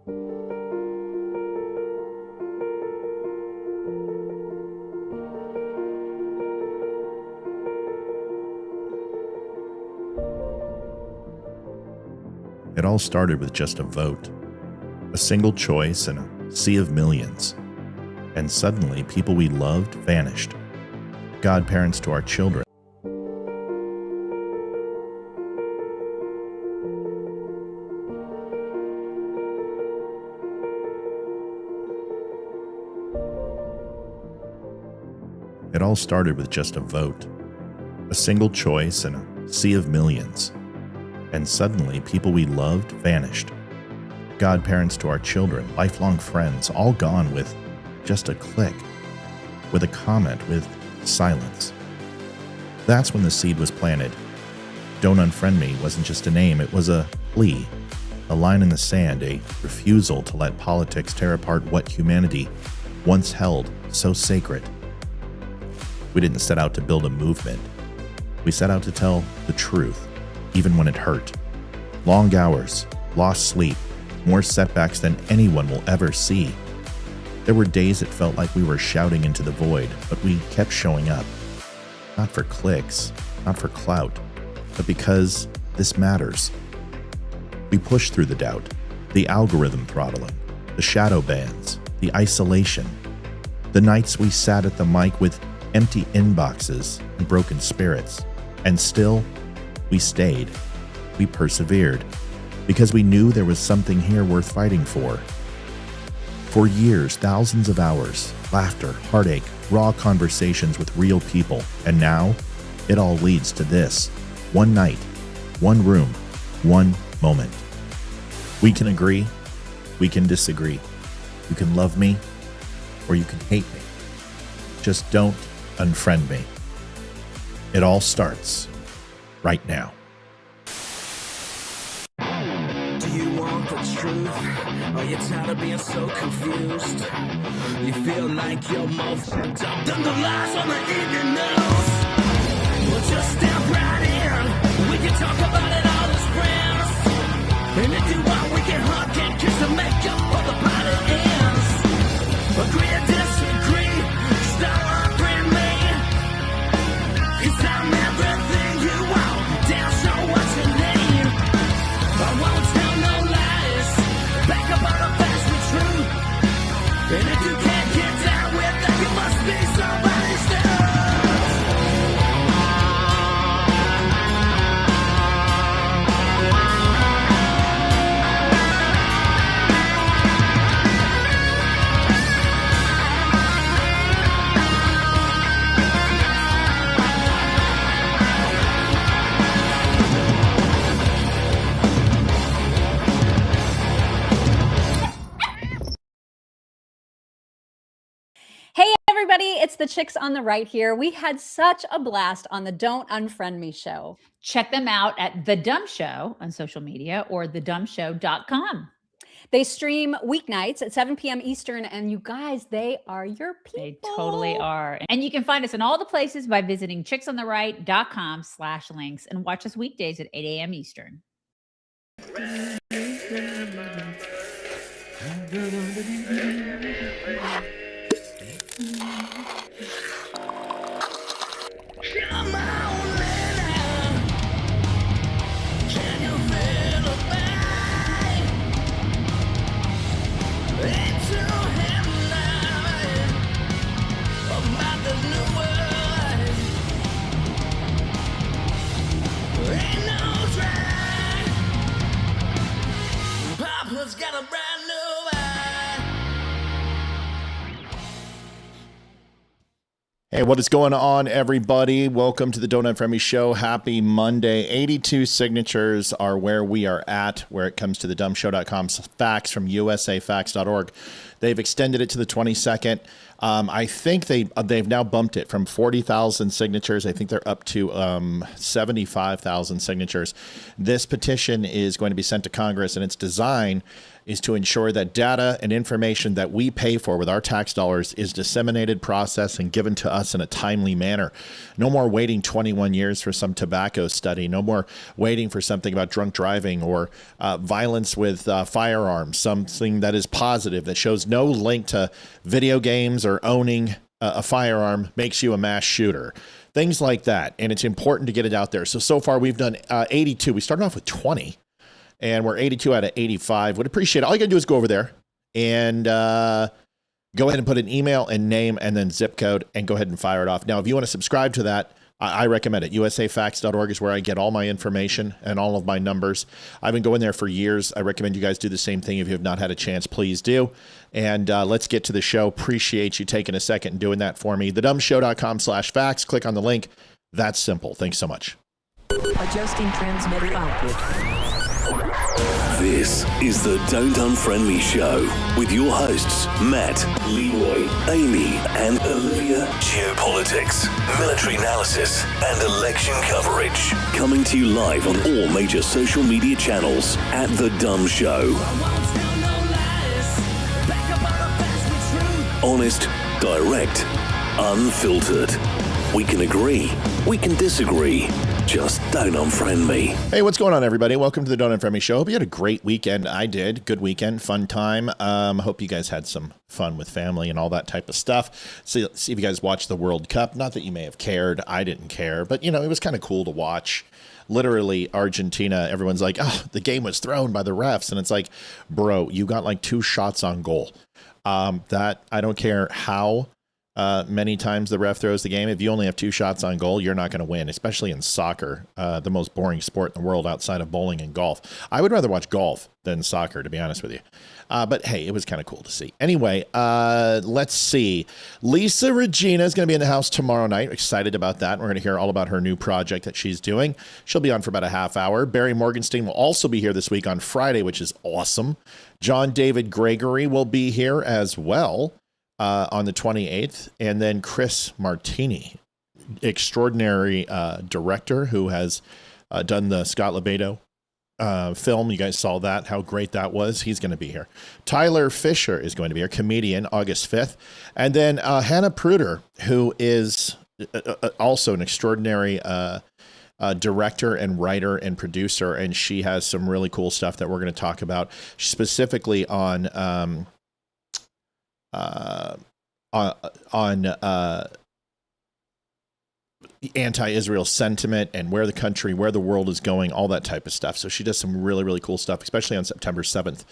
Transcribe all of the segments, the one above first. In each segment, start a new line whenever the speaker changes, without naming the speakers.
It all started with just a vote, a single choice in a sea of millions. And suddenly, people we loved vanished. Godparents to our children. It all started with just a vote, a single choice in a sea of millions. And suddenly, people we loved vanished. Godparents to our children, lifelong friends, all gone with just a click, with a comment, with silence. That's when the seed was planted. Don't Unfriend Me wasn't just a name, it was a plea, a line in the sand, a refusal to let politics tear apart what humanity once held so sacred. We didn't set out to build a movement. We set out to tell the truth, even when it hurt. Long hours, lost sleep, more setbacks than anyone will ever see. There were days it felt like we were shouting into the void, but we kept showing up. Not for clicks, not for clout, but because this matters. We pushed through the doubt, the algorithm throttling, the shadow bans, the isolation, the nights we sat at the mic with empty inboxes and broken spirits. And still, we stayed. We persevered because we knew there was something here worth fighting for. For years, thousands of hours, laughter, heartache, raw conversations with real people. And now, it all leads to this. One night, one room, one moment. We can agree, we can disagree. You can love me, or you can hate me. Just don't unfriend me. It all starts right now.
Do you want the truth? Are you tired of being so confused? You feel like you're more fucked up than the lies on the evening news. Well, just step right in. We can talk about it all as friends. And if you want, we can hug and kiss and make up for the party ends. Agree or disagree, stop unfriend me. 'Cause I'm everything you want, damn sure what you need. I won't tell no lies, back up all the facts with truth. And if you can't get down with that, you must be somebody's stuff.
Hey everybody, it's the chicks on the right here. We had such a blast on the Don't Unfriend Me show.
Check them out at The Dumb Show on social media or thedumbshow.com.
They stream weeknights at 7 p.m. Eastern, and you guys, they are your people.
They totally are. And you can find us in all the places by visiting chicksontheright.com/links and watch us weekdays at 8 a.m. Eastern.
Come on, man. Can you feel the pain? Into him now. About this new world. Ain't no track. Papa's got a brand new eye.
Hey, what is going on, everybody? Welcome to the Don't Unfriend Me Show. Happy Monday. 82 signatures are where we are at, where it comes to the dumbshow.com's facts from usafacts.org. They've extended it to the 22nd. I think they've now bumped it from 40,000 signatures. I think they're up to 75,000 signatures. This petition is going to be sent to Congress, and its design is to ensure that data and information that we pay for with our tax dollars is disseminated, processed, and given to us in a timely manner. No more waiting 21 years for some tobacco study. No more waiting for something about drunk driving or violence with firearms, something that is positive, that shows no link to video games or owning a firearm makes you a mass shooter. Things like that. And it's important to get it out there. So far we've done 82. We started off with 20. And we're 82 out of 85. Would appreciate it. All you got to do is go over there and go ahead and put an email and name and then zip code and go ahead and fire it off. Now, if you want to subscribe to that, I recommend it. usafacts.org is where I get all my information and all of my numbers. I've been going there for years. I recommend you guys do the same thing. If you have not had a chance, please do. And let's get to the show. Appreciate you taking a second and doing that for me. thedumbshow.com/facts. Click on the link. That's simple. Thanks so much.
Adjusting transmitter output.
This is the Don't Unfriend Me Show with your hosts, Matt, Leroy, Amy, and Olivia. Geopolitics, military analysis, and election coverage. Coming to you live on all major social media channels at The Dumb Show. Honest, direct, unfiltered. We can agree, we can disagree. Just don't unfriend me.
Hey, what's going on, everybody? Welcome to the Don't Unfriend Me Show. Hope you had a great weekend. I did. Good weekend. Fun time. Hope you guys had some fun with family and all that type of stuff. See if you guys watched the World Cup. Not that you may have cared. I didn't care. But, it was kind of cool to watch. Literally, Argentina, everyone's like, oh, the game was thrown by the refs. And it's like, bro, you got like 2 shots on goal. That I don't care how many times the ref throws the game. If you only have 2 shots on goal, you're not going to win, especially in soccer, the most boring sport in the world outside of bowling and golf. I would rather watch golf than soccer, to be honest with you. But hey, it was kind of cool to see. Anyway, let's see. Lisa Regina is going to be in the house tomorrow night. Excited about that. We're going to hear all about her new project that she's doing. She'll be on for about a half hour. Barry Morgenstein will also be here this week on Friday, which is awesome. John David Gregory will be here as well. On the 28th, and then Chris Martini, extraordinary director who has done the Scott Lebedo film. You guys saw that, how great that was. He's going to be here. Tyler Fisher is going to be here, comedian, August 5th. And then Hannah Pruder, who is also an extraordinary director and writer and producer, and she has some really cool stuff that we're going to talk about, specifically on anti-Israel sentiment and where the world is going, all that type of stuff. So she does some really, really cool stuff, especially on September 7th.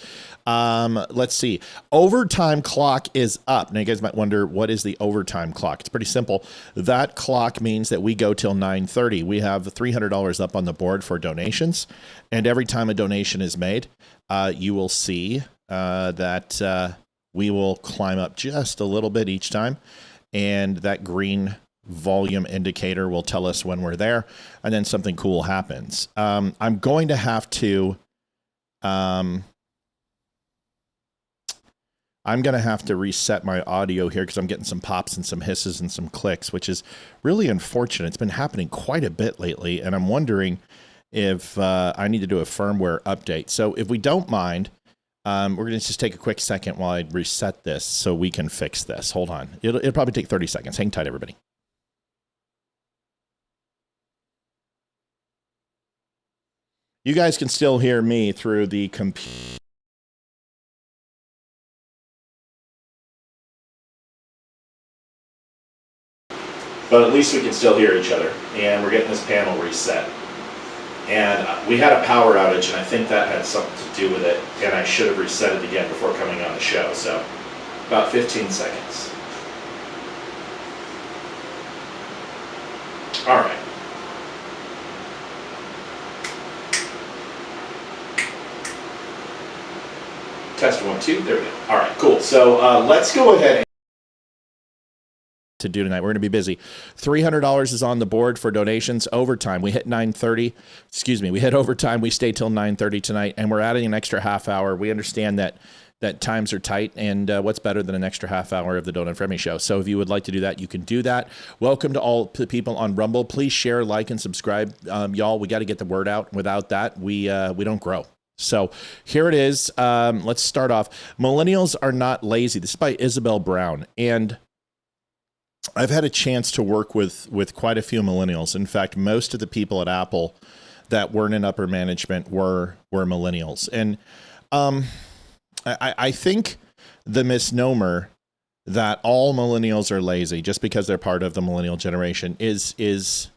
Let's see. Overtime clock is up. Now you guys might wonder, what is the overtime clock? It's pretty simple. That clock means that we go till 9:30. We have $300 up on the board for donations. And every time a donation is made, you will see that we will climb up just a little bit each time, and that green volume indicator will tell us when we're there, and then something cool happens. I'm going to have to reset my audio here because I'm getting some pops and some hisses and some clicks, which is really unfortunate. It's been happening quite a bit lately, and I'm wondering if I need to do a firmware update. So if we don't mind, we're going to just take a quick second while I reset this so we can fix this. Hold on. It'll probably take 30 seconds. Hang tight, everybody. You guys can still hear me through the computer. But at least we can still hear each other, and we're getting this panel reset. And we had a power outage, and I think that had something to do with it, and I should have reset it again before coming on the show. So about 15 seconds. All right. Test 1, 2, there we go. All right, cool. So let's go ahead to do tonight. We're going to be busy. $300 is on the board for donations. Overtime. We hit 9:30. Excuse me. We hit overtime. We stay till 9:30 tonight, and we're adding an extra half hour. We understand that times are tight, and what's better than an extra half hour of the Don't Unfriend Me Show? So if you would like to do that, you can do that. Welcome to all the people on Rumble. Please share, like, and subscribe. Y'all, we got to get the word out. Without that, we don't grow. So here it is. Let's start off. Millennials are not lazy. This is by Isabel Brown. And I've had a chance to work with quite a few millennials. In fact, most of the people at Apple that weren't in upper management were millennials. And I think the misnomer that all millennials are lazy just because they're part of the millennial generation is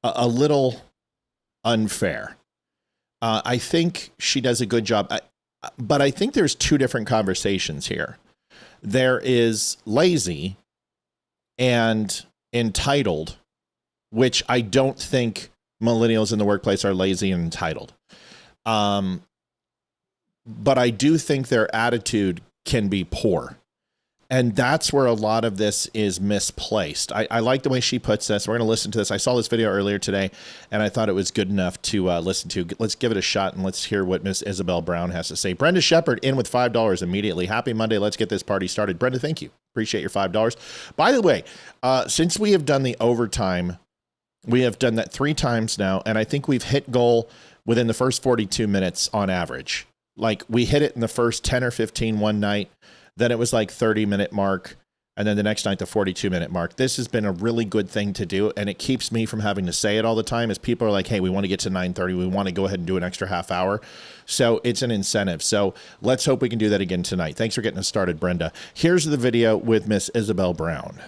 a little unfair. I think she does a good job, but I think there's two different conversations here. There is lazy and entitled, which I don't think millennials in the workplace are lazy and entitled. But I do think their attitude can be poor. And that's where a lot of this is misplaced. I like the way she puts this. We're going to listen to this. I saw this video earlier today, and I thought it was good enough to listen to. Let's give it a shot, and let's hear what Miss Isabel Brown has to say. Brenda Shepard in with $5 immediately. Happy Monday. Let's get this party started. Brenda, thank you. Appreciate your $5. By the way, since we have done the overtime, we have done that 3 times now, and I think we've hit goal within the first 42 minutes on average. Like, we hit it in the first 10 or 15 one night. Then it was like 30-minute mark. And then the next night, the 42-minute mark. This has been a really good thing to do. And it keeps me from having to say it all the time as people are like, hey, we want to get to 9:30. We want to go ahead and do an extra half hour. So it's an incentive. So let's hope we can do that again tonight. Thanks for getting us started, Brenda. Here's the video with Miss Isabel Brown.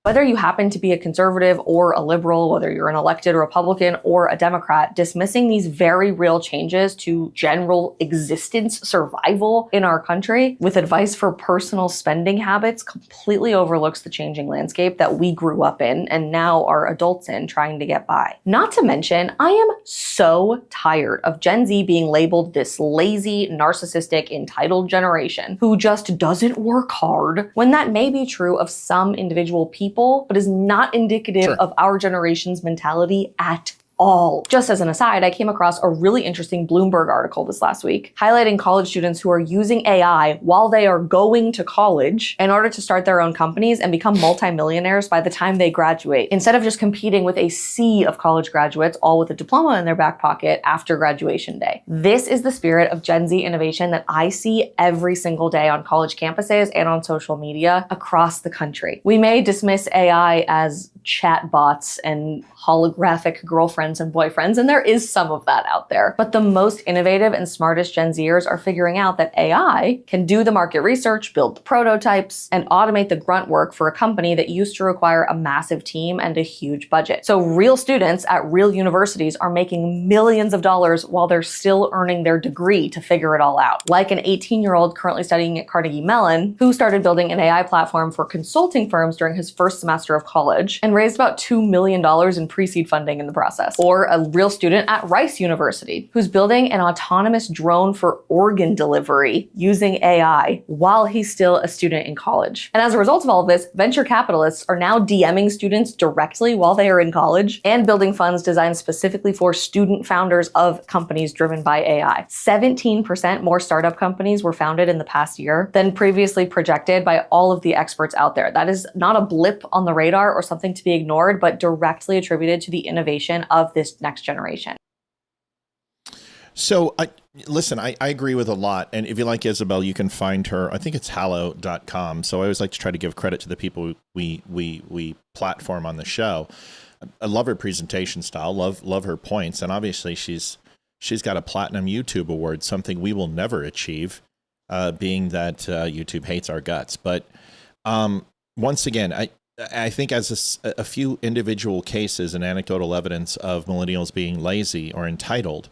Whether you happen to be a conservative or a liberal, whether you're an elected Republican or a Democrat, dismissing these very real changes to general existence survival in our country with advice for personal spending habits completely overlooks the changing landscape that we grew up in and now are adults in trying to get by. Not to mention, I am so tired of Gen Z being labeled this lazy, narcissistic, entitled generation who just doesn't work hard, when that may be true of some individual people, but is not indicative of our generation's mentality at all. Just as an aside, I came across a really interesting Bloomberg article this last week highlighting college students who are using AI while they are going to college in order to start their own companies and become multimillionaires by the time they graduate, instead of just competing with a sea of college graduates, all with a diploma in their back pocket after graduation day. This is the spirit of Gen Z innovation that I see every single day on college campuses and on social media across the country. We may dismiss AI as chatbots and holographic girlfriends and boyfriends, and there is some of that out there. But the most innovative and smartest Gen Zers are figuring out that AI can do the market research, build the prototypes, and automate the grunt work for a company that used to require a massive team and a huge budget. So real students at real universities are making millions of dollars while they're still earning their degree to figure it all out. Like an 18-year-old currently studying at Carnegie Mellon, who started building an AI platform for consulting firms during his first semester of college and raised about $2 million in pre-seed funding in the process. Or a real student at Rice University, who's building an autonomous drone for organ delivery using AI while he's still a student in college. And as a result of all of this, venture capitalists are now DMing students directly while they are in college and building funds designed specifically for student founders of companies driven by AI. 17% more startup companies were founded in the past year than previously projected by all of the experts out there. That is not a blip on the radar or something to be ignored, but directly attributed to the innovation of this next generation.
So listen, I agree with a lot. And if you like Isabel, you can find her. I think it's hallow.com. So I always like to try to give credit to the people we platform on the show. I love her presentation style, love her points. And obviously she's got a platinum YouTube award, something we will never achieve, being that YouTube hates our guts. But once again, I think as a few individual cases and anecdotal evidence of millennials being lazy or entitled,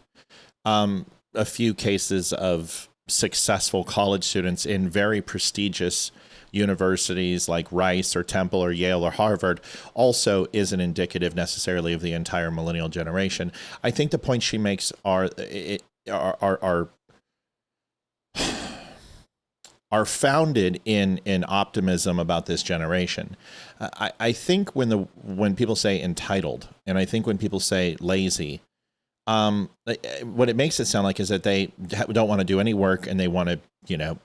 a few cases of successful college students in very prestigious universities like Rice or Temple or Yale or Harvard also isn't indicative necessarily of the entire millennial generation. I think the points she makes are are founded in optimism about this generation. I think when people say entitled, and I think when people say lazy, what it makes it sound like is that they don't want to do any work and they want to,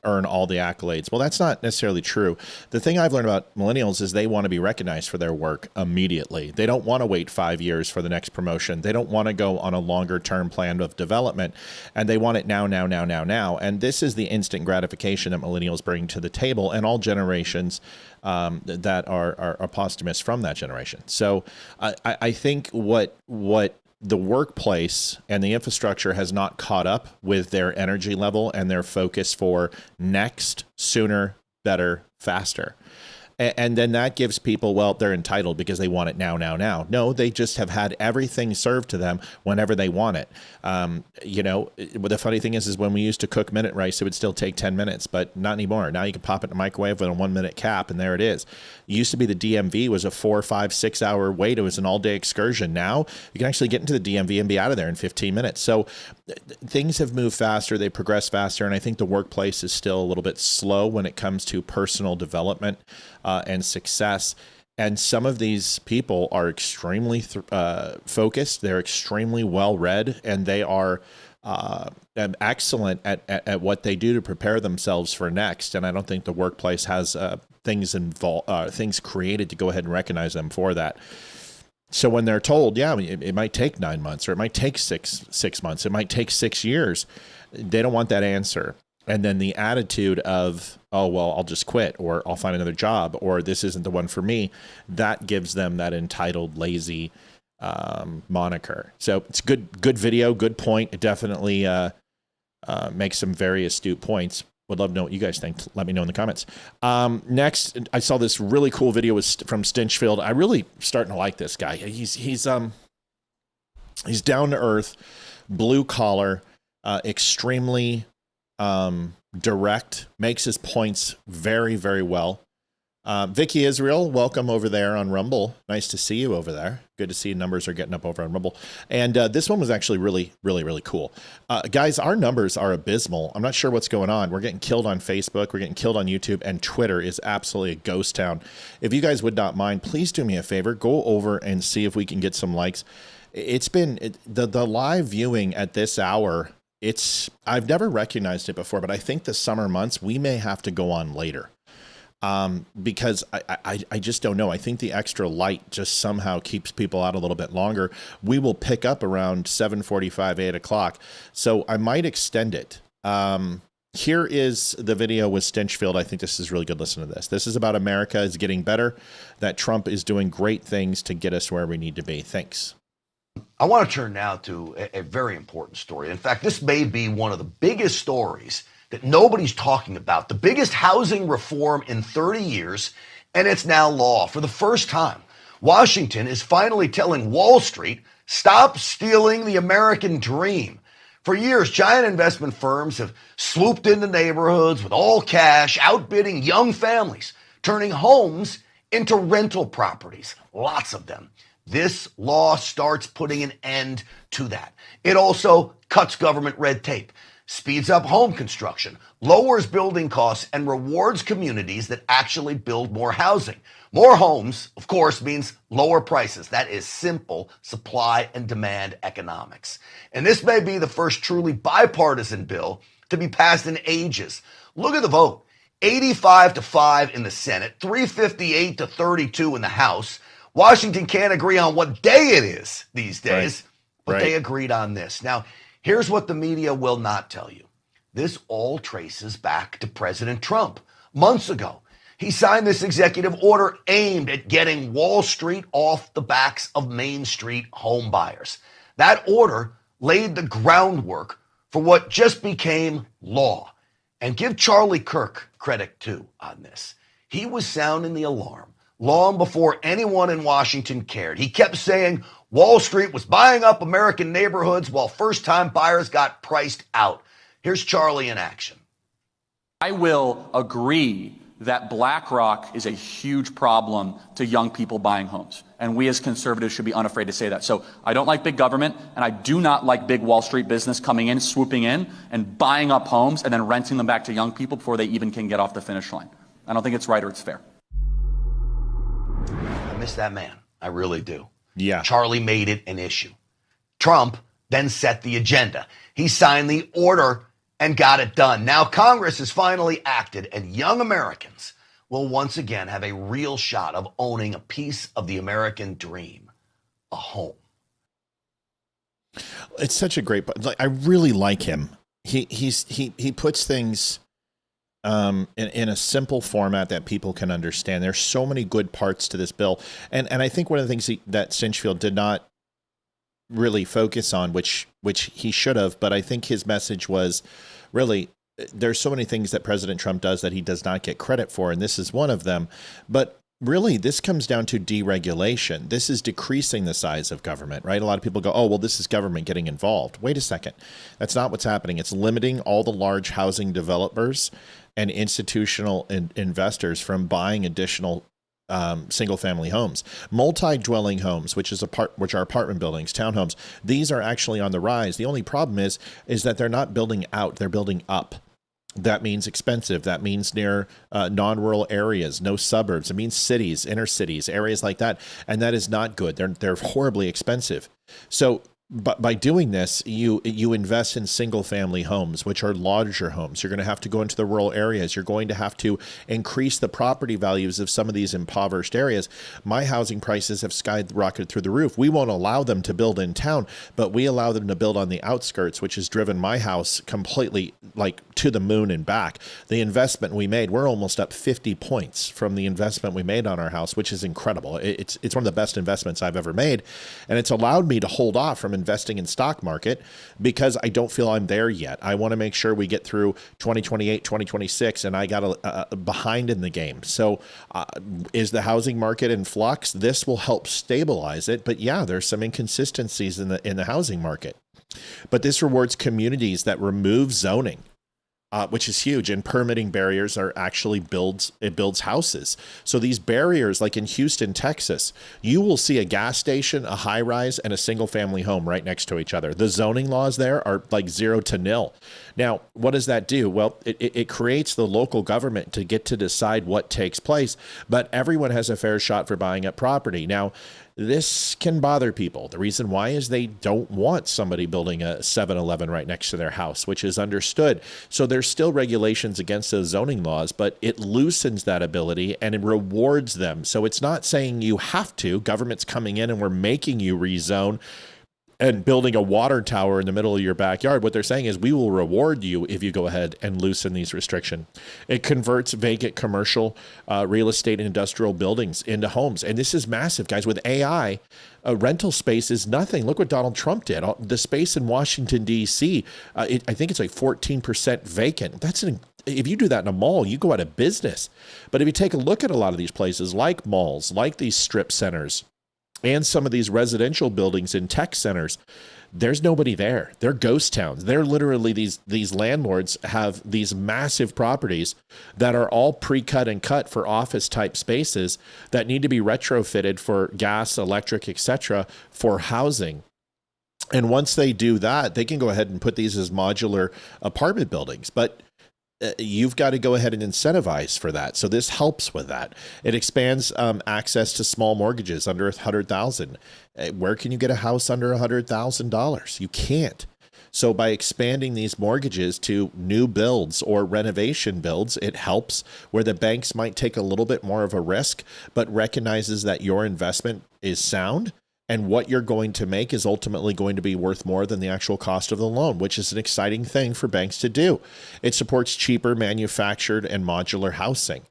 earn all the accolades. Well, that's not necessarily true. The thing I've learned about millennials is they want to be recognized for their work immediately. They don't want to wait 5 years for the next promotion. They don't want to go on a longer term plan of development, and they want it now. And this is the instant gratification that millennials bring to the table, and all generations that are posthumous from that generation. So I think what the workplace and the infrastructure has not caught up with their energy level and their focus for next, sooner, better, faster. And then that gives people, well, they're entitled because they want it now. No, they just have had everything served to them whenever they want it. The funny thing is when we used to cook minute rice, it would still take 10 minutes, but not anymore. Now you can pop it in the microwave with a 1 minute cap, and there it is. It used to be the DMV was a 4, 5, 6 hour wait. It was an all day excursion. Now you can actually get into the DMV and be out of there in 15 minutes. So things have moved faster. They progress faster. And I think the workplace is still a little bit slow when it comes to personal development and success. And some of these people are extremely focused. They're extremely well read, and they are excellent at what they do to prepare themselves for next. And I don't think the workplace has things created to go ahead and recognize them for that. So when they're told, it might take 9 months, or it might take six months, it might take 6 years, they don't want that answer. And then the attitude of, oh, well, I'll just quit, or I'll find another job, or this isn't the one for me, that gives them that entitled, lazy moniker. So it's good video, good point. It definitely makes some very astute points. Would love to know what you guys think. Let me know in the comments. Next, I saw this really cool video from Stinchfield. I really starting to like this guy. He's down to earth, blue collar, extremely direct, makes his points very, very well. Vicky Israel, welcome over there on Rumble. Nice to see you over there. Good to see numbers are getting up over on Rumble. And this one was actually really, really, really cool. Guys, our numbers are abysmal. I'm not sure what's going on. We're getting killed on Facebook. We're getting killed on YouTube. And Twitter is absolutely a ghost town. If you guys would not mind, please do me a favor. Go over and see if we can get some likes. It's been the live viewing at this hour. I've never recognized it before, but I think the summer months, we may have to go on later. Because I just don't know. I think the extra light just somehow keeps people out a little bit longer. We will pick up around 7:45, 8 o'clock. So I might extend it. Here is the video with Stinchfield. I think this is really good. Listen to this. This is about America is getting better, that Trump is doing great things to get us where we need to be. Thanks.
I want to turn now to a very important story. In fact, this may be one of the biggest stories that nobody's talking about, the biggest housing reform in 30 years, and it's now law. For the first time, Washington is finally telling Wall Street, stop stealing the American dream. For years, giant investment firms have swooped into neighborhoods with all cash, outbidding young families, turning homes into rental properties, lots of them. This law starts putting an end to that. It also cuts government red tape, speeds up home construction, lowers building costs, and rewards communities that actually build more housing. More homes, of course, means lower prices. That is simple supply and demand economics. And this may be the first truly bipartisan bill to be passed in ages. Look at the vote. 85-5 in the Senate, 358-32 in the House. Washington can't agree on what day it is these days, but they agreed on this. Now, here's what the media will not tell you. This all traces back to President Trump. Months ago, he signed this executive order aimed at getting Wall Street off the backs of Main Street home buyers. That order laid the groundwork for what just became law. And give Charlie Kirk credit, too, on this. He was sounding the alarm long before anyone in Washington cared. He kept saying Wall Street was buying up American neighborhoods while first-time buyers got priced out. Here's Charlie in action.
I will agree that BlackRock is a huge problem to young people buying homes. And we as conservatives should be unafraid to say that. So I don't like big government, and I do not like big Wall Street business coming in, swooping in, and buying up homes and then renting them back to young people before they even can get off the finish line. I don't think it's right or it's fair.
I miss that man. I really do.
Yeah.
Charlie made it an issue. Trump then set the agenda. He signed the order and got it done. Now Congress has finally acted, and young Americans will once again have a real shot of owning a piece of the American dream, a home.
It's such a great, I really like him. He puts things in a simple format that people can understand. There's so many good parts to this bill. And I think one of the things that Sinchfield did not really focus on, which he should have, but I think his message was really, there's so many things that President Trump does that he does not get credit for, and this is one of them. But really, this comes down to deregulation. This is decreasing the size of government, right? A lot of people go, oh, well, this is government getting involved. Wait a second. That's not what's happening. It's limiting all the large housing developers and institutional investors from buying additional single-family homes. Multi-dwelling homes, which are apartment buildings, townhomes, these are actually on the rise. The only problem is that they're not building out, they're building up. That means expensive. That means near non-rural areas, no suburbs. It means cities, inner cities, areas like that. And that is not good. They're horribly expensive. So but by doing this, you invest in single family homes, which are larger homes. You're going to have to go into the rural areas. You're going to have to increase the property values of some of these impoverished areas. My housing prices have skyrocketed through the roof. We won't allow them to build in town, but we allow them to build on the outskirts, which has driven my house completely to the moon and back. The investment we made, we're almost up 50 points from the investment we made on our house, which is incredible. It's one of the best investments I've ever made. And it's allowed me to hold off from investing in stock market because I don't feel I'm there yet. I want to make sure we get through 2028, 2026, and I got a behind in the game. So is the housing market in flux? This will help stabilize it. But yeah, there's some inconsistencies in the housing market. But this rewards communities that remove zoning, which is huge. And permitting barriers are actually builds houses. So these barriers, like in Houston, Texas, you will see a gas station, a high rise, and a single family home right next to each other. The zoning laws there are like 0 to 0. Now, what does that do? Well, it creates the local government to get to decide what takes place, but everyone has a fair shot for buying up property. Now, this can bother people. The reason why is they don't want somebody building a 7-Eleven right next to their house, which is understood. So there's still regulations against those zoning laws, but it loosens that ability and it rewards them. So it's not saying you have to. Government's coming in and we're making you rezone and building a water tower in the middle of your backyard. What they're saying is we will reward you if you go ahead and loosen these restrictions. It converts vacant commercial real estate and industrial buildings into homes. And this is massive, guys. With AI, rental space is nothing. Look what Donald Trump did. The space in Washington, D.C., I think it's like 14% vacant. If you do that in a mall, you go out of business. But if you take a look at a lot of these places, like malls, like these strip centers, and some of these residential buildings in tech centers, there's nobody there. They're ghost towns. They're literally these landlords have these massive properties that are all pre-cut and cut for office type spaces that need to be retrofitted for gas, electric, etc. for housing. And once they do that, they can go ahead and put these as modular apartment buildings. But you've got to go ahead and incentivize for that. So this helps with that. It expands access to small mortgages under $100,000. Where can you get a house under $100,000? You can't. So by expanding these mortgages to new builds or renovation builds, it helps where the banks might take a little bit more of a risk, but recognizes that your investment is sound. And what you're going to make is ultimately going to be worth more than the actual cost of the loan, which is an exciting thing for banks to do. It supports cheaper manufactured and modular housing.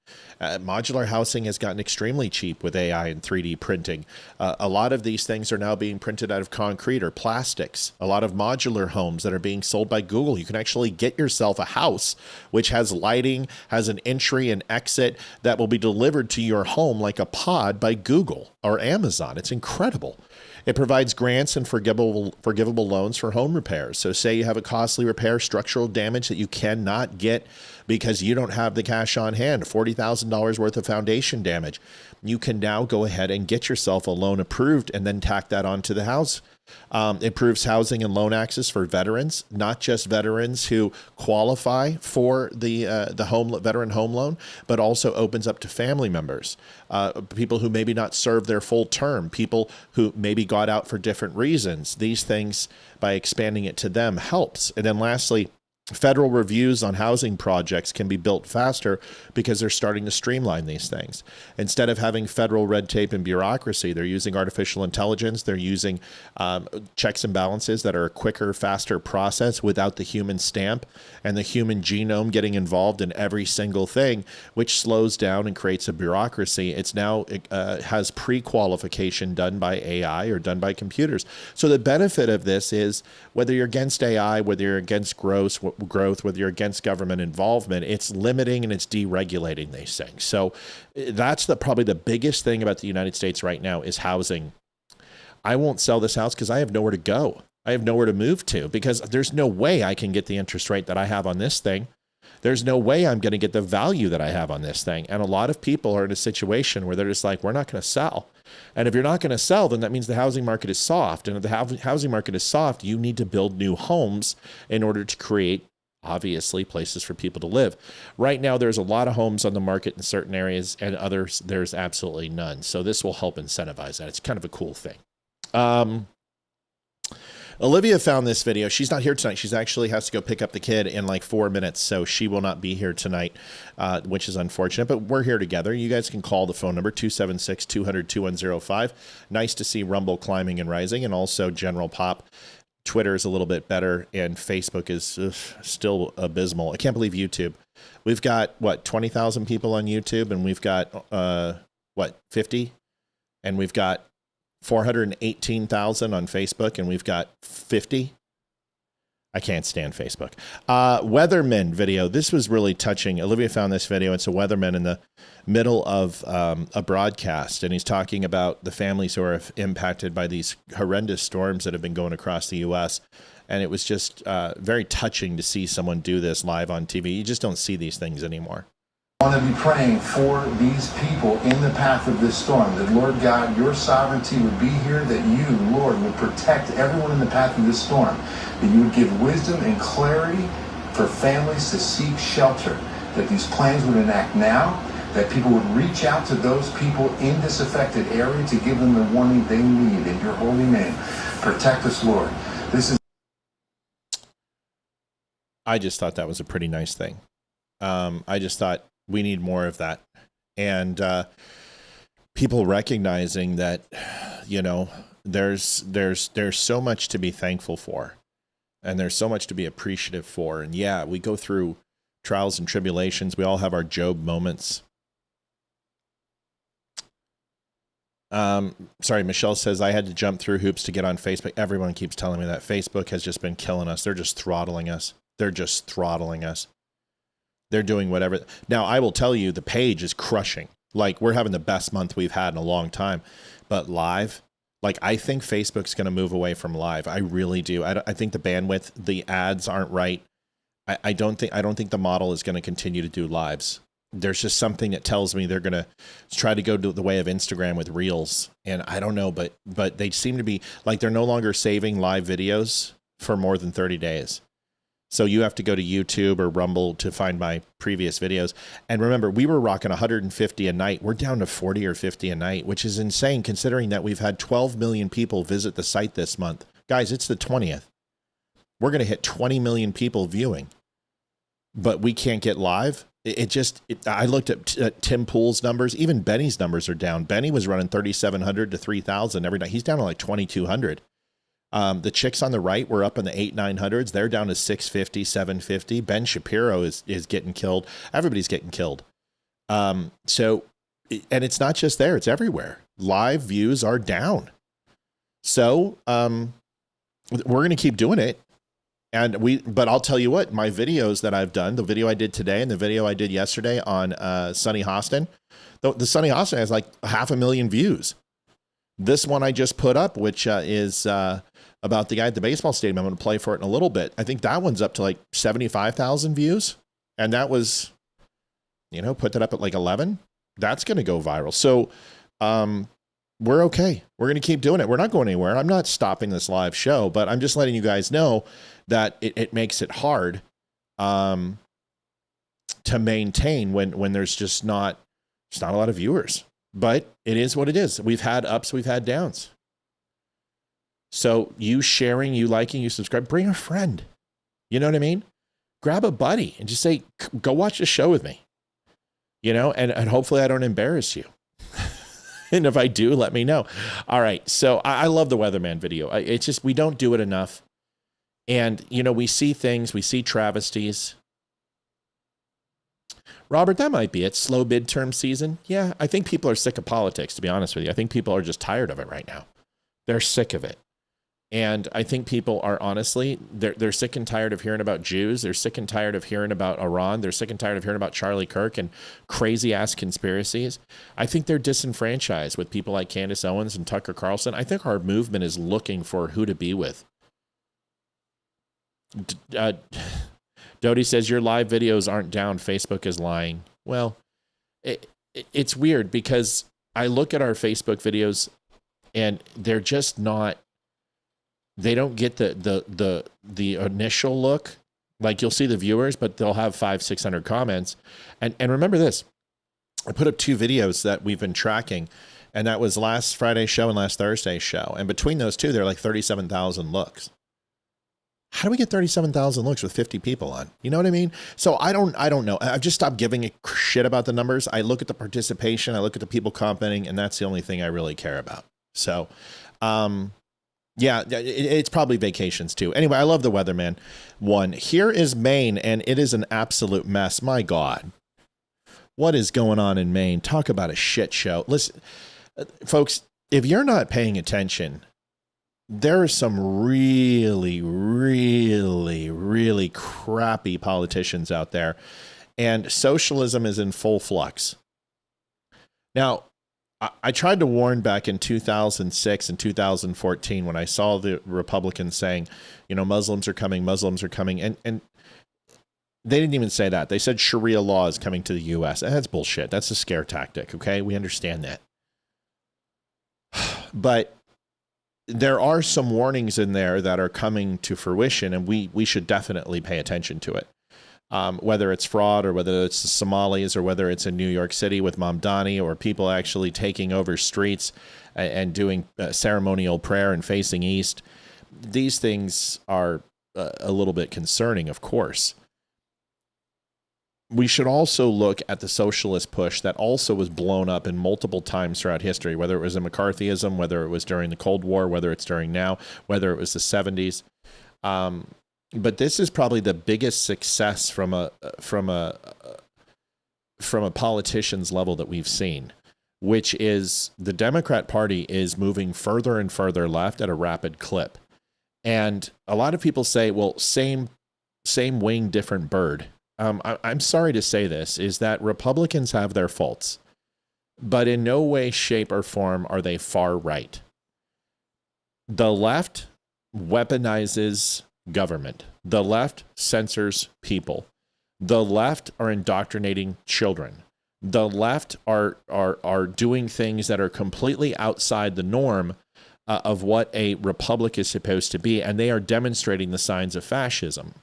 Modular housing has gotten extremely cheap with AI and 3D printing. A lot of these things are now being printed out of concrete or plastics. A lot of modular homes that are being sold by Google. You can actually get yourself a house which has lighting, has an entry and exit that will be delivered to your home like a pod by Google or Amazon. It's incredible. It provides grants and forgivable loans for home repairs. So say you have a costly repair, structural damage that you cannot get because you don't have the cash on hand, $40,000 worth of foundation damage. You can now go ahead and get yourself a loan approved and then tack that onto the house. Improves housing and loan access for veterans, not just veterans who qualify for the veteran home loan, but also opens up to family members, people who maybe not served their full term, people who maybe got out for different reasons. These things, by expanding it to them, helps. And then lastly, federal reviews on housing projects can be built faster because they're starting to streamline these things. Instead of having federal red tape and bureaucracy, they're using artificial intelligence. They're using checks and balances that are a quicker, faster process without the human stamp and the human genome getting involved in every single thing, which slows down and creates a bureaucracy. It's now has pre-qualification done by AI or done by computers. So the benefit of this is whether you're against AI, whether you're against growth, whether you're against government involvement, it's limiting and it's deregulating these things. So that's probably the biggest thing about the United States right now is housing. I won't sell this house because I have nowhere to go. I have nowhere to move to because there's no way I can get the interest rate that I have on this thing. There's no way I'm going to get the value that I have on this thing. And a lot of people are in a situation where they're just like, we're not going to sell. And if you're not going to sell, then that means the housing market is soft. And if the housing market is soft, you need to build new homes in order to create, obviously, places for people to live. Right now, there's a lot of homes on the market in certain areas and others, there's absolutely none. So this will help incentivize that. It's kind of a cool thing. Olivia found this video. She's not here tonight. She's actually has to go pick up the kid in like 4 minutes. So she will not be here tonight, which is unfortunate, but we're here together. You guys can call the phone number 276-200-2105. Nice to see Rumble climbing and rising, and also General Pop. Twitter is a little bit better, and Facebook is still abysmal. I can't believe YouTube. We've got, 20,000 people on YouTube, and we've got, 50? And we've got 418,000 on Facebook, and we've got 50. I can't stand Facebook. Weatherman video. This was really touching. Olivia found this video. It's a weatherman in the middle of a broadcast, and he's talking about the families who are impacted by these horrendous storms that have been going across the U.S. And it was just very touching to see someone do this live on TV. You just don't see these things anymore.
I want to be praying for these people in the path of this storm, that Lord God, your sovereignty would be here, that you, Lord, would protect everyone in the path of this storm, that you would give wisdom and clarity for families to seek shelter, that these plans would enact now, that people would reach out to those people in this affected area to give them the warning they need. In your holy name, protect us, Lord.
I just thought that was a pretty nice thing. I just thought, we need more of that. And people recognizing that, there's so much to be thankful for, and there's so much to be appreciative for. And yeah, we go through trials and tribulations. We all have our Job moments. Sorry, Michelle says, I had to jump through hoops to get on Facebook. Everyone keeps telling me that Facebook has just been killing us. They're just throttling us. They're doing whatever. Now, I will tell you, the page is crushing. Like, we're having the best month we've had in a long time. But live, I think Facebook's going to move away from live. I really do. I think the bandwidth, the ads aren't right. I don't think the model is going to continue to do lives. There's just something that tells me they're going to try to go to the way of Instagram with Reels. And I don't know, but they seem to be they're no longer saving live videos for more than 30 days. So you have to go to YouTube or Rumble to find my previous videos. And remember, we were rocking 150 a night. We're down to 40 or 50 a night, which is insane considering that we've had 12 million people visit the site this month. Guys, it's the 20th. We're going to hit 20 million people viewing, but we can't get live. I looked at Tim Pool's numbers. Even Benny's numbers are down. Benny was running 3,700 to 3,000 every night. He's down to 2,200. The chicks on the right were up in the 800-900s. They're down to 650, 750. Ben Shapiro is getting killed. Everybody's getting killed. And it's not just there, it's everywhere. Live views are down. So, we're going to keep doing it. But I'll tell you what, my videos that I've done, the video I did today and the video I did yesterday on, Sunny Hostin, the Sunny Hostin has 500,000 views. This one I just put up, which is about the guy at the baseball stadium. I'm going to play for it in a little bit. I think that one's up to like 75,000 views. And that was, put that up at like 11. That's going to go viral. So we're okay. We're going to keep doing it. We're not going anywhere. I'm not stopping this live show, but I'm just letting you guys know that it makes it hard to maintain when there's just not a lot of viewers. But it is what it is. We've had ups, we've had downs. So you sharing, you liking, you subscribe, bring a friend. You know what I mean? Grab a buddy and just say, go watch the show with me. And hopefully I don't embarrass you. And if I do, let me know. All right. So I love the weatherman video. It's just, we don't do it enough. And, we see things, we see travesties. Robert, that might be it. Slow midterm season. Yeah, I think people are sick of politics, to be honest with you. I think people are just tired of it right now. They're sick of it. And I think people are honestly, they're sick and tired of hearing about Jews. They're sick and tired of hearing about Iran. They're sick and tired of hearing about Charlie Kirk and crazy ass conspiracies. I think they're disenfranchised with people like Candace Owens and Tucker Carlson. I think our movement is looking for who to be with. Dodie says your live videos aren't down. Facebook is lying. Well, it's weird because I look at our Facebook videos and they're just not, they don't get the initial look. Like you'll see the viewers, but they'll have 500-600 comments. And remember this, I put up 2 videos that we've been tracking, and that was last Friday's show and last Thursday's show. And between those 2, they're like 37,000 looks. How do we get 37,000 looks with 50 people on? You know what I mean? So I don't know. I've just stopped giving a shit about the numbers. I look at the participation, I look at the people commenting, and that's the only thing I really care about. So, yeah, it's probably vacations too. Anyway, I love the weatherman one. Here is Maine, and it is an absolute mess. My God. What is going on in Maine? Talk about a shit show. Listen, folks, if you're not paying attention, there are some really, really, really crappy politicians out there, and socialism is in full flux. Now, I tried to warn back in 2006 and 2014 when I saw the Republicans saying, Muslims are coming, and they didn't even say that. They said Sharia law is coming to the U.S. And that's bullshit. That's a scare tactic, okay? We understand that. But there are some warnings in there that are coming to fruition, and we should definitely pay attention to it. Whether it's fraud or whether it's the Somalis or whether it's in New York City with Mamdani or people actually taking over streets and doing ceremonial prayer and facing east. These things are a little bit concerning, of course. We should also look at the socialist push that also was blown up in multiple times throughout history, whether it was in McCarthyism, whether it was during the Cold War, whether it's during now, whether it was the 70s. But this is probably the biggest success from a politician's level that we've seen, which is the Democrat Party is moving further and further left at a rapid clip. And a lot of people say, well, same wing, different bird. I'm sorry to say this, is that Republicans have their faults, but in no way, shape, or form are they far right. The left weaponizes government. The left censors people. The left are indoctrinating children. The left are doing things that are completely outside the norm of what a republic is supposed to be, and they are demonstrating the signs of fascism.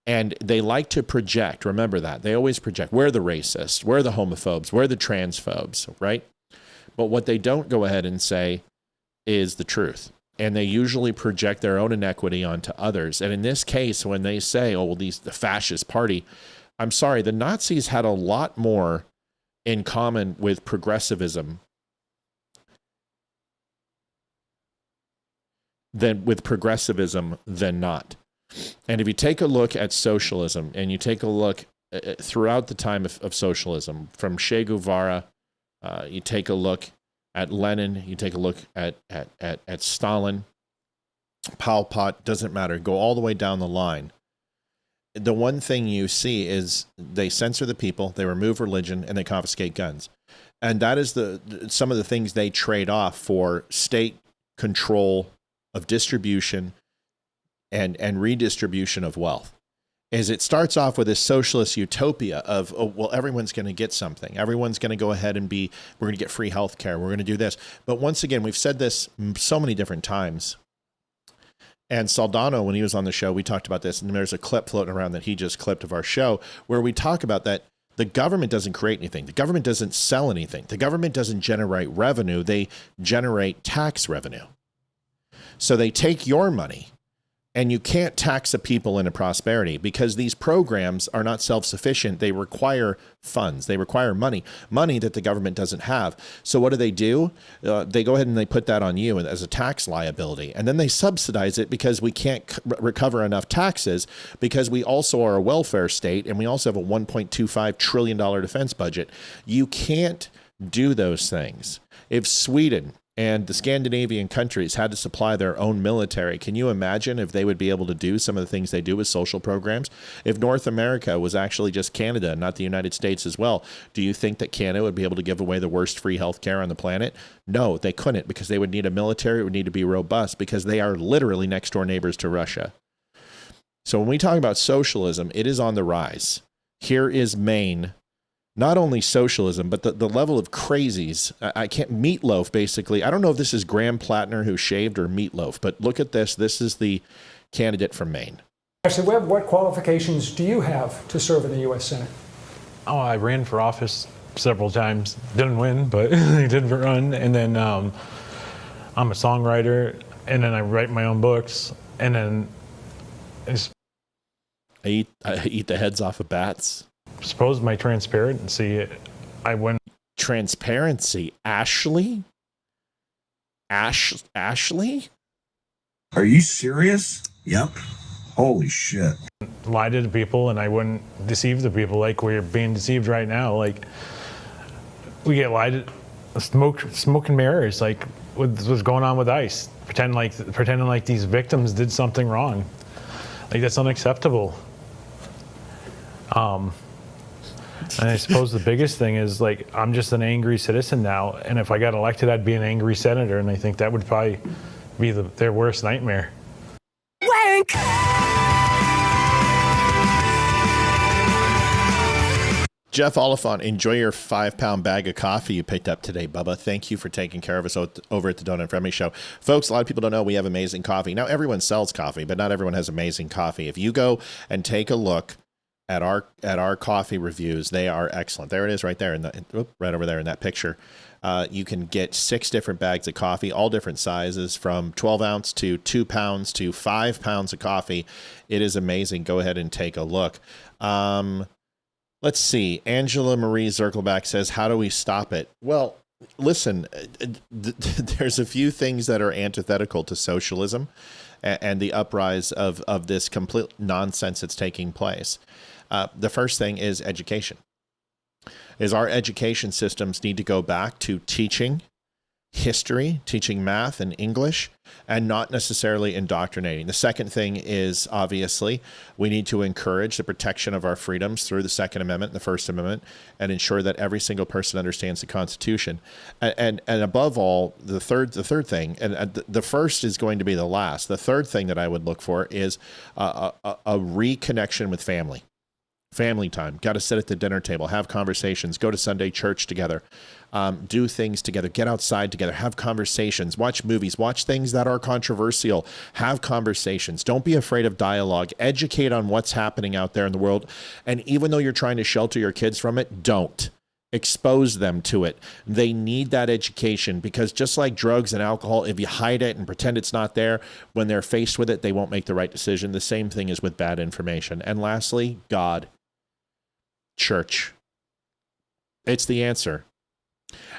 And they like to project, remember that. They always project, we're the racists, we're the homophobes, we're the transphobes, right? But what they don't go ahead and say is the truth. And they usually project their own inequity onto others. And in this case, when they say, oh, well, the fascist party, I'm sorry, the Nazis had a lot more in common with progressivism than not. And if you take a look at socialism and you take a look throughout the time of socialism, from Che Guevara, you take a look at Lenin, you take a look at Stalin, Pol Pot, doesn't matter, go all the way down the line. The one thing you see is they censor the people, they remove religion, and they confiscate guns. And that is some of the things they trade off for state control of distribution and redistribution of wealth. Is it starts off with this socialist utopia of, oh, well, everyone's going to get something. Everyone's going to go ahead and we're going to get free health care. We're going to do this. But once again, we've said this so many different times. And Saldano, when he was on the show, we talked about this. And there's a clip floating around that he just clipped of our show where we talk about that the government doesn't create anything. The government doesn't sell anything. The government doesn't generate revenue. They generate tax revenue. So they take your money. And you can't tax the people into prosperity because these programs are not self-sufficient. They require funds. They require money that the government doesn't have. So what do? They go ahead and they put that on you as a tax liability. And then they subsidize it because we can't recover enough taxes because we also are a welfare state and we also have a $1.25 trillion defense budget. You can't do those things. If Sweden and the Scandinavian countries had to supply their own military, can you imagine if they would be able to do some of the things they do with social programs? If North America was actually just Canada and not the United States as well, do you think that Canada would be able to give away the worst free health care on the planet? No, they couldn't because they would need a military. It would need to be robust because they are literally next door neighbors to Russia. So when we talk about socialism, it is on the rise. Here is Maine. Not only socialism, but the level of crazies. I can't, Meatloaf, basically. I don't know if this is Graham Plattner who shaved or Meatloaf, but look at this. This is the candidate from Maine.
Actually, Webb, what qualifications do you have to serve in the U.S. Senate?
Oh, I ran for office several times. Didn't win, but I did run. And then I'm a songwriter, and then I write my own books, and then
I eat the heads off of bats.
Suppose my transparency, I went.
Transparency, Ashley? Ashley?
Are you serious? Yep. Holy shit.
Lie to the people, and I wouldn't deceive the people like we're being deceived right now. Like, we get lied to, smoke and mirrors, like what's going on with ICE. Pretending like these victims did something wrong. Like, that's unacceptable. And I suppose the biggest thing is, like, I'm just an angry citizen now, and if I got elected, I'd be an angry senator, and I think that would probably be their worst nightmare.
Wank!
Jeff Oliphant, enjoy your 5-pound bag of coffee you picked up today, Bubba. Thank you for taking care of us over at the Don't Unfriend Me Show. Folks, a lot of people don't know we have amazing coffee. Now, everyone sells coffee, but not everyone has amazing coffee. If you go and take a look at our coffee reviews, they are excellent. There it is right there, right over there in that picture. You can get 6 different bags of coffee, all different sizes, from 12 ounce to 2 pounds to 5 pounds of coffee. It is amazing. Go ahead and take a look. Let's see. Angela Marie Zirkelback says, how do we stop it? Well, listen, there's a few things that are antithetical to socialism and the uprise of this complete nonsense that's taking place. The first thing is education. Our education systems need to go back to teaching history, teaching math and English, and not necessarily indoctrinating. The second thing is, obviously, we need to encourage the protection of our freedoms through the Second Amendment and the First Amendment, and ensure that every single person understands the Constitution. And above all, the third thing, and the first is going to be the last. The third thing that I would look for is a reconnection with family. Family time. Got to sit at the dinner table, have conversations, go to Sunday church together, do things together, get outside together, have conversations, watch movies, watch things that are controversial, have conversations. Don't be afraid of dialogue. Educate on what's happening out there in the world. And even though you're trying to shelter your kids from it, don't. Expose them to it. They need that education, because just like drugs and alcohol, if you hide it and pretend it's not there, when they're faced with it, they won't make the right decision. The same thing is with bad information. And lastly, God. Church. It's the answer.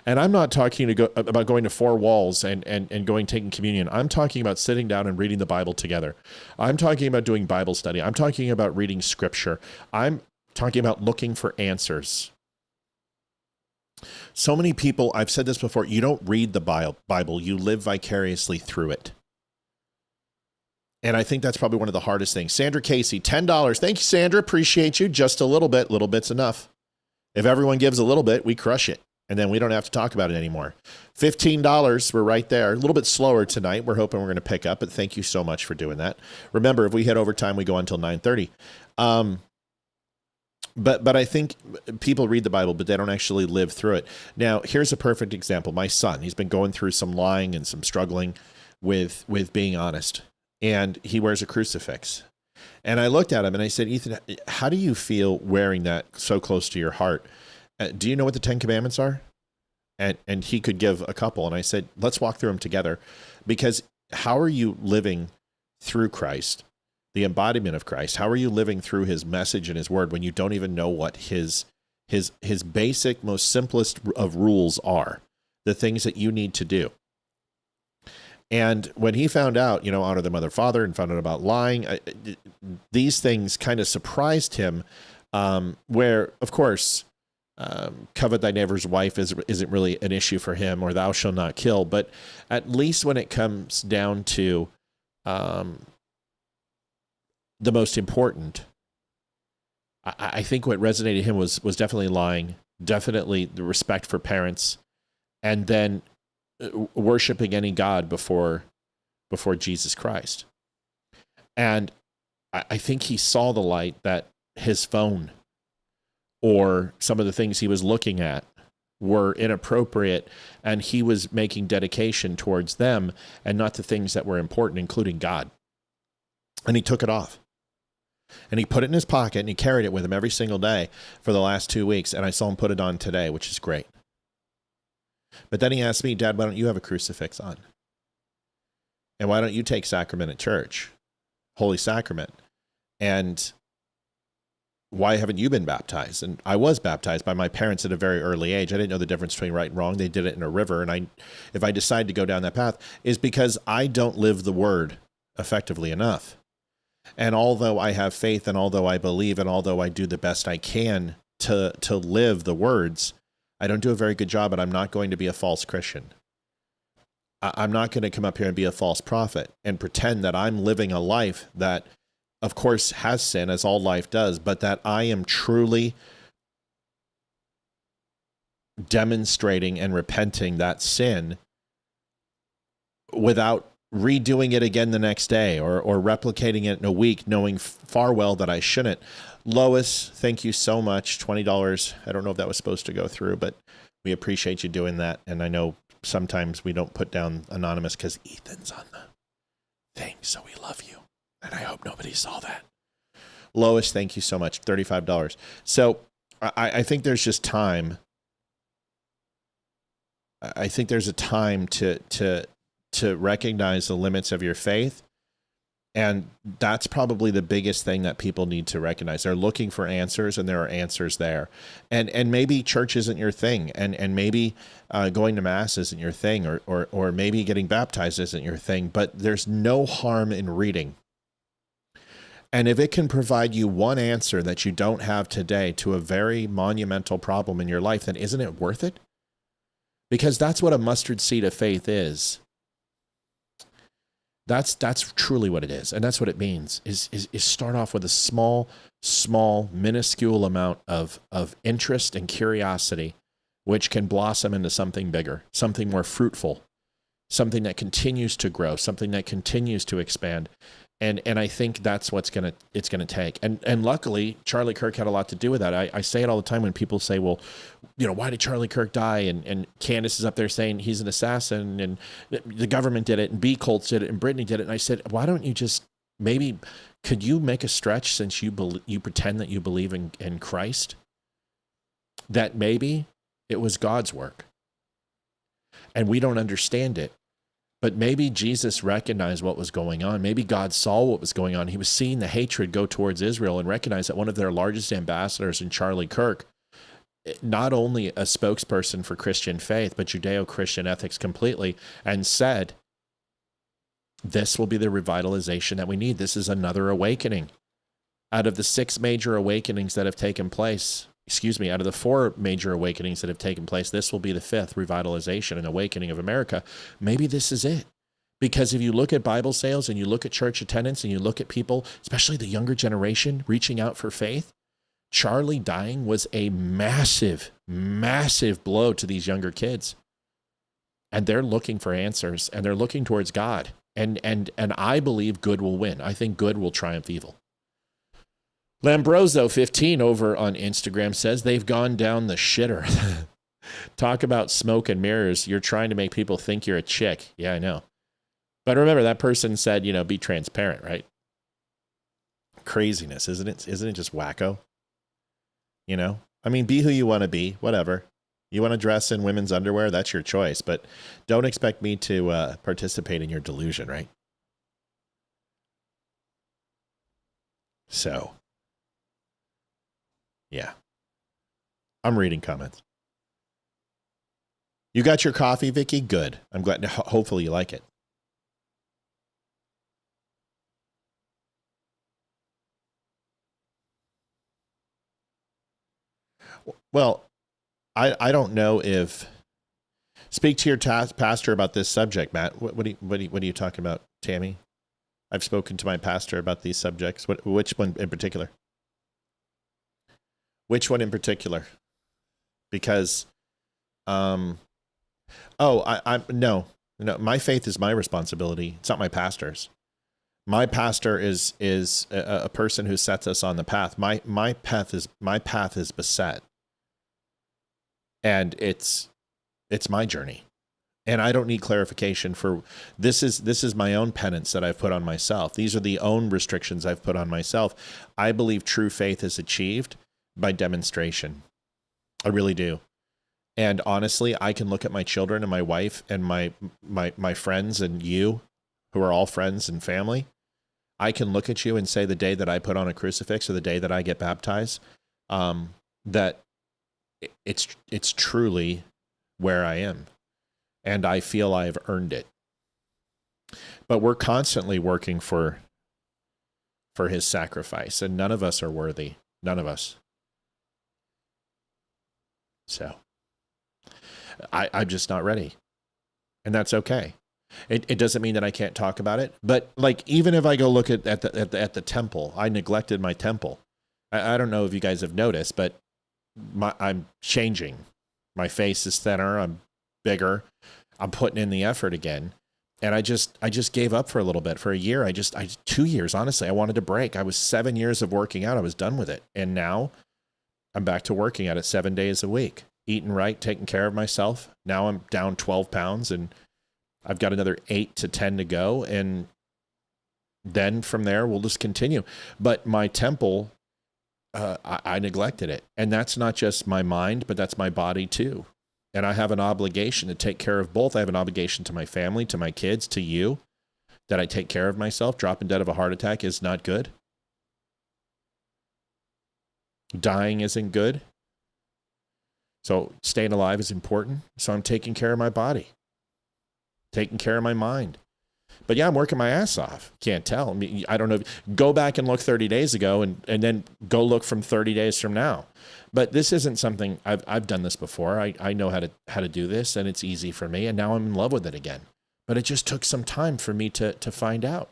And I'm not talking about going to 4 walls and going taking communion. I'm talking about sitting down and reading the Bible together. I'm talking about doing Bible study. I'm talking about reading scripture. I'm talking about looking for answers. So many people, I've said this before, you don't read the Bible, you live vicariously through it. And I think that's probably one of the hardest things. Sandra Casey, $10. Thank you, Sandra. Appreciate you. Just a little bit. Little bit's enough. If everyone gives a little bit, we crush it. And then we don't have to talk about it anymore. $15, we're right there. A little bit slower tonight. We're hoping we're going to pick up, but thank you so much for doing that. Remember, if we hit overtime, we go until 9:30. But I think people read the Bible, but they don't actually live through it. Now, here's a perfect example. My son, he's been going through some lying and some struggling with being honest, and he wears a crucifix. And I looked at him and I said, Ethan, how do you feel wearing that so close to your heart? Do you know what the 10 Commandments are? And he could give a couple. And I said, let's walk through them together, because how are you living through Christ, the embodiment of Christ? How are you living through his message and his word when you don't even know what his basic, most simplest of rules are, the things that you need to do? And when he found out, honor the mother, father, and found out about lying, these things kind of surprised him, where, of course, covet thy neighbor's wife isn't really an issue for him, or thou shalt not kill. But at least when it comes down to the most important, I think what resonated him was definitely lying, definitely the respect for parents, and then worshiping any God before Jesus Christ. And I think he saw the light that his phone or some of the things he was looking at were inappropriate, and he was making dedication towards them and not the things that were important, including God. And he took it off. And he put it in his pocket, and he carried it with him every single day for the last 2 weeks, and I saw him put it on today, which is great. But then he asked me, Dad, why don't you have a crucifix on? And why don't you take sacrament at church, Holy Sacrament? And why haven't you been baptized? And I was baptized by my parents at a very early age. I didn't know the difference between right and wrong. They did it in a river. And if I decide to go down that path, is because I don't live the word effectively enough. And although I have faith, and although I believe, and although I do the best I can to live the words, I don't do a very good job, and I'm not going to be a false Christian. I'm not going to come up here and be a false prophet and pretend that I'm living a life that, of course, has sin, as all life does, but that I am truly demonstrating and repenting that sin without redoing it again the next day or replicating it in a week, knowing far well that I shouldn't. Lois, thank you so much. $20. I don't know if that was supposed to go through, but we appreciate you doing that. And I know sometimes we don't put down anonymous because Ethan's on the thing, so we love you. And I hope nobody saw that. Lois, thank you so much. $35. So I think there's just time. I think there's a time to recognize the limits of your faith. And that's probably the biggest thing that people need to recognize. They're looking for answers, and there are answers there. And maybe church isn't your thing, and maybe going to mass isn't your thing, or maybe getting baptized isn't your thing, but there's no harm in reading. And if it can provide you one answer that you don't have today to a very monumental problem in your life, then isn't it worth it? Because that's what a mustard seed of faith is. That's truly what it is. And that's what it means, is start off with a small, minuscule amount of interest and curiosity, which can blossom into something bigger, something more fruitful, something that continues to grow, something that continues to expand. And I think that's what's it's gonna take. And luckily, Charlie Kirk had a lot to do with that. I say it all the time when people say, well, why did Charlie Kirk die? And Candace is up there saying he's an assassin, and the government did it, and B cults did it, and Brittany did it. And I said, why don't you just could you make a stretch, since you pretend that you believe in Christ, that maybe it was God's work and we don't understand it. But maybe Jesus recognized what was going on. Maybe God saw what was going on. He was seeing the hatred go towards Israel and recognized that one of their largest ambassadors in Charlie Kirk, not only a spokesperson for Christian faith, but Judeo-Christian ethics completely, and said, this will be the revitalization that we need. This is another awakening. Out of the 6 major awakenings that have taken place, out of the 4 major awakenings that have taken place, this will be the 5th revitalization and awakening of America. Maybe this is it. Because if you look at Bible sales, and you look at church attendance, and you look at people, especially the younger generation, reaching out for faith, Charlie dying was a massive, massive blow to these younger kids. And they're looking for answers, and they're looking towards God. And I believe good will win. I think good will triumph evil. Lambroso15 over on Instagram says they've gone down the shitter. Talk about smoke and mirrors. You're trying to make people think you're a chick. Yeah, I know. But remember, that person said, be transparent, right? Craziness, isn't it? Isn't it just wacko? I mean, be who you want to be, whatever. You want to dress in women's underwear, that's your choice. But don't expect me to participate in your delusion, right? So, yeah. I'm reading comments. You got your coffee, Vicky? Good. I'm glad. Hopefully you like it. Well, I don't know if... Speak to your pastor about this subject, Matt. What are you talking about, Tammy? I've spoken to my pastor about these subjects. Which one in particular? Which one in particular? Because, no. My faith is my responsibility. It's not my pastor's. My pastor is a person who sets us on the path. My path is beset, and it's my journey, and I don't need clarification for this. Is my own penance that I've put on myself. These are the own restrictions I've put on myself. I believe true faith is achieved by demonstration. I really do. And honestly, I can look at my children and my wife and my friends and you, who are all friends and family. I can look at you and say the day that I put on a crucifix or the day that I get baptized, that it's truly where I am. And I feel I've earned it. But we're constantly working for his sacrifice, and none of us are worthy. None of us. So I'm just not ready. And that's okay. It doesn't mean that I can't talk about it, but like, even if I go look at the temple, I neglected my temple. I don't know if you guys have noticed, but I'm changing. My face is thinner. I'm bigger. I'm putting in the effort again. And I just gave up for a little bit. For a year, 2 years, honestly, I wanted to break. I was 7 years of working out. I was done with it. And now I'm back to working at it 7 days a week, eating right, taking care of myself. Now I'm down 12 pounds and I've got another 8 to 10 to go. And then from there, we'll just continue. But my temple, I neglected it. And that's not just my mind, but that's my body too. And I have an obligation to take care of both. I have an obligation to my family, to my kids, to you, that I take care of myself. Dropping dead of a heart attack is not good. Dying isn't good. So staying alive is important. So I'm taking care of my body, taking care of my mind. But yeah, I'm working my ass off. Can't tell. I mean, I don't know. Go back and look 30 days ago and then go look from 30 days from now. But this isn't something I've done this before. I know how to do this, and it's easy for me. And now I'm in love with it again. But it just took some time for me to find out.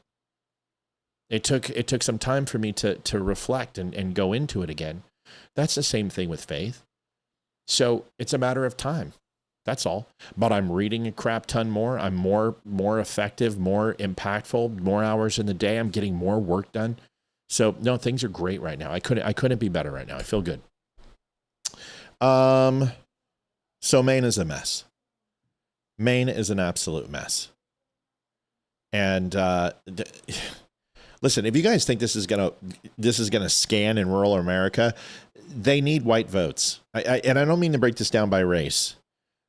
It took some time for me to reflect and go into it again. That's the same thing with faith. So it's a matter of time. That's all. But I'm reading a crap ton more. I'm more effective, more impactful, more hours in the day. I'm getting more work done. So no, things are great right now. I couldn't be better right now. I feel good. So Maine is a mess. Maine is an absolute mess. And listen, if you guys think this is gonna scan in rural America, they need white votes. And I don't mean to break this down by race,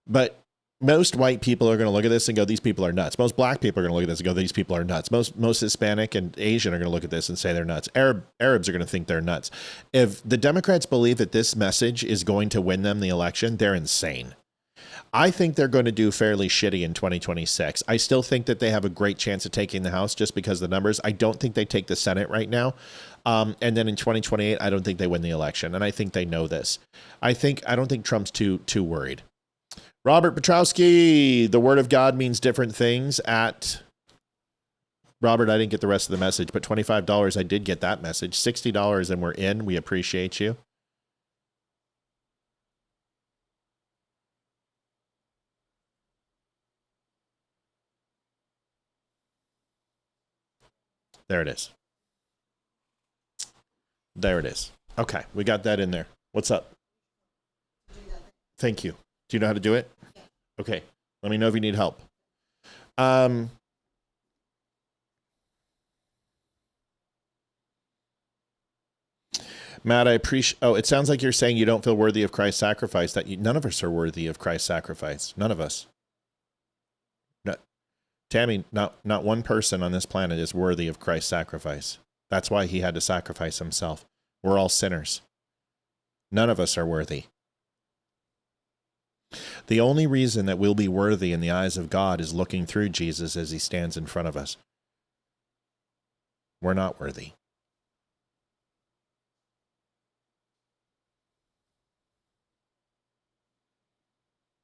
but most white people are going to look at this and go, these people are nuts. Most black people are going to look at this and go, these people are nuts. Most Hispanic and Asian are going to look at this and say they're nuts. Arabs are going to think they're nuts. If the Democrats believe that this message is going to win them the election, they're insane. I think they're going to do fairly shitty in 2026. I still think that they have a great chance of taking the House just because of the numbers. I don't think they take the Senate right now. And then in 2028, I don't think they win the election. And I think they know this. I don't think Trump's too worried. Robert Petrowski, the word of God means different things at Robert. I didn't get the rest of the message, but $25. I did get that message. $60 and we're in. We appreciate you. There it is. There it is. Okay, we got that in there. What's up? Thank you. Do you know how to do it? Okay. Let me know if you need help. Matt, I appreciate. Oh, it sounds like you're saying you don't feel worthy of Christ's sacrifice. None of us are worthy of Christ's sacrifice. None of us. No, Tammy, not one person on this planet is worthy of Christ's sacrifice. That's why he had to sacrifice himself. We're all sinners. None of us are worthy. The only reason that we'll be worthy in the eyes of God is looking through Jesus as he stands in front of us. We're not worthy.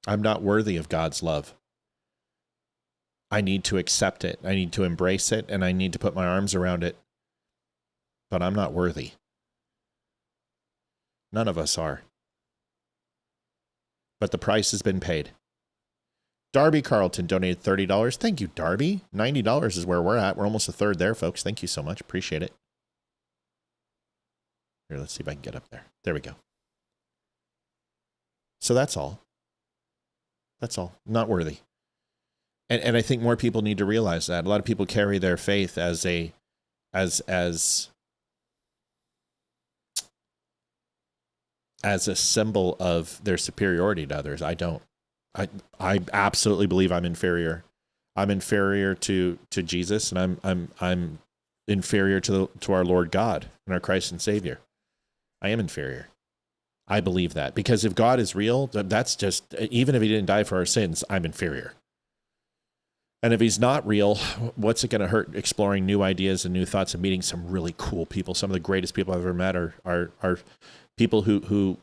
I'm not worthy of God's love. I need to accept it. I need to embrace it, and I need to put my arms around it. But I'm not worthy. None of us are. But the price has been paid. Darby Carlton donated $30. Thank you, Darby. $90 is where we're at. We're almost a third there, folks. Thank you so much. Appreciate it. Here, let's see if I can get up there. There we go. So that's all. That's all. Not worthy. And I think more people need to realize that. A lot of people carry their faith as a symbol of their superiority to others. I don't. I absolutely believe I'm inferior. I'm inferior to Jesus, and I'm inferior to our Lord God and our Christ and Savior. I am inferior. I believe that, because if God is real, that's just, even if he didn't die for our sins, I'm inferior. And if he's not real, what's it going to hurt exploring new ideas and new thoughts and meeting some really cool people? Some of the greatest people I've ever met are people who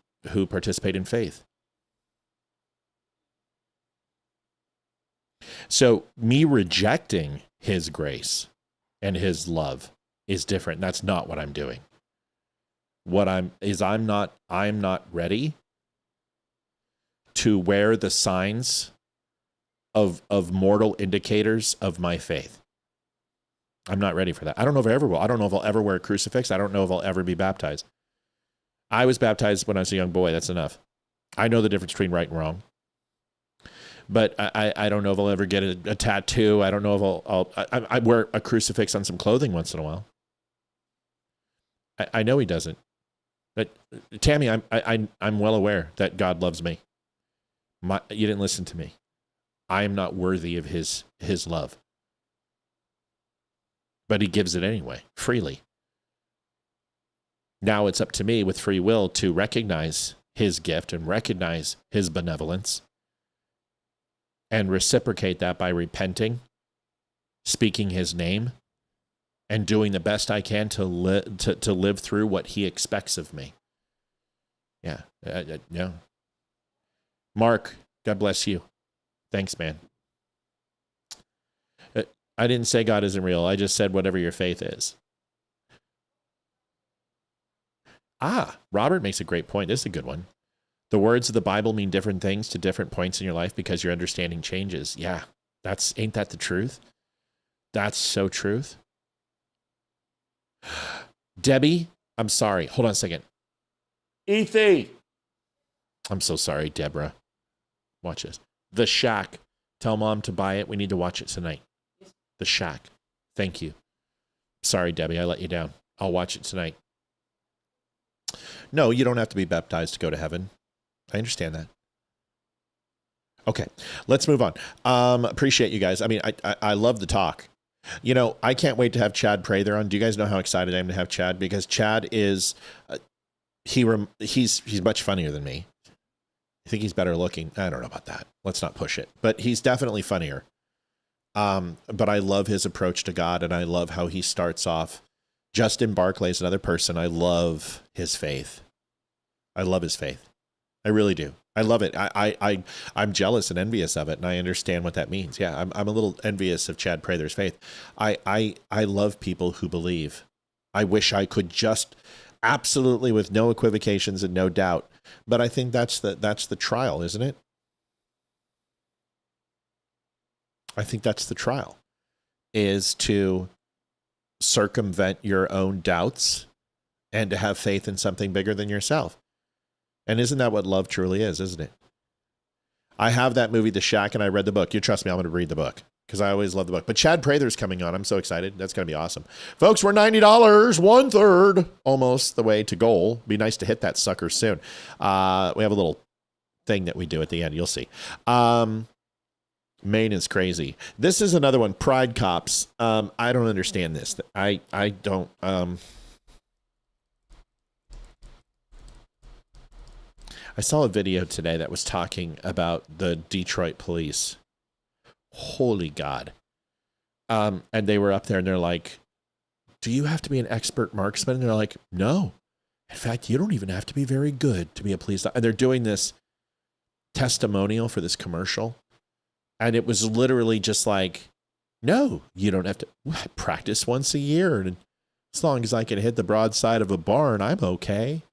participate in faith. So me rejecting his grace and his love is different. That's not what I'm doing. I'm not ready to wear the signs of mortal indicators of my faith. I'm not ready for that. I don't know if I ever will. I don't know if I'll ever wear a crucifix. I don't know if I'll ever be baptized. I was baptized when I was a young boy. That's enough. I know the difference between right and wrong. But I don't know if I'll ever get a tattoo. I don't know if I wear a crucifix on some clothing once in a while. I know he doesn't. But Tammy, I'm well aware that God loves me. You didn't listen to me. I am not worthy of his love. But he gives it anyway, freely. Now it's up to me with free will to recognize his gift and recognize his benevolence and reciprocate that by repenting, speaking his name, and doing the best I can to live through what he expects of me. Yeah. Yeah. Mark, God bless you. Thanks, man. I didn't say God isn't real. I just said whatever your faith is. Robert makes a great point. This is a good one. The words of the Bible mean different things to different points in your life because your understanding changes. Yeah. Ain't that the truth? That's so truth. Debbie, I'm sorry. Hold on a second. Ethy. I'm so sorry, Deborah. Watch this. The Shack. Tell Mom to buy it. We need to watch it tonight. The Shack. Thank you. Sorry, Debbie. I let you down. I'll watch it tonight. No, you don't have to be baptized to go to heaven. I understand that. Okay, let's move on. Appreciate you guys. I mean, I love the talk. You know, I can't wait to have Chad Prather on. Do you guys know how excited I am to have Chad? Because Chad is, he's much funnier than me. I think he's better looking. I don't know about that. Let's not push it. But he's definitely funnier. But I love his approach to God, and I love how he starts off. Justin Barclay is another person. I love his faith. I love his faith. I really do. I love it. I'm jealous and envious of it, and I understand what that means. Yeah, I'm a little envious of Chad Prather's faith. I love people who believe. I wish I could just absolutely, with no equivocations and no doubt. But I think that's the trial, isn't it? I think that's the trial, is to circumvent your own doubts and to have faith in something bigger than yourself. And isn't that what love truly is, isn't it? I have that movie, The Shack, and I read the book. You trust me, I'm going to read the book because I always love the book. But Chad Prather's coming on. I'm so excited. That's going to be awesome. Folks, we're $90, 1/3, almost the way to goal. Be nice to hit that sucker soon. We have a little thing that we do at the end. You'll see. Maine is crazy. This is another one, Pride Cops. I don't understand this. I don't... I saw a video today that was talking about the Detroit police. Holy God. And they were up there and they're like, do you have to be an expert marksman? And they're like, no. In fact, you don't even have to be very good to be a police. And they're doing this testimonial for this commercial. And it was literally just like, no, you don't have to practice once a year. And as long as I can hit the broadside of a barn, I'm okay.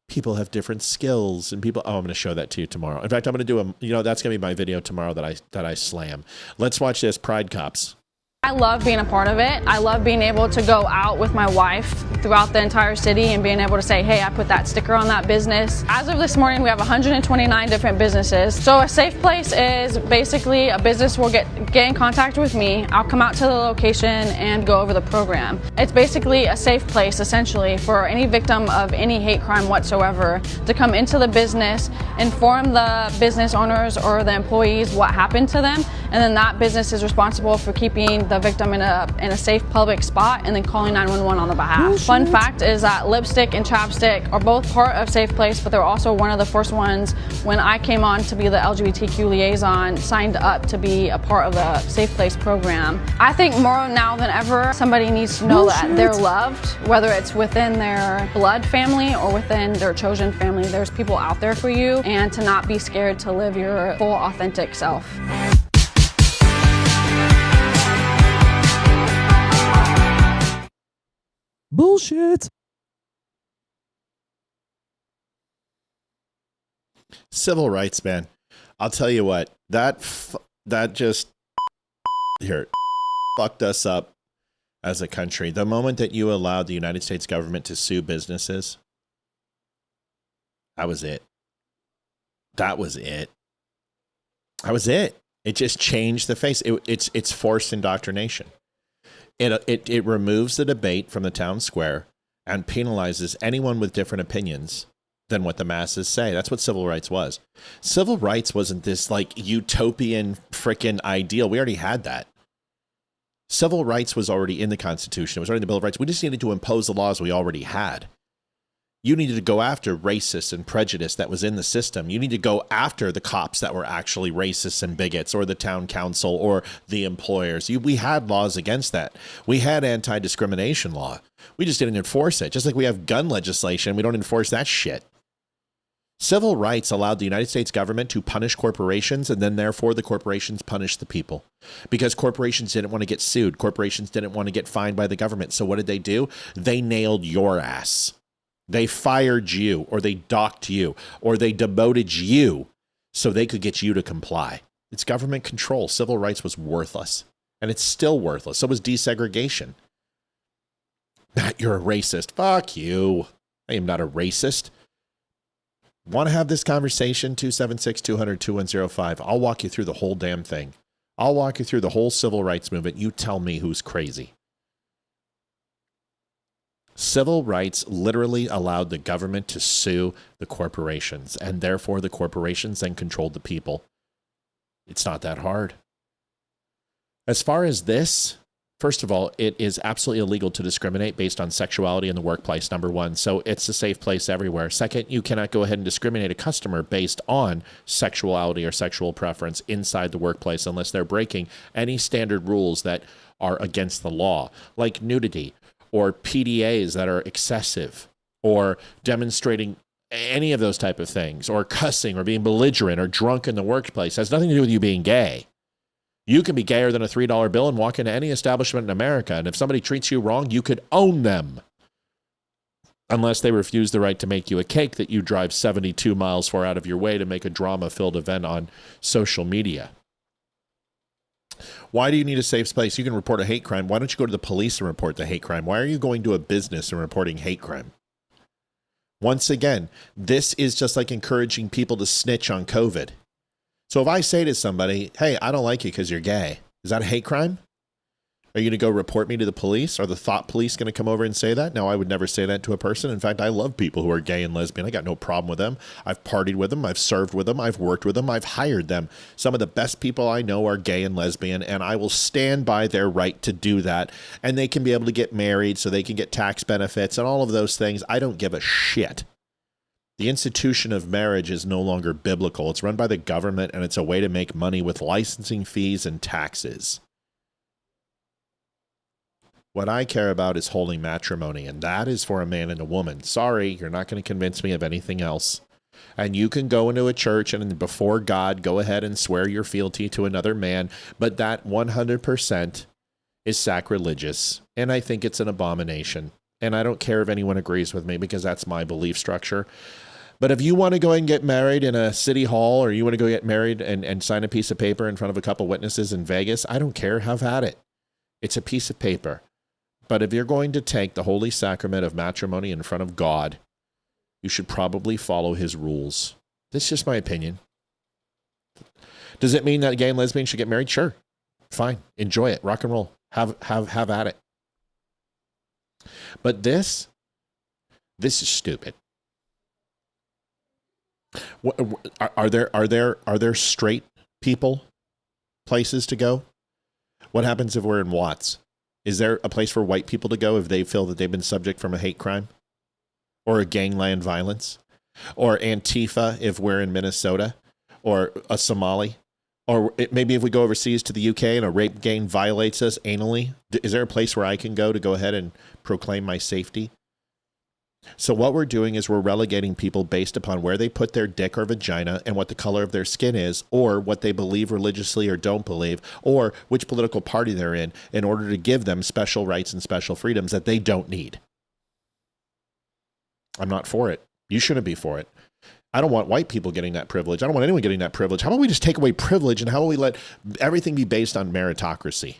People have different skills and people. Oh, I'm going to show that to you tomorrow. In fact, I'm going to do that's going to be my video tomorrow that I slam. Let's watch this. Pride Cops.
I love being a part of it. I love being able to go out with my wife throughout the entire city and being able to say, hey, I put that sticker on that business. As of this morning, we have 129 different businesses. So a safe place is basically a business will get in contact with me. I'll come out to the location and go over the program. It's basically a safe place, essentially, for any victim of any hate crime whatsoever to come into the business, inform the business owners or the employees what happened to them, and then that business is responsible for keeping the victim in a safe public spot and then calling 911 on the behalf. Fun fact is that lipstick and chapstick are both part of Safe Place, but they're also one of the first ones when I came on to be the LGBTQ liaison, signed up to be a part of the Safe Place program. I think more now than ever, somebody needs to know that they're loved, whether it's within their blood family or within their chosen family. There's people out there for you, and to not be scared to live your full, authentic self.
Bullshit.
Civil rights, man. I'll tell you what, that just fucked us up as a country. The moment that you allowed the United States government to sue businesses, that was it. That was it. That was it. It just changed the face. It's forced indoctrination. It removes the debate from the town square and penalizes anyone with different opinions than what the masses say. That's what civil rights was. Civil rights wasn't this like utopian freaking ideal. We already had that. Civil rights was already in the Constitution. It was already in the Bill of Rights. We just needed to impose the laws we already had. You needed to go after racist and prejudice that was in the system. You need to go after the cops that were actually racists and bigots, or the town council, or the employers. We had laws against that. We had anti-discrimination law. We just didn't enforce it. Just like we have gun legislation, we don't enforce that shit. Civil rights allowed the United States government to punish corporations, and then therefore the corporations punished the people. Because corporations didn't want to get sued. Corporations didn't want to get fined by the government. So what did they do? They nailed your ass. They fired you, or they docked you, or they demoted you so they could get you to comply. It's government control. Civil rights was worthless, and it's still worthless. So was desegregation. Matt, you're a racist. Fuck you. I am not a racist. Want to have this conversation? 276-200-2105. I'll walk you through the whole damn thing. I'll walk you through the whole civil rights movement. You tell me who's crazy. Civil rights literally allowed the government to sue the corporations, and therefore the corporations then controlled the people. It's not that hard. As far as this, first of all, it is absolutely illegal to discriminate based on sexuality in the workplace, number one. So it's a safe place everywhere. Second, you cannot go ahead and discriminate a customer based on sexuality or sexual preference inside the workplace unless they're breaking any standard rules that are against the law, like nudity, or PDAs that are excessive, or demonstrating any of those type of things, or cussing, or being belligerent, or drunk in the workplace. It has nothing to do with you being gay. You can be gayer than a $3 bill and walk into any establishment in America, and if somebody treats you wrong, you could own them. Unless they refuse the right to make you a cake that you drive 72 miles for out of your way to make a drama-filled event on social media. Why do you need a safe place? You can report a hate crime. Why don't you go to the police and report the hate crime? Why are you going to a business and reporting hate crime? Once again, this is just like encouraging people to snitch on COVID. So if I say to somebody, hey, I don't like you because you're gay, is that a hate crime? Are you going to go report me to the police? Are the thought police going to come over and say that? No, I would never say that to a person. In fact, I love people who are gay and lesbian. I got no problem with them. I've partied with them. I've served with them. I've worked with them. I've hired them. Some of the best people I know are gay and lesbian, and I will stand by their right to do that. And they can be able to get married so they can get tax benefits and all of those things. I don't give a shit. The institution of marriage is no longer biblical. It's run by the government, and it's a way to make money with licensing fees and taxes. What I care about is holy matrimony, and that is for a man and a woman. Sorry, you're not going to convince me of anything else. And you can go into a church and before God, go ahead and swear your fealty to another man, but that 100% is sacrilegious, and I think it's an abomination. And I don't care if anyone agrees with me because that's my belief structure. But if you want to go and get married in a city hall, or you want to go get married and sign a piece of paper in front of a couple witnesses in Vegas, I don't care. Have at it. It's a piece of paper. But if you're going to take the holy sacrament of matrimony in front of God, you should probably follow his rules. This is just my opinion. Does it mean that gay and lesbian should get married? Sure. Fine. Enjoy it. Rock and roll. Have at it. But this is stupid. Are there straight people places to go? What happens if we're in Watts? Is there a place for white people to go if they feel that they've been subject from a hate crime or a gangland violence, or Antifa if we're in Minnesota, or a Somali, or maybe if we go overseas to the UK and a rape gang violates us anally? Is there a place where I can go ahead and proclaim my safety? So what we're doing is we're relegating people based upon where they put their dick or vagina and what the color of their skin is, or what they believe religiously or don't believe, or which political party they're in order to give them special rights and special freedoms that they don't need. I'm not for it. You shouldn't be for it. I don't want white people getting that privilege. I don't want anyone getting that privilege. How about we just take away privilege, and how about we let everything be based on meritocracy?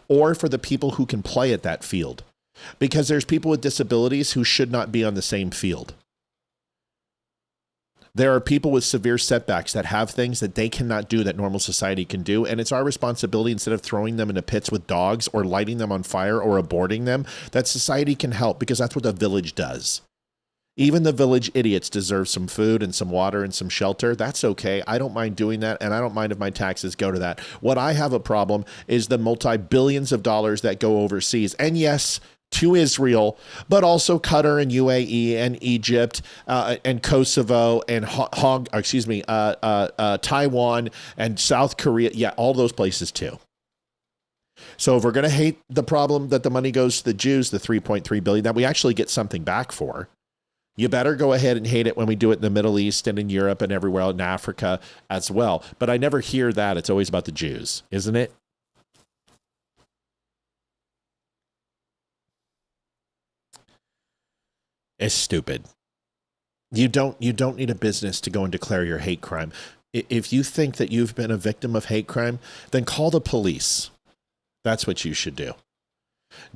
Or for the people who can play at that field. Because there's people with disabilities who should not be on the same field. There are people with severe setbacks that have things that they cannot do that normal society can do. And it's our responsibility, instead of throwing them into pits with dogs or lighting them on fire or aborting them, that society can help, because that's what the village does. Even the village idiots deserve some food and some water and some shelter. That's okay. I don't mind doing that, and I don't mind if my taxes go to that. What I have a problem is the multi-billions of dollars that go overseas. And yes, to Israel, but also Qatar and UAE and Egypt and Kosovo and Taiwan and South Korea. Yeah, all those places too. So if we're going to hate the problem that the money goes to the Jews, the $3.3 billion that we actually get something back for, you better go ahead and hate it when we do it in the Middle East and in Europe and everywhere in Africa as well. But I never hear that. It's always about the Jews, isn't it? It's stupid. You don't need a business to go and declare your hate crime. If you think that you've been a victim of hate crime, then call the police. That's what you should do.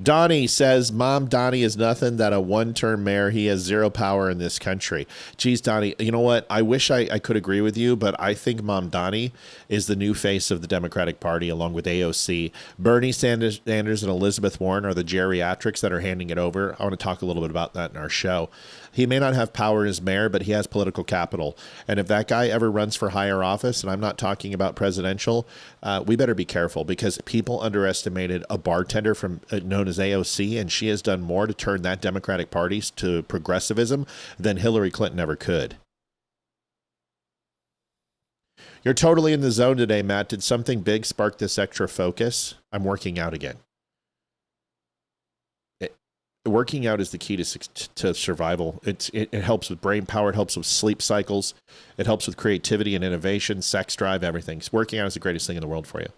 Donnie says, Mamdani is nothing that a one-term mayor. He has zero power in this country. Geez, Donnie, you know what? I wish I could agree with you, but I think Mamdani is the new face of the Democratic Party, along with AOC. Bernie Sanders and Elizabeth Warren are the geriatrics that are handing it over. I want to talk a little bit about that in our show. He may not have power as mayor, but he has political capital. And if that guy ever runs for higher office, and I'm not talking about presidential, we better be careful, because people underestimated a bartender from known as AOC, and she has done more to turn that Democratic Party to progressivism than Hillary Clinton ever could. You're totally in the zone today, Matt. Did something big spark this extra focus? I'm working out again. Working out is the key to survival. It helps with brain power. It helps with sleep cycles. It helps with creativity and innovation, sex drive, everything. Working out is the greatest thing in the world for you.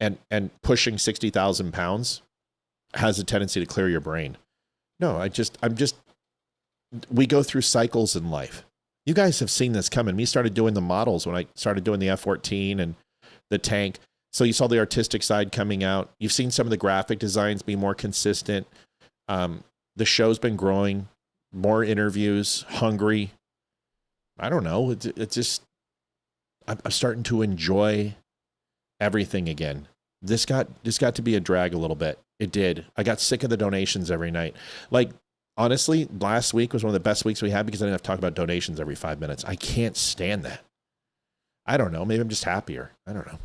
And pushing 60,000 pounds has a tendency to clear your brain. No, we go through cycles in life. You guys have seen this coming. We started doing the models when I started doing the F-14 and the tank. So you saw the artistic side coming out. You've seen some of the graphic designs be more consistent. The show's been growing, more interviews, hungry. I don't know. It's just, I'm starting to enjoy everything again. This got to be a drag a little bit. It did. I got sick of the donations every night. Like, honestly, last week was one of the best weeks we had because I didn't have to talk about donations every 5 minutes. I can't stand that. I don't know. Maybe I'm just happier. I don't know.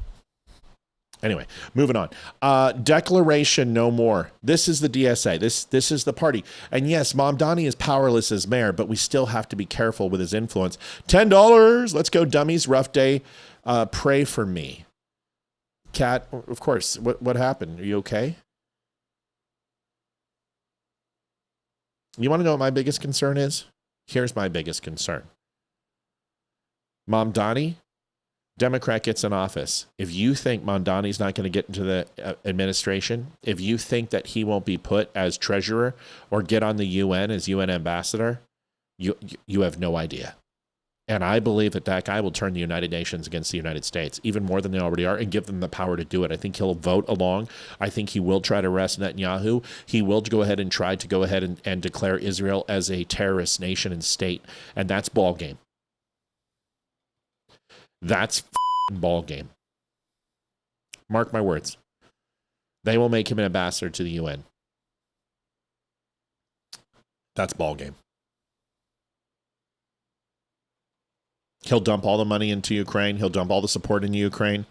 Anyway, moving on. Declaration no more. This is the DSA. This is the party. And yes, Mamdani is powerless as mayor, but we still have to be careful with his influence. $10. Let's go, dummies. Rough day. Pray for me. Kat, of course. What happened? Are you okay? You want to know what my biggest concern is? Here's my biggest concern. Mamdani, Democrat, gets in office. If you think Mamdani's not going to get into the administration, if you think that he won't be put as treasurer or get on the UN as UN ambassador, you have no idea. And I believe that guy will turn the United Nations against the United States, even more than they already are, and give them the power to do it. I think he'll vote along. I think he will try to arrest Netanyahu. He will go ahead and try to go ahead and declare Israel as a terrorist nation and state. And that's ball game. That's ball game. Mark my words. They will make him an ambassador to the UN. That's ball game. He'll dump all the money into Ukraine. He'll dump all the support into Ukraine.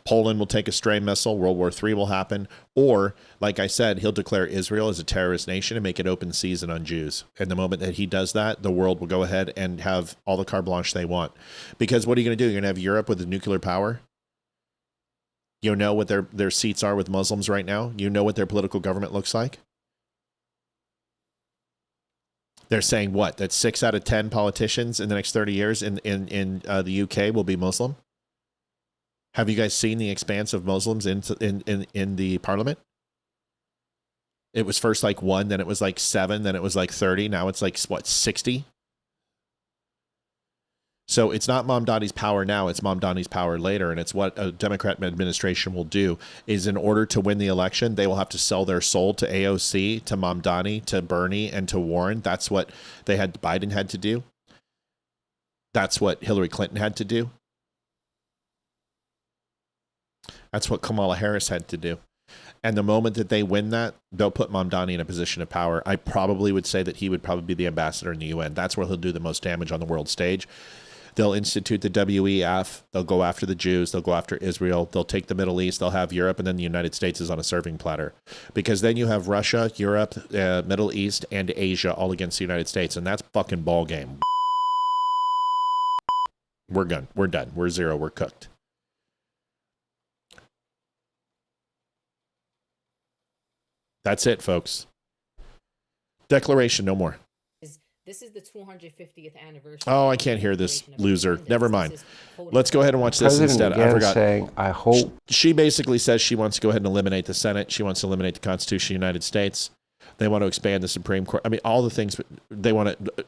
Poland will take a stray missile. World War III will happen. Or, like I said, he'll declare Israel as a terrorist nation and make it open season on Jews. And the moment that he does that, the world will go ahead and have all the carte blanche they want. Because what are you going to do? You're going to have Europe with a nuclear power? You know what their seats are with Muslims right now? You know what their political government looks like? They're saying what? That 6 out of 10 politicians in the next 30 years in the UK will be Muslim? Have you guys seen the expanse of Muslims in the parliament? It was first like 1, then it was like 7, then it was like 30. Now it's like, what, 60? So it's not Mamdani's power now, it's Mamdani's power later. And it's what a Democrat administration will do is in order to win the election, they will have to sell their soul to AOC, to Mamdani, to Bernie, and to Warren. That's what Biden had to do. That's what Hillary Clinton had to do. That's what Kamala Harris had to do. And the moment that they win that, they'll put Mamdani in a position of power. I probably would say that he would probably be the ambassador in the UN. That's where he'll do the most damage on the world stage. They'll institute the WEF. They'll go after the Jews. They'll go after Israel. They'll take the Middle East. They'll have Europe. And then the United States is on a serving platter. Because then you have Russia, Europe, Middle East, and Asia all against the United States. And that's fucking ball game. We're done. We're done. We're zero. We're cooked. That's it, folks. Declaration, no more.
This is the 250th anniversary.
Oh, I can't hear this loser. Never mind. Let's go ahead and watch this instead. I forgot.
Saying, I hope.
She basically says she wants to go ahead and eliminate the Senate. She wants to eliminate the Constitution of the United States. They want to expand the Supreme Court. I mean, all the things. They want to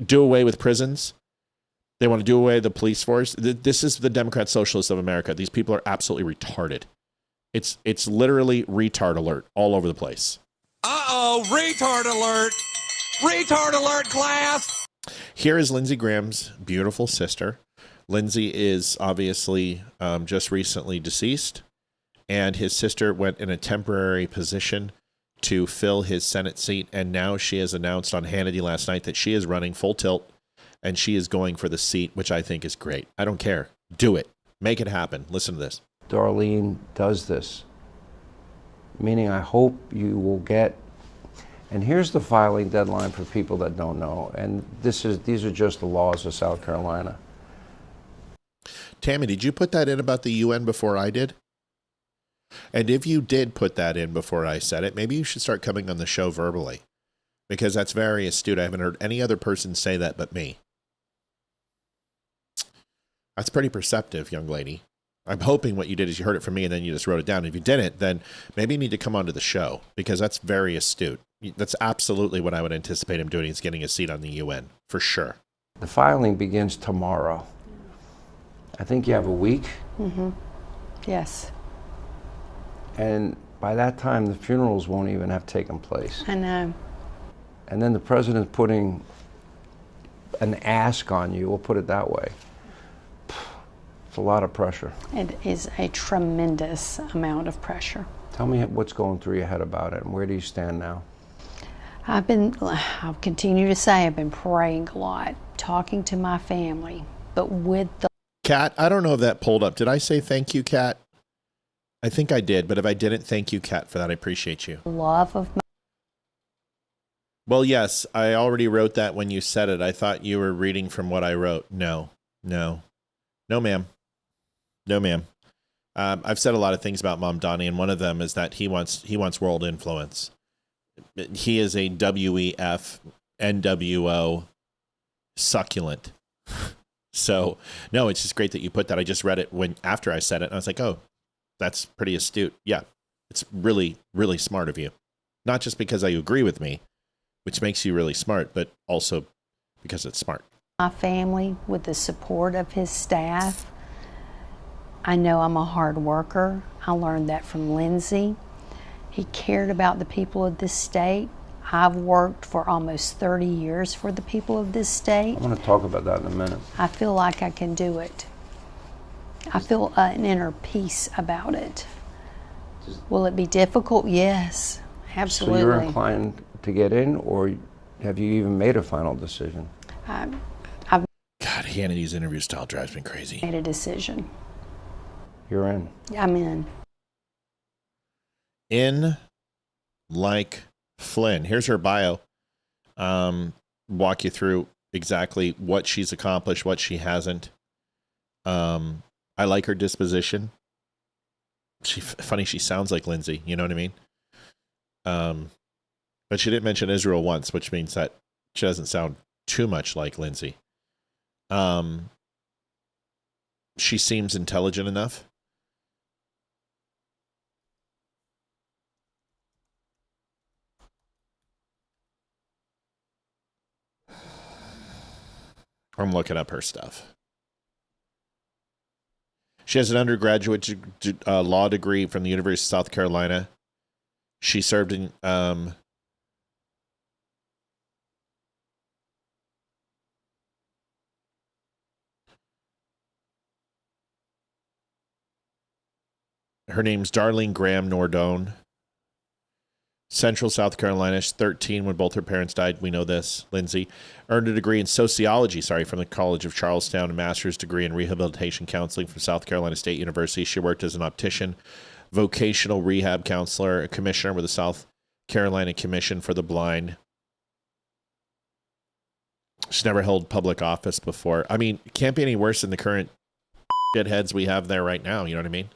do away with prisons. They want to do away with the police force. This is the Democrat Socialists of America. These people are absolutely retarded. It's literally retard alert all over the place.
Uh-oh, retard alert. Retard alert, class.
Here is Lindsey Graham's beautiful sister. Lindsey is obviously just recently deceased, and his sister went in a temporary position to fill his Senate seat, and now she has announced on Hannity last night that she is running full tilt, and she is going for the seat, which I think is great. I don't care. Do it. Make it happen. Listen to this.
Darlene does this, meaning I hope you will get. And here's the filing deadline for people that don't know. And these are just the laws of South Carolina.
Tammy, did you put that in about the UN before I did? And if you did put that in before I said it, maybe you should start coming on the show verbally, because that's very astute. I haven't heard any other person say that but me. That's pretty perceptive, young lady. I'm hoping what you did is you heard it from me and then you just wrote it down. If you didn't, then maybe you need to come onto the show, because that's very astute. That's absolutely what I would anticipate him doing, is getting a seat on the UN, for sure.
The filing begins tomorrow. I think you have a week.
Mm-hmm. Yes.
And by that time, the funerals won't even have taken place.
I know.
And then the president's putting an ask on you, we'll put it that way. It's a lot of pressure.
It is a tremendous amount of pressure.
Tell me what's going through your head about it, and where do you stand now?
I'll continue to say I've been praying a lot, talking to my family, but with the
Kat, I don't know if that pulled up. Did I say thank you, Kat? I think I did, but if I didn't, thank you, Kat, for that. I appreciate you.
love of my
Well, yes, I already wrote that when you said it. I thought you were reading from what I wrote. No, ma'am. No, ma'am. I've said a lot of things about Mamdani, and one of them is that he wants world influence. He is a WEF NWO succulent. So, no, it's just great that you put that. I just read it after I said it, and I was like, oh, that's pretty astute. Yeah, it's really, really smart of you. Not just because you agree with me, which makes you really smart, but also because it's smart.
My family, with the support of his staff. I know I'm a hard worker. I learned that from Lindsay. He cared about the people of this state. I've worked for almost 30 years for the people of this state.
I want to talk about that in a minute.
I feel like I can do it. I feel an inner peace about it. Will it be difficult? Yes, absolutely.
So you're inclined to get in, or have you even made a final decision?
I've
God, Hannity's interview style drives me crazy.
made a decision.
You're in.
I'm in.
In like Flynn. Here's her bio. Walk you through exactly what she's accomplished, what she hasn't. I like her disposition. Funny, she sounds like Lindsay, you know what I mean? But she didn't mention Israel once, which means that she doesn't sound too much like Lindsay. She seems intelligent enough. I'm looking up her stuff. She has an undergraduate law degree from the University of South Carolina. She served in her name's Darlene Graham Nordone. Central South Carolina. She's 13 when both her parents died. We know this. Lindsay earned a degree in sociology, from the College of Charlestown, a master's degree in rehabilitation counseling from South Carolina State University. She worked as an optician, vocational rehab counselor, a commissioner with the South Carolina Commission for the Blind. She's never held public office before. I mean, it can't be any worse than the current shitheads we have there right now. You know what I mean?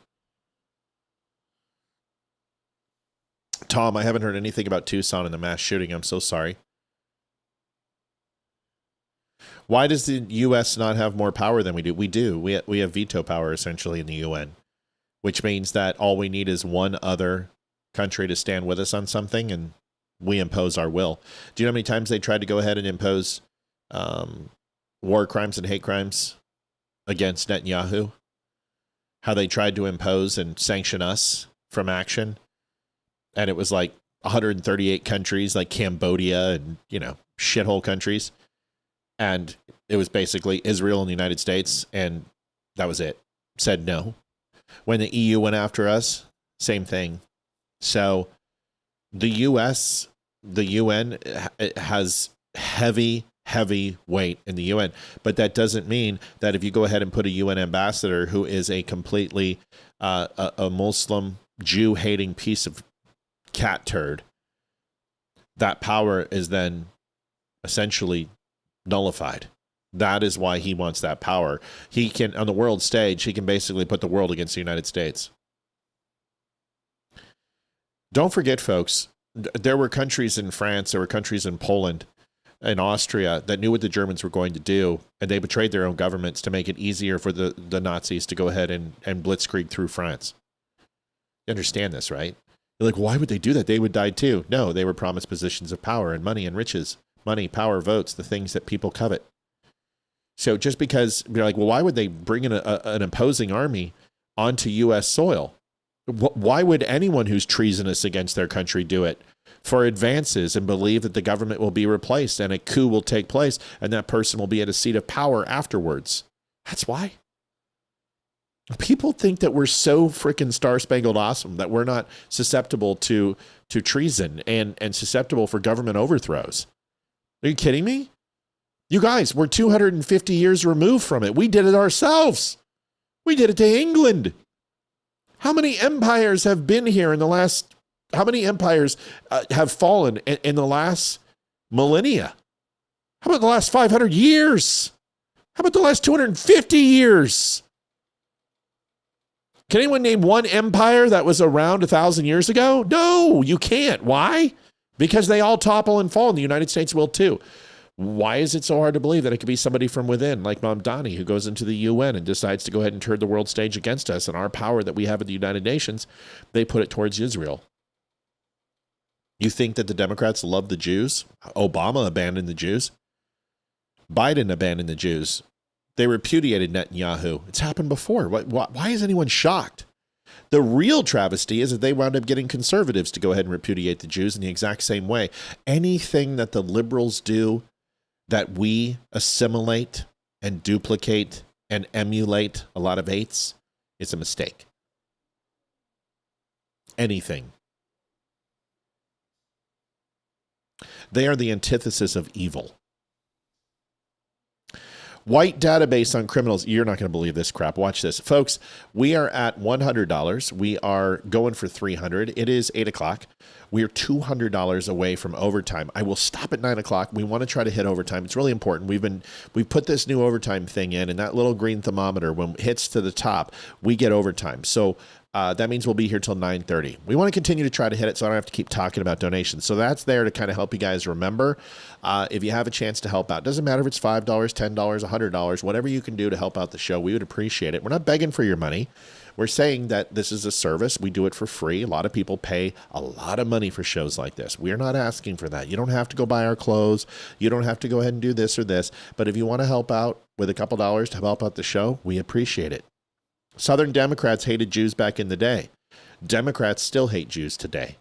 Tom, I haven't heard anything about Tucson and the mass shooting. I'm so sorry. Why does the U.S. not have more power than we do? We do. We have veto power, essentially, in the UN, which means that all we need is one other country to stand with us on something, and we impose our will. Do you know how many times they tried to go ahead and impose war crimes and hate crimes against Netanyahu? How they tried to impose and sanction us from action? And it was like 138 countries, like Cambodia and, shithole countries. And it was basically Israel and the United States. And that was it. Said no. When the EU went after us, same thing. So the US, the UN has heavy weight in the UN. But that doesn't mean that if you go ahead and put a UN ambassador who is a completely a Muslim Jew-hating piece of cat turd, that power is then essentially nullified. That is why he wants that power. He can, on the world stage, he can basically put the world against the United States. Don't forget, folks, there were countries in France, there were countries in Poland and Austria that knew what the Germans were going to do, and they betrayed their own governments to make it easier for the Nazis to go ahead and blitzkrieg through France. You understand this, right? You're like, why would they do that? They would die too. No, they were promised positions of power and money and riches. Money, power, votes, the things that people covet. So just because you're like, well, why would they bring in an opposing army onto U.S. soil? Why would anyone who's treasonous against their country do it? For advances and believe that the government will be replaced and a coup will take place and that person will be at a seat of power afterwards. That's why. People think that we're so freaking star-spangled awesome that we're not susceptible to treason and susceptible for government overthrows. Are you kidding me? You guys, we're 250 years removed from it. We did it ourselves. We did it to England. How many empires have been here in the last, how many empires have fallen in the last millennia? How about the last 500 years? How about the last 250 years? Can anyone name one empire that was around 1,000 years ago? No, you can't. Why? Because they all topple and fall, and the United States will too. Why is it so hard to believe that it could be somebody from within, like Mamdani, who goes into the UN and decides to go ahead and turn the world stage against us and our power that we have in the United Nations? They put it towards Israel. You think that the Democrats love the Jews? Obama abandoned the Jews. Biden abandoned the Jews. They repudiated Netanyahu. It's happened before. Why is anyone shocked? The real travesty is that they wound up getting conservatives to go ahead and repudiate the Jews in the exact same way. Anything that the liberals do that we assimilate and duplicate and emulate a lot of eights, it's a mistake. Anything. They are the antithesis of evil. White database on criminals. You're not going to believe this crap. Watch this. Folks, we are at $100. We are going for $300. It is 8 o'clock. We are $200 away from overtime. I will stop at 9 o'clock. We want to try to hit overtime. It's really important. We've put this new overtime thing in, and that little green thermometer, when it hits to the top, we get overtime. So that means we'll be here till 9:30. We want to continue to try to hit it so I don't have to keep talking about donations. So that's there to kind of help you guys remember. If you have a chance to help out, doesn't matter if it's $5, $10, $100, whatever you can do to help out the show, we would appreciate it. We're not begging for your money. We're saying that this is a service. We do it for free. A lot of people pay a lot of money for shows like this. We're not asking for that. You don't have to go buy our clothes. You don't have to go ahead and do this or this. But if you want to help out with a couple dollars to help out the show, we appreciate it. Southern Democrats hated Jews back in the day. Democrats still hate Jews today.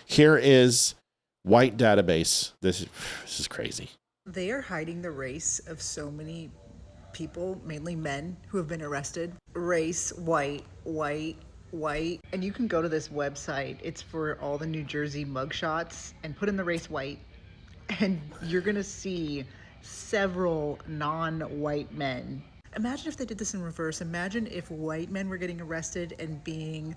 Here is white database. This is crazy.
They are hiding the race of so many people, mainly men, who have been arrested. Race, white, white, white. And you can go to this website. It's for all the New Jersey mugshots and put in the race white. And you're going to see several non-white men. Imagine if they did this in reverse. Imagine if white men were getting arrested and being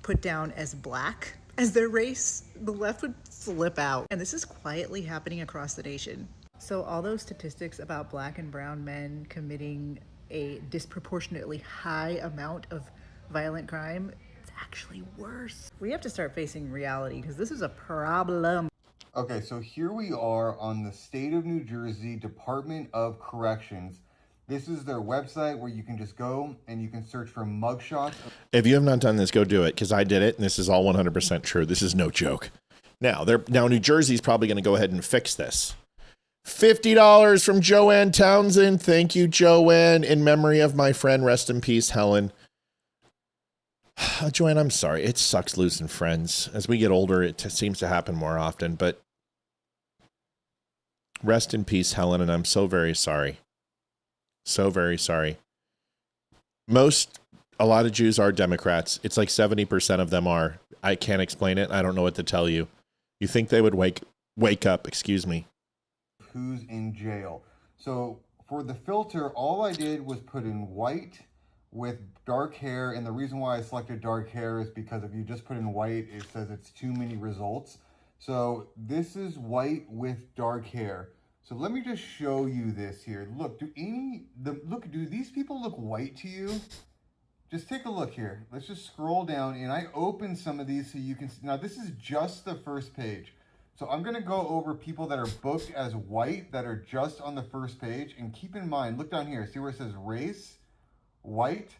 put down as black as their race. The left would flip out. And this is quietly happening across the nation. So all those statistics about black and brown men committing a disproportionately high amount of violent crime, it's actually worse. We have to start facing reality because this is a problem.
Okay, so here we are on the State of New Jersey Department of Corrections. This is their website where you can just go and you can search for mugshots.
If you have not done this, go do it, because I did it, and this is all 100% true. This is no joke. Now, New Jersey's probably going to go ahead and fix this. $50 from Joanne Townsend. Thank you, Joanne. In memory of my friend, rest in peace, Helen. Joanne, I'm sorry. It sucks losing friends. As we get older, it seems to happen more often, but rest in peace, Helen, and I'm so very sorry. So very sorry. A lot of Jews are Democrats. It's like 70% of them are. I can't explain it. I don't know what to tell you. You think they would wake up, excuse me.
Who's in jail. So for the filter, all I did was put in white with dark hair. And the reason why I selected dark hair is because if you just put in white, it says it's too many results. So this is white with dark hair. So let me just show you this here. Look, do these people look white to you? Just take a look here. Let's just scroll down, and I opened some of these so you can see. Now this is just the first page. So I'm gonna go over people that are booked as white that are just on the first page. And keep in mind, look down here, see where it says race, white?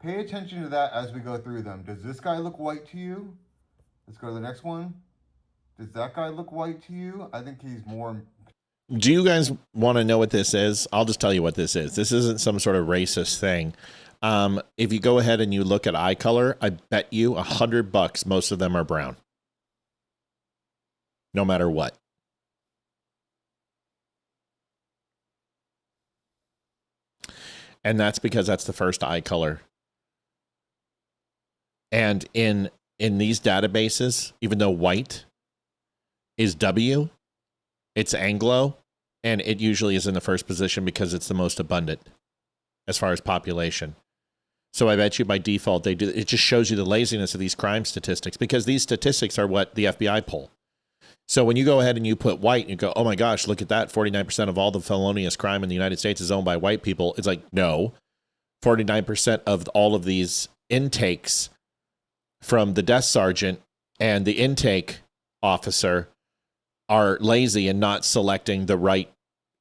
Pay attention to that as we go through them. Does this guy look white to you? Let's go to the next one. Does that guy look white to you? I think he's more...
Do you guys want to know what this is? I'll just tell you what this is. This isn't some sort of racist thing. If you go ahead and you look at eye color, I bet you $100 most of them are brown. No matter what. And that's because that's the first eye color. And in these databases, even though white is W, it's Anglo, and it usually is in the first position because it's the most abundant as far as population. So I bet you by default they do. It just shows you the laziness of these crime statistics, because these statistics are what the FBI pull. So when you go ahead and you put white and you go, oh my gosh, look at that, 49% of all the felonious crime in the United States is owned by white people. It's like, no, 49% of all of these intakes from the desk sergeant and the intake officer are lazy and not selecting the right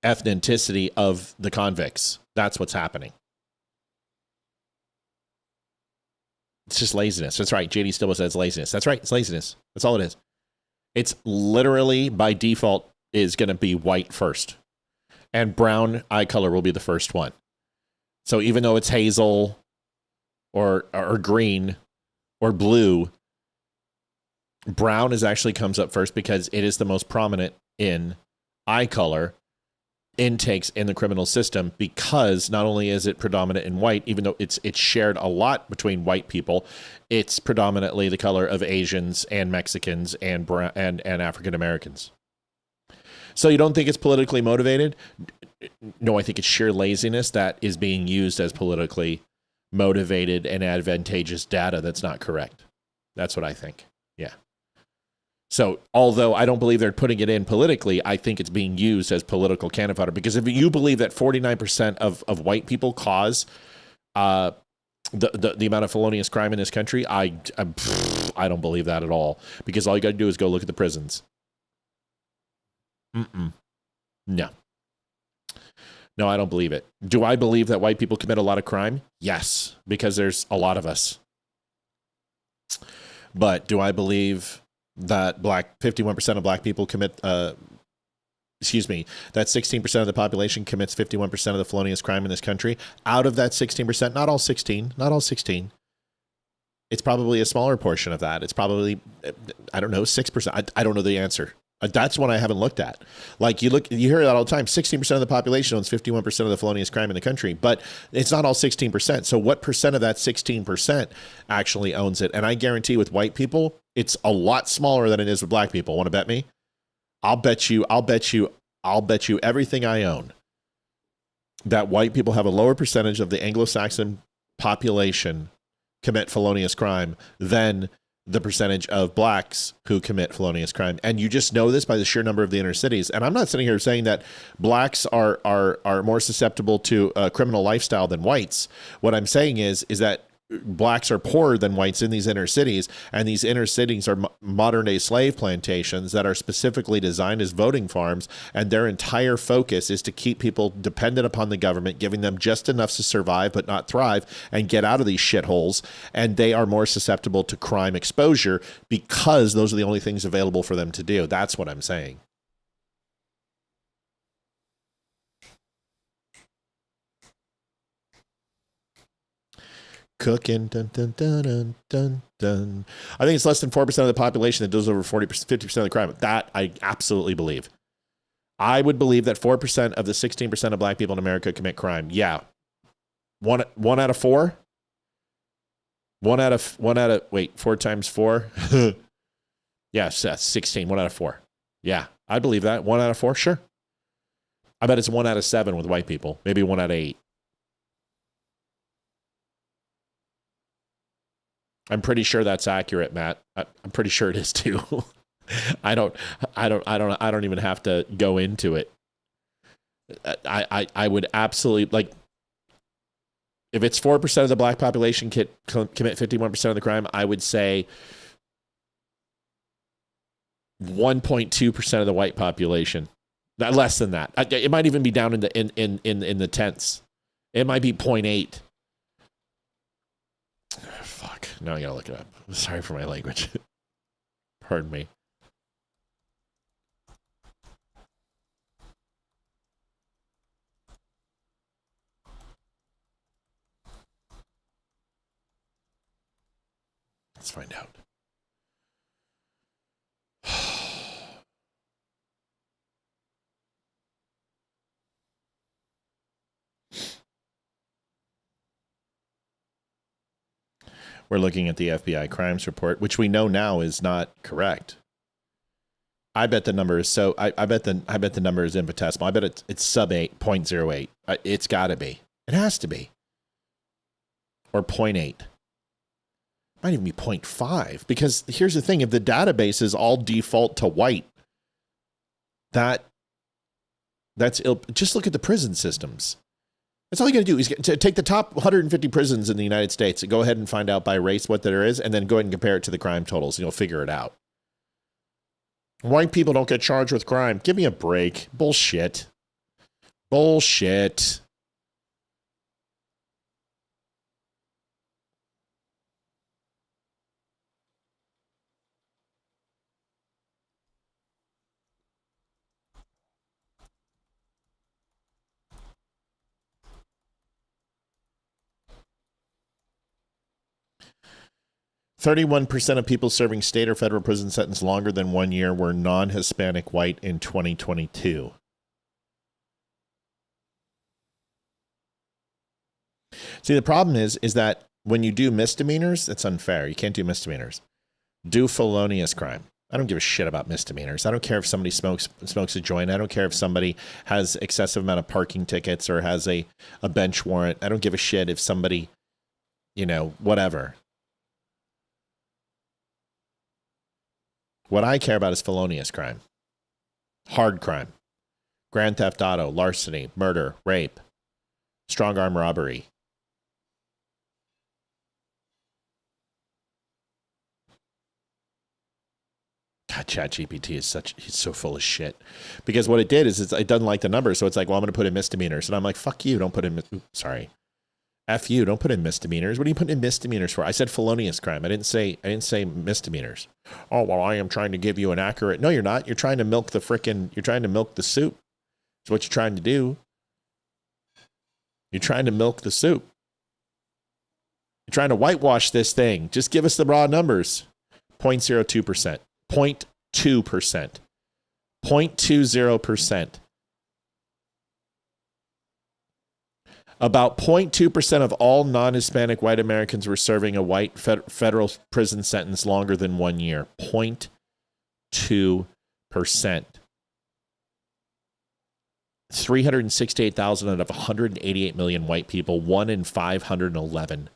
ethnicity of the convicts. That's what's happening. It's just laziness. That's right. JD Stillwell says laziness. That's right. It's laziness. That's all it is. It's literally by default is going to be white first, and brown eye color will be the first one. So even though it's hazel or green or blue, brown is actually comes up first because it is the most prominent in eye color intakes in the criminal system, because not only is it predominant in white, even though it's shared a lot between white people, it's predominantly the color of Asians and Mexicans and African Americans. So you don't think it's politically motivated? No, I think it's sheer laziness that is being used as politically motivated and advantageous data that's not correct. That's what I think. Yeah. So although I don't believe they're putting it in politically, I think it's being used as political cannon fodder. Because if you believe that 49% of white people cause the amount of felonious crime in this country, I don't believe that at all. Because all you got to do is go look at the prisons. No. No, I don't believe it. Do I believe that white people commit a lot of crime? Yes, because there's a lot of us. But do I believe that 51% of black people commit, that 16% of the population commits 51% of the felonious crime in this country? Out of that 16%, not all 16, it's probably a smaller portion of that. It's probably, I don't know, 6%. I don't know the answer. That's one I haven't looked at. Like you hear that all the time. 16% of the population owns 51% of the felonious crime in the country, but it's not all 16%. So what percent of that 16% actually owns it? And I guarantee with white people, it's a lot smaller than it is with black people. Want to bet me? I'll bet you everything I own that white people have a lower percentage of the Anglo-Saxon population commit felonious crime than the percentage of blacks who commit felonious crime. And you just know this by the sheer number of the inner cities. And I'm not sitting here saying that blacks are more susceptible to a criminal lifestyle than whites. What I'm saying is that blacks are poorer than whites in these inner cities, and these inner cities are modern day slave plantations that are specifically designed as voting farms, and their entire focus is to keep people dependent upon the government, giving them just enough to survive but not thrive and get out of these shitholes. And they are more susceptible to crime exposure because those are the only things available for them to do. That's what I'm saying. Cooking, dun, dun, dun, dun, dun, dun. I think it's less than 4% of the population that does over 50% of the crime. That I absolutely believe. I would believe that 4% of the 16% of black people in America commit crime. Yeah. One out of four? Wait, 4 times 4? Yes, that's 16. 1 out of 4. Yeah, I believe that. 1 out of 4, sure. I bet it's 1 out of 7 with white people. Maybe 1 out of 8. I'm pretty sure that's accurate, Matt. I'm pretty sure it is too. I don't even have to go into it. I would absolutely, like, if it's 4% of the black population commit 51% of the crime, I would say 1.2% of the white population. Not less than that. It might even be down in the tenths. It might be 0.8. Fuck. Now I gotta look it up. Sorry for my language. Pardon me. Let's find out. We're looking at the FBI crimes report, which we know now is not correct. I bet the number is so. I bet the number is infinitesimal. I bet it's sub 8.08. It's got to be. It has to be. Or 0.8. Might even be 0.5. Because here's the thing: if the database is all default to white, that's ill. Just look at the prison systems. That's all you got to do is take the top 150 prisons in the United States and go ahead and find out by race what there is, and then go ahead and compare it to the crime totals, and you'll figure it out. White people don't get charged with crime. Give me a break. Bullshit. Bullshit. %31% of people serving state or federal prison sentence longer than 1 year were non-Hispanic white in 2022. See, the problem is that when you do misdemeanors, it's unfair. You can't do misdemeanors. Do felonious crime. I don't give a shit about misdemeanors. I don't care if somebody smokes a joint. I don't care if somebody has excessive amount of parking tickets or has a bench warrant. I don't give a shit if somebody, whatever. What I care about is felonious crime, hard crime, grand theft auto, larceny, murder, rape, strong arm robbery. God, ChatGPT he's so full of shit. Because what it did is it doesn't like the numbers, so it's like, well, I'm going to put in misdemeanors. And I'm like, fuck you, don't put in, sorry. F you, don't put in misdemeanors. What are you putting in misdemeanors for? I said felonious crime. I didn't say misdemeanors. Oh, well, I am trying to give you an accurate. No, you're not. You're trying to milk the soup. That's what you're trying to do. You're trying to milk the soup. You're trying to whitewash this thing. Just give us the raw numbers. 0.02%. 0.2%. 0.20%. About 0.2% of all non-Hispanic white Americans were serving a white federal prison sentence longer than 1 year. 0.2%. 368,000 out of 188 million white people, 1 in 511.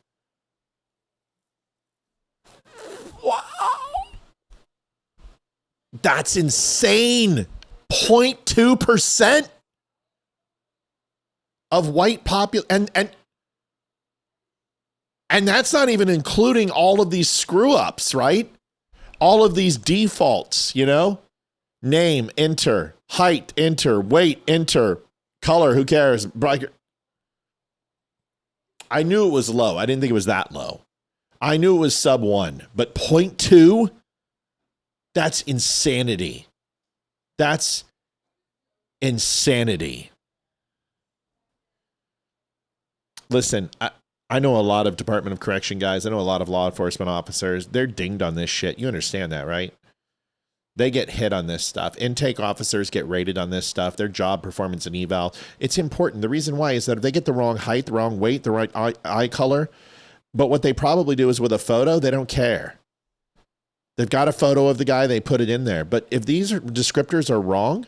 Wow. That's insane. 0.2%. Of white population, and that's not even including all of these screw ups, right? All of these defaults, name, enter, height, enter, weight, enter, color, who cares? I knew it was low. I didn't think it was that low. I knew it was sub 1, but 0.2, that's insanity. That's insanity. Listen, I know a lot of Department of Correction guys. I know a lot of law enforcement officers. They're dinged on this shit. You understand that, right? They get hit on this stuff. Intake officers get rated on this stuff. Their job performance and eval. It's important. The reason why is that if they get the wrong height, the wrong weight, the right eye color, but what they probably do is with a photo, they don't care. They've got a photo of the guy, they put it in there. But if these descriptors are wrong,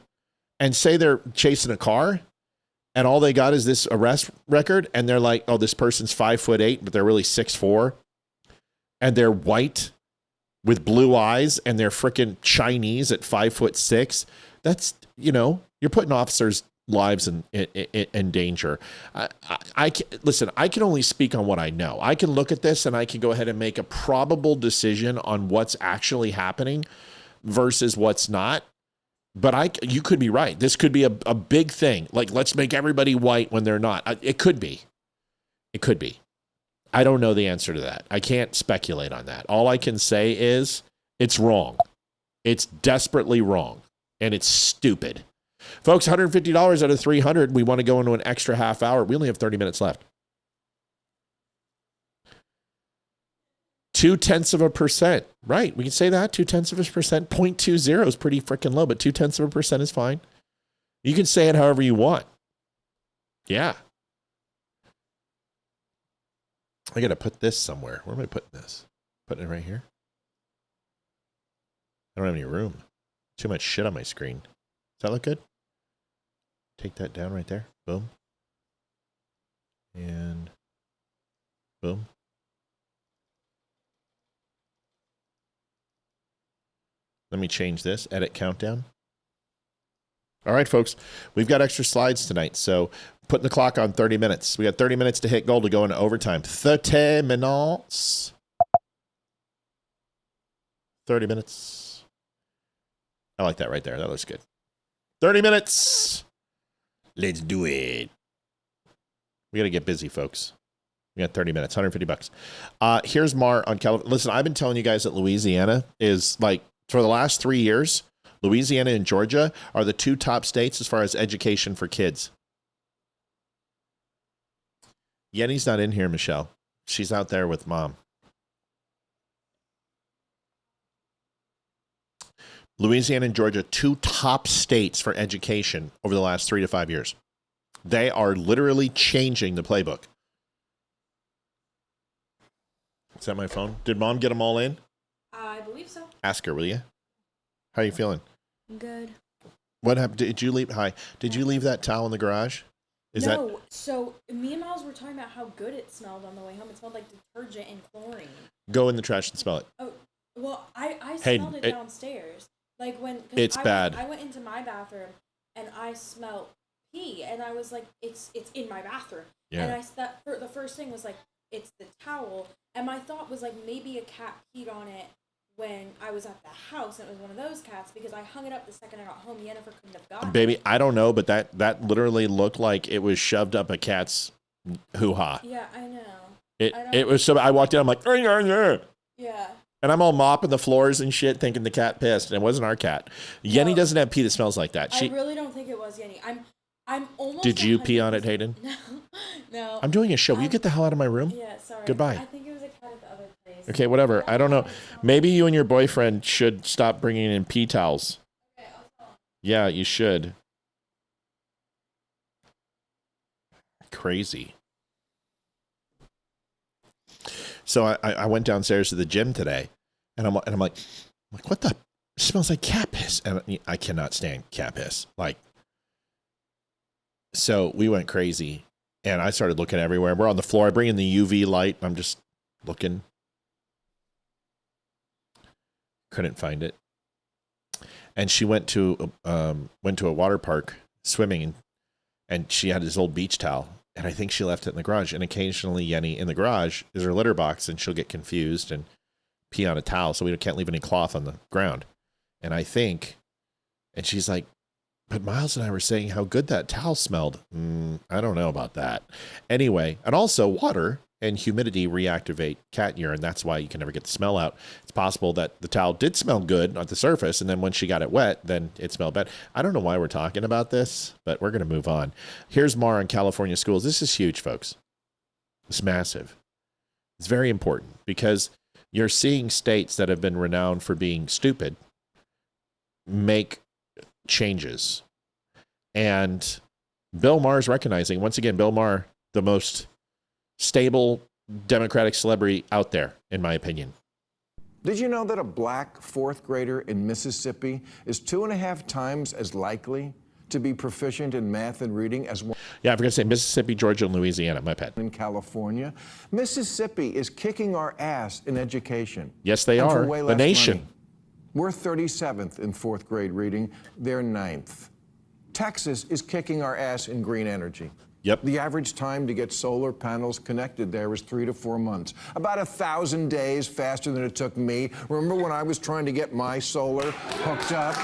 and say they're chasing a car, and all they got is this arrest record, and they're like, oh, this person's 5'8", but they're really 6'4", and they're white with blue eyes, and they're freaking Chinese at 5'6". That's, you're putting officers' lives in danger. Listen, I can only speak on what I know. I can look at this and I can go ahead and make a probable decision on what's actually happening versus what's not. But you could be right. This could be a big thing. Like, let's make everybody white when they're not. It could be. It could be. I don't know the answer to that. I can't speculate on that. All I can say is it's wrong. It's desperately wrong. And it's stupid. Folks, $150 out of $300. We want to go into an extra half hour. We only have 30 minutes left. 0.2%. Right. We can say that 0.2%. 0.20 is pretty freaking low, but 0.2% is fine. You can say it however you want. Yeah. I got to put this somewhere. Where am I putting this? Putting it right here? I don't have any room. Too much shit on my screen. Does that look good? Take that down right there. Boom. And boom. Let me change this. Edit countdown. All right, folks. We've got extra slides tonight, so putting the clock on 30 minutes. We got 30 minutes to hit goal to go into overtime. 30 minutes. 30 minutes. I like that right there. That looks good. 30 minutes. Let's do it. We got to get busy, folks. We got 30 minutes, $150. Here's Maher on California. Listen, I've been telling you guys that Louisiana is like, for the last 3 years, Louisiana and Georgia are the 2 top states as far as education for kids. Yenny's not in here, Michelle. She's out there with mom. Louisiana and Georgia, 2 top states for education over the last 3 to 5 years. They are literally changing the playbook. Is that my phone? Did mom get them all in?
I believe so.
Ask her, will you? How are you feeling?
Good.
What happened? Did you leave? Hi. Did you leave that towel in the garage?
No. So me and Miles were talking about how good it smelled on the way home. It smelled like detergent and chlorine.
Go in the trash and smell it.
Oh, well, I
Hey,
smelled it downstairs. Like when
It's bad.
I went into my bathroom and I smelled pee, and I was like, it's in my bathroom.
Yeah.
And the first thing was like, it's the towel, and my thought was like maybe a cat peed on it when I was at the house, and it was one of those cats, because I hung it up the second I got home. Yennefer couldn't have gotten
Baby,
it.
I don't know, but that literally looked like it was shoved up a cat's hoo-ha.
Yeah, I know.
It was so. I walked in, I'm like,
yeah.
And I'm all mopping the floors and shit, thinking the cat pissed, and it wasn't our cat. Yenny doesn't have pee that smells like that.
I really don't think it was Yenny. I'm almost.
Did you pee on it, Hayden?
No.
I'm doing a show. Will you get the hell out of my room?
Yeah, sorry.
Goodbye.
I think it was a cat at the other place.
Okay, whatever. I don't know. Maybe you and your boyfriend should stop bringing in pee towels.
Okay, I'll tell him.
Yeah, you should. Crazy. So I went downstairs to the gym today, and I'm like, what the? It smells like cat piss, and I cannot stand cat piss. Like, so we went crazy, and I started looking everywhere. We're on the floor. I bring in the UV light. I'm just looking. Couldn't find it. And she went to a water park swimming, and she had this old beach towel. And I think she left it in the garage. And occasionally, Yenny in the garage is her litter box, and she'll get confused and pee on a towel, so we can't leave any cloth on the ground. And I think, and she's like, but Miles and I were saying how good that towel smelled. I don't know about that. Anyway, and also water and humidity reactivate cat urine. That's why you can never get the smell out. It's possible that the towel did smell good at the surface, and then when she got it wet, then it smelled bad. I don't know why we're talking about this, but we're going to move on. Here's Maher on California schools. This is huge, folks. It's massive. It's very important because you're seeing states that have been renowned for being stupid make changes. And Bill Maher's recognizing, once again, Bill Maher, the most stable Democratic celebrity out there, in my opinion.
Did you know that a black 4th grader in Mississippi is 2.5 times as likely to be proficient in math and reading as one?
Yeah, I forgot to say Mississippi, Georgia, and Louisiana, my pet.
In California, Mississippi is kicking our ass in education.
Yes, they
and
are.
For way
The
less
nation.
money. We're 37th in 4th grade reading. They're 9th. Texas is kicking our ass in green energy.
Yep.
The average time to get solar panels connected there is 3 to 4 months. About 1,000 days faster than it took me. Remember when I was trying to get my solar hooked up?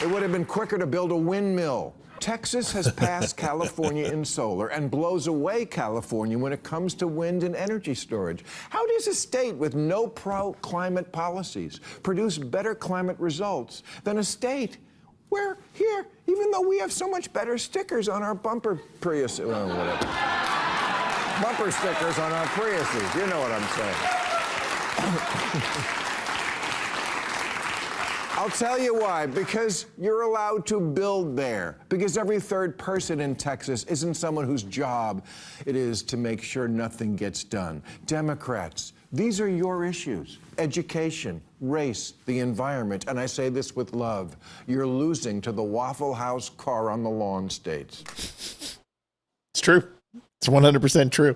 It would have been quicker to build a windmill. Texas has passed California in solar and blows away California when it comes to wind and energy storage. How does a state with no pro-climate policies produce better climate results than a state where here, even though we have so much better stickers on our bumper Prius, whatever. Bumper stickers on our Priuses, you know what I'm saying. I'll tell you why. Because you're allowed to build there. Because every third person in Texas isn't someone whose job it is to make sure nothing gets done. Democrats, these are your issues. Education, race, the environment, and I say this with love. You're losing to the Waffle House car on the lawn states.
It's true. It's 100% true.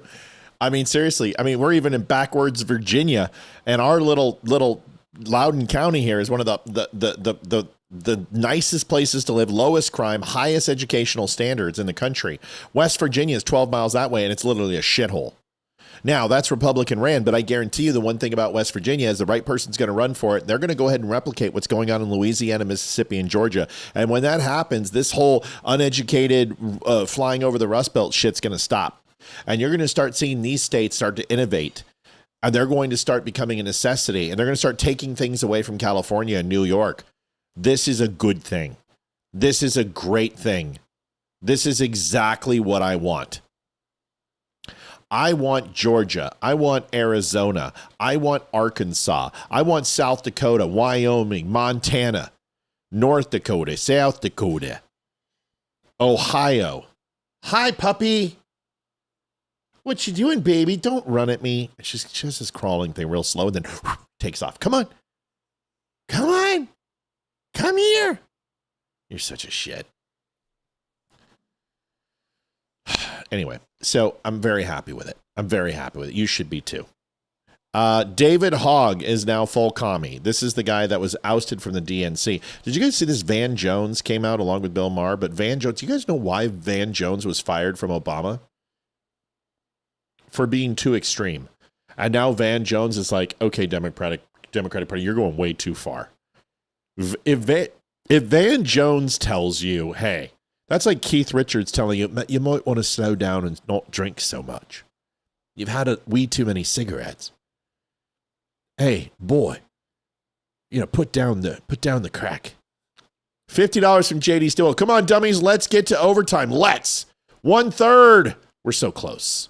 I mean, seriously. I mean, we're even in backwards Virginia, and our little Loudoun County here is one of the nicest places to live, lowest crime, highest educational standards in the country. West Virginia is 12 miles that way, and it's literally a shithole. Now, that's Republican ran, but I guarantee you the one thing about West Virginia is the right person's going to run for it. They're going to go ahead and replicate what's going on in Louisiana, Mississippi, and Georgia. And when that happens, this whole uneducated flying over the Rust Belt shit's going to stop. And you're going to start seeing these states start to innovate. And they're going to start becoming a necessity. And they're going to start taking things away from California and New York. This is a good thing. This is a great thing. This is exactly what I want. I want Georgia. I want Arizona. I want Arkansas. I want South Dakota, Wyoming, Montana, North Dakota, South Dakota, Ohio. Hi, puppy. What you doing, baby? Don't run at me. She's just this crawling thing real slow and then takes off. Come on. Come on. Come here. You're such a shit. Anyway, so I'm very happy with it. I'm very happy with it. You should be too. David Hogg is now full commie. This is the guy that was ousted from the DNC. Did you guys see this? Van Jones came out along with Bill Maher, but Van Jones, you guys know why Van Jones was fired from Obama? For being too extreme. And now Van Jones is like, okay, Democratic Party, you're going way too far. If Van Jones tells you, hey, that's like Keith Richards telling you, you might want to slow down and not drink so much. You've had a wee too many cigarettes. Hey, boy, put down the crack. $50 from JD Stewart. Come on, dummies, let's get to overtime. Let's. 1/3. We're so close.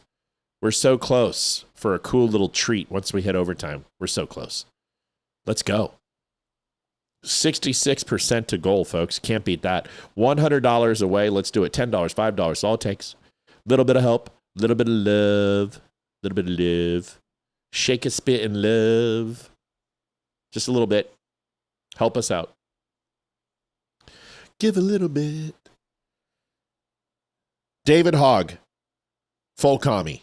We're so close for a cool little treat once we hit overtime. We're so close. Let's go. 66% to goal, folks. Can't beat that. $100 away. Let's do it. $10, $5. All it takes. Little bit of help. Little bit of love. Little bit of love. Shake a spit and love. Just a little bit. Help us out. Give a little bit. David Hogg. Full commie.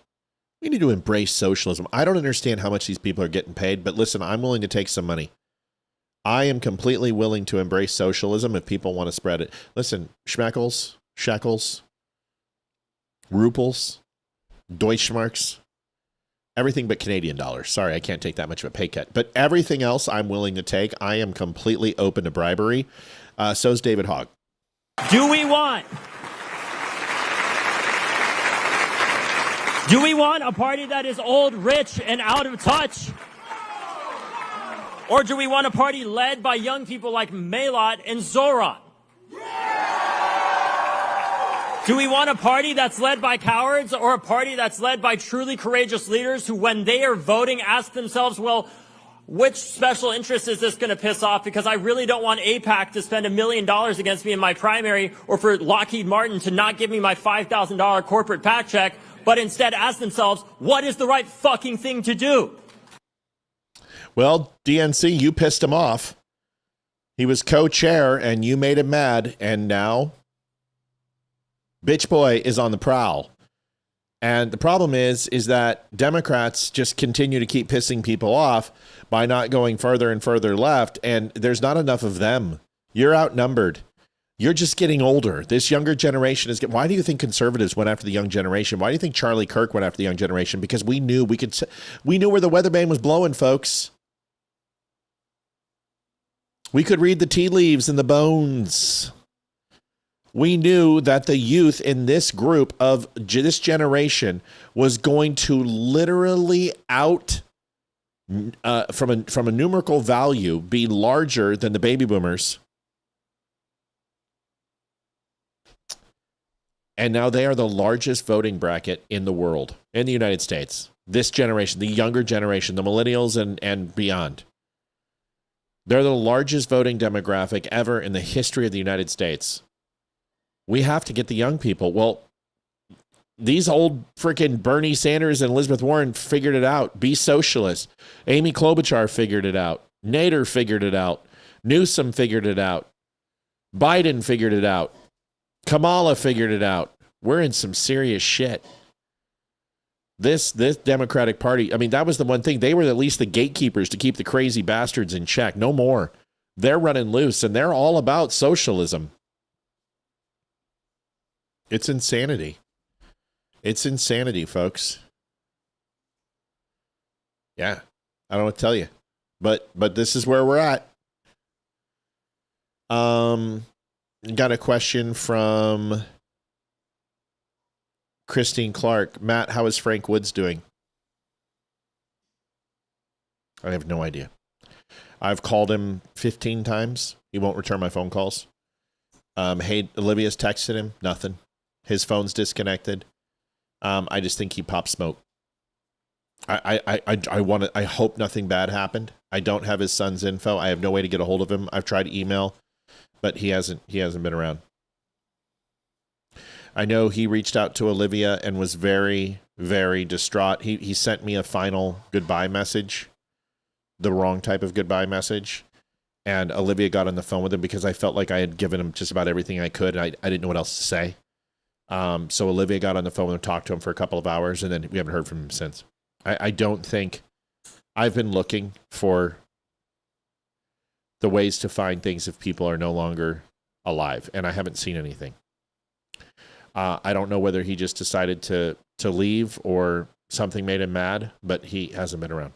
We need to embrace socialism. I don't understand how much these people are getting paid, but listen, I'm willing to take some money. I am completely willing to embrace socialism if people want to spread it. Listen, schmeckles, shekels, ruples, Deutschmarks, everything but Canadian dollars. Sorry, I can't take that much of a pay cut. But everything else I'm willing to take. I am completely open to bribery. So's David Hogg.
Do we want a party that is old, rich, and out of touch? Or do we want a party led by young people like Melot and Zoran? Do we want a party that's led by cowards or a party that's led by truly courageous leaders who, when they are voting, ask themselves, well, which special interest is this going to piss off? Because I really don't want AIPAC to spend $1 million against me in my primary, or for Lockheed Martin to not give me my $5,000 corporate PAC check, but instead ask themselves, what is the right fucking thing to do?
Well, DNC, you pissed him off. He was co-chair and you made him mad. And now Bitch Boy is on the prowl. And the problem is that Democrats just continue to keep pissing people off by not going further and further left. And there's not enough of them. You're outnumbered. You're just getting older. This younger generation is. Why do you think conservatives went after the young generation? Why do you think Charlie Kirk went after the young generation? Because we knew where the weatherman was blowing, folks. We could read the tea leaves and the bones. We knew that the youth in this group of this generation was going to literally from a numerical value be larger than the baby boomers.
And now they are the largest voting bracket in the world, in the United States. This generation, the younger generation, the millennials and beyond. They're the largest voting demographic ever in the history of the United States. We have to get the young people. Well, these old freaking Bernie Sanders and Elizabeth Warren figured it out. Be socialist. Amy Klobuchar figured it out. Nader figured it out. Newsom figured it out. Biden figured it out. Kamala figured it out. We're in some serious shit. This Democratic Party, I mean, that was the one thing. They were at least the gatekeepers to keep the crazy bastards in check. No more. They're running loose, and they're all about socialism. It's insanity. It's insanity, folks. Yeah, I don't know what to tell you. But this is where we're at. Got a question from Christine Clark. Matt, how is Frank Woods doing? I have no idea. I've called him 15 times. He won't return my phone calls. Hey, Olivia's texted him. Nothing. His phone's disconnected. I just think he popped smoke. I hope nothing bad happened. I don't have his son's info. I have no way to get a hold of him. I've tried email, but he hasn't been around. I know he reached out to Olivia and was very, very distraught. He sent me a final goodbye message, the wrong type of goodbye message. And Olivia got on the phone with him because I felt like I had given him just about everything I could. And I didn't know what else to say. So Olivia got on the phone and talked to him for a couple of hours, and then we haven't heard from him since. I don't think I've been looking for the ways to find things if people are no longer alive, and I haven't seen anything. I don't know whether he just decided to leave or something made him mad, but he hasn't been around.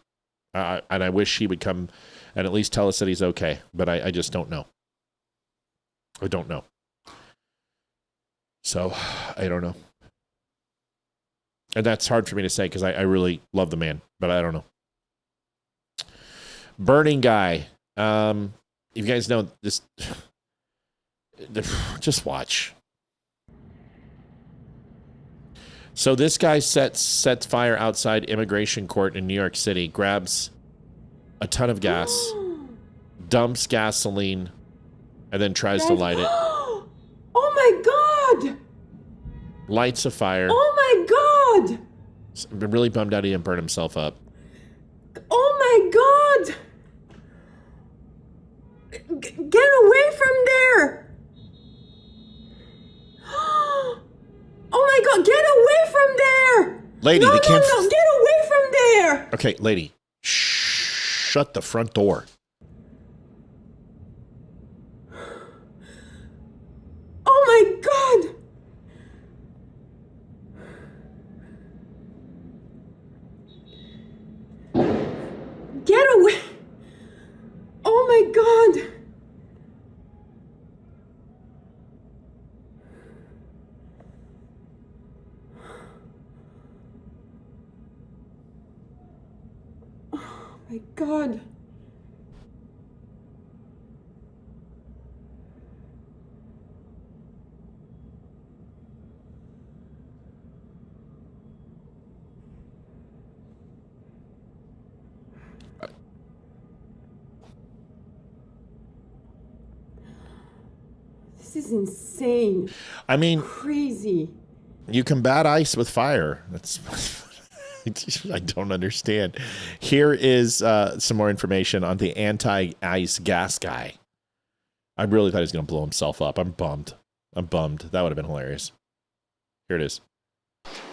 And I wish he would come and at least tell us that he's okay, but I just don't know. I don't know. So, I don't know. And that's hard for me to say because I really love the man, but I don't know. Burning Guy. You guys know this. Just watch. So this guy sets fire outside immigration court in New York City, grabs a ton of gas, dumps gasoline, and then tries to light it.
Oh my God!
Lights a fire.
Oh my God!
I'm really bummed out he didn't burn himself up.
Oh my God! Get away from there! Oh my God, get away from there!
Lady,
no,
they can't...
No, get away from there!
Okay, lady, shut the front door.
Oh my God! Get away! Oh my God! My God. This is insane.
I mean,
crazy.
You combat ice with fire. That's I don't understand. Here is some more information on the anti-ice gas guy. I really thought he was going to blow himself up. I'm bummed. That would have been hilarious. Here it is.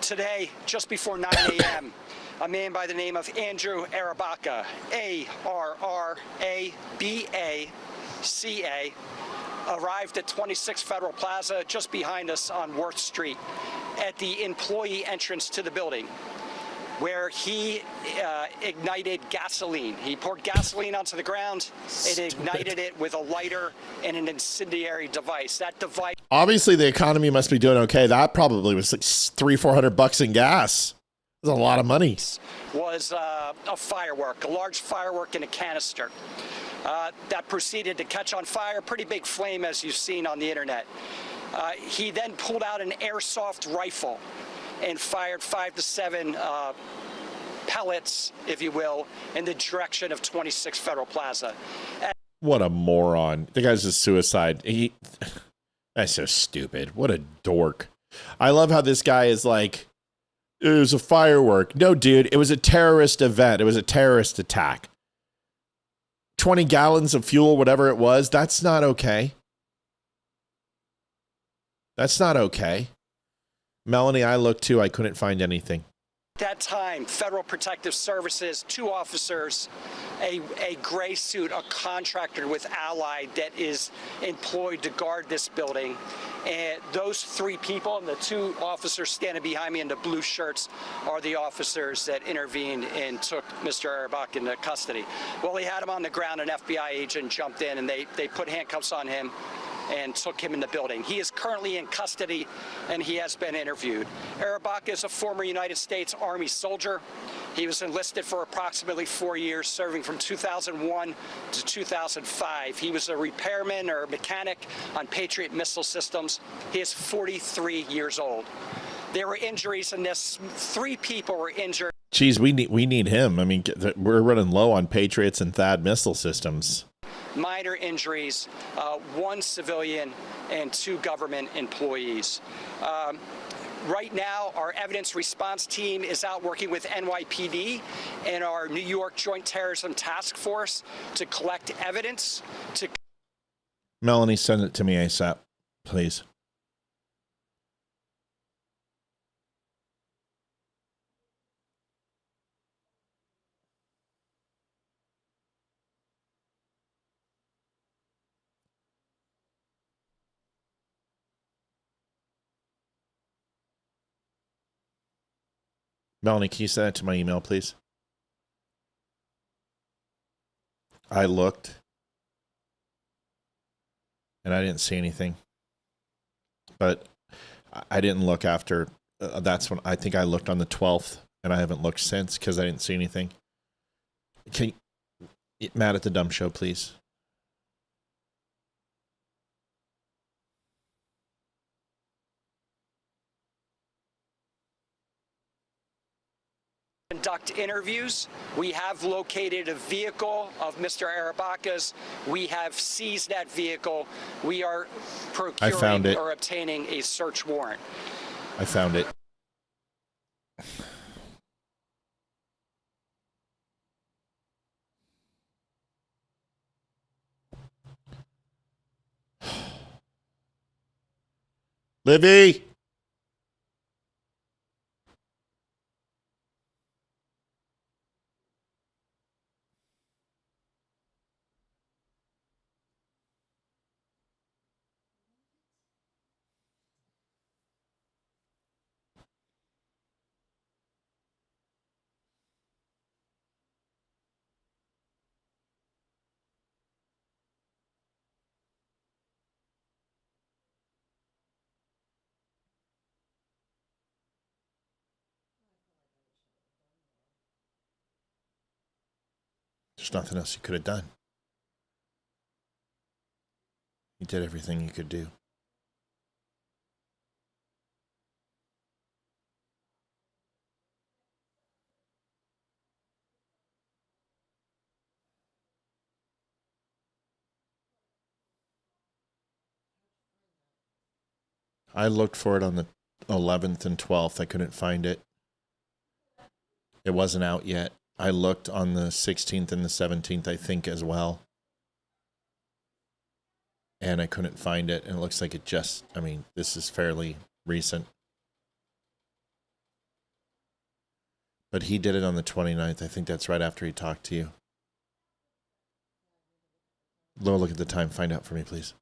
Today, just before 9 a.m., a man by the name of Andrew Arabaca, A-R-R-A-B-A-C-A, arrived at 26 Federal Plaza, just behind us on Worth Street, at the employee entrance to the building, where he ignited gasoline. He poured gasoline onto the ground and ignited it with a lighter and an incendiary device. That device...
Obviously, the economy must be doing okay. That probably was like $300-400 in gas. That's a lot of money.
Was a firework, a large firework in a canister. That proceeded to catch on fire. Pretty big flame, as you've seen on the internet. He then pulled out an airsoft rifle and fired 5 to 7 pellets, if you will, in the direction of 26 Federal Plaza.
What a moron. The guy's a suicide. That's so stupid. What a dork. I love how this guy is like, it was a firework. No, dude, it was a terrorist event. It was a terrorist attack. 20 gallons of fuel, whatever it was, that's not okay. That's not okay. Melanie, I looked too. I couldn't find anything.
At that time, Federal Protective Services, 2 officers, a gray suit, a contractor with Allied that is employed to guard this building. And those 3 people and the 2 officers standing behind me in the blue shirts are the officers that intervened and took Mr. Erbach into custody. Well, he had him on the ground. An FBI agent jumped in and they put handcuffs on him and took him in the building. He is currently in custody and he has been interviewed. Erbach is a former United States Army soldier. He was enlisted for approximately 4 years, serving from 2001 to 2005. He was a repairman or mechanic on Patriot missile systems. He is 43 years old. There were injuries in this. 3 people were injured.
Geez, we need him. I mean, we're running low on Patriots and THAAD missile systems.
Minor injuries, 1 civilian and 2 government employees. Right now, our evidence response team is out working with NYPD and our New York Joint Terrorism Task Force to collect evidence.
Melanie, send it to me ASAP, please. Melanie, can you send it to my email, please? I looked, and I didn't see anything. But I didn't look after. That's when I think I looked on the 12th, and I haven't looked since because I didn't see anything. Can you, Matt at the Dumb Show, please?
Conduct interviews. We have located a vehicle of Mr. Erbach's. We have seized that vehicle. We are procuring or obtaining a search warrant.
I found it. Livy! There's nothing else you could have done. You did everything you could do. I looked for it on the 11th and 12th. I couldn't find it. It wasn't out yet. I looked on the 16th and the 17th, I think, as well. And I couldn't find it. And it looks like it just, I mean, this is fairly recent. But he did it on the 29th. I think that's right after he talked to you. Look at the time. Find out for me, please.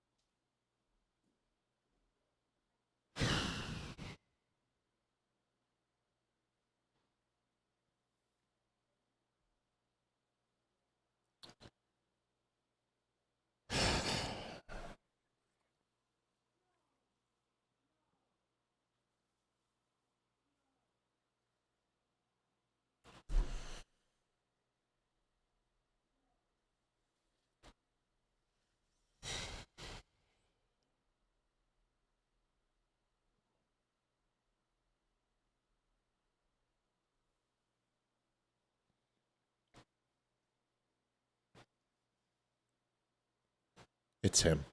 It's him.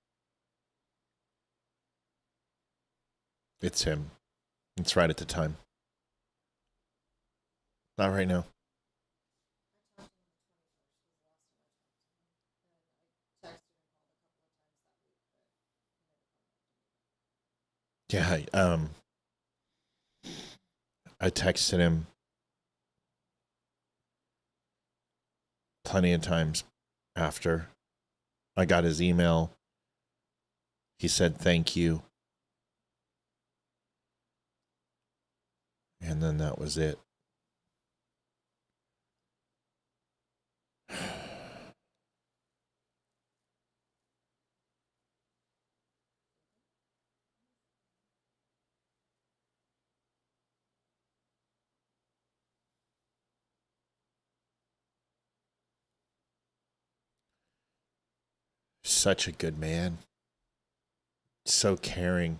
It's him. It's right at the time. Not right now. Yeah, I texted him plenty of times after. I got his email. He said thank you. And then that was it. Such a good man. So caring.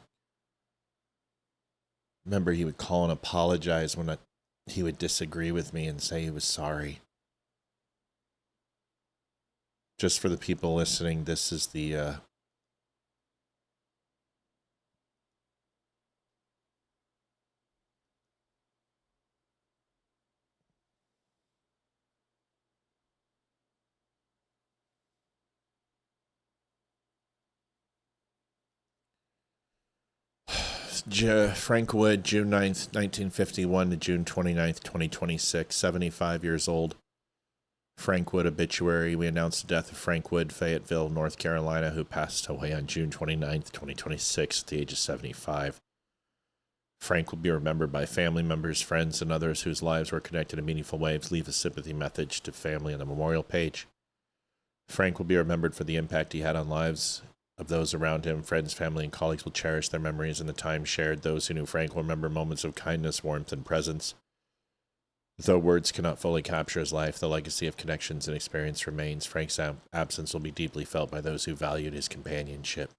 Remember, he would call and apologize when he would disagree with me and say he was sorry. Just for the people listening, this is the Frank Wood, June 9th, 1951 to June 29th, 2026, 75 years old. Frank Wood obituary. We announced the death of Frank Wood, Fayetteville, North Carolina, who passed away on June 29th, 2026 at the age of 75. Frank will be remembered by family members, friends, and others whose lives were connected in meaningful ways. Leave a sympathy message to family on the memorial page. Frank will be remembered for the impact he had on lives of those around him. Friends, family, and colleagues will cherish their memories and the time shared. Those who knew Frank will remember moments of kindness, warmth, and presence. Though words cannot fully capture his life, the legacy of connections and experience remains. Frank's absence will be deeply felt by those who valued his companionship.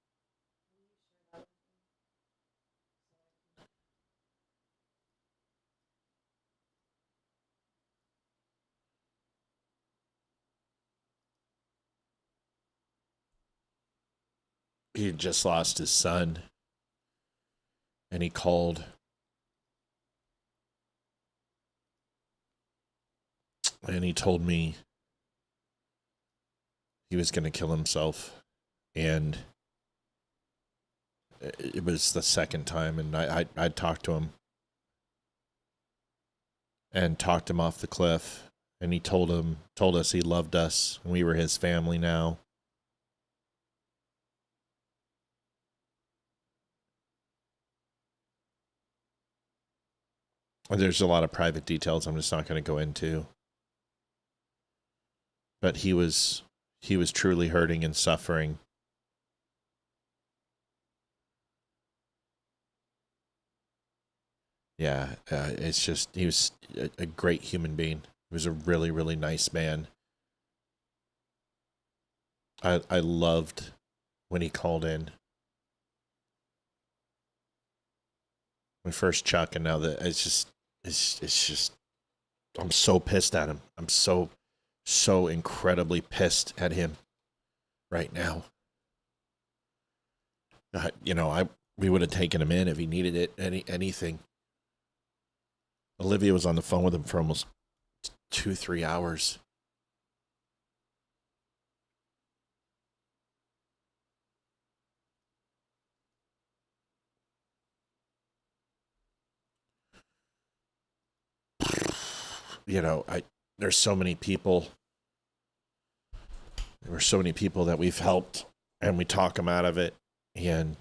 He had just lost his son, and he called. And he told me he was going to kill himself. And it was the second time, and I talked to him and talked him off the cliff. And he told us he loved us, and we were his family now. And there's a lot of private details I'm just not going to go into. But he was truly hurting and suffering. Yeah, it's just, he was a great human being. He was a really, really nice man. I loved when he called in. My first Chuck, and now that it's just, I'm so pissed at him. I'm so incredibly pissed at him right now. We would have taken him in if he needed it, anything. Olivia was on the phone with him for almost 2-3 hours. There's so many people. There were so many people that we've helped, and we talk them out of it. And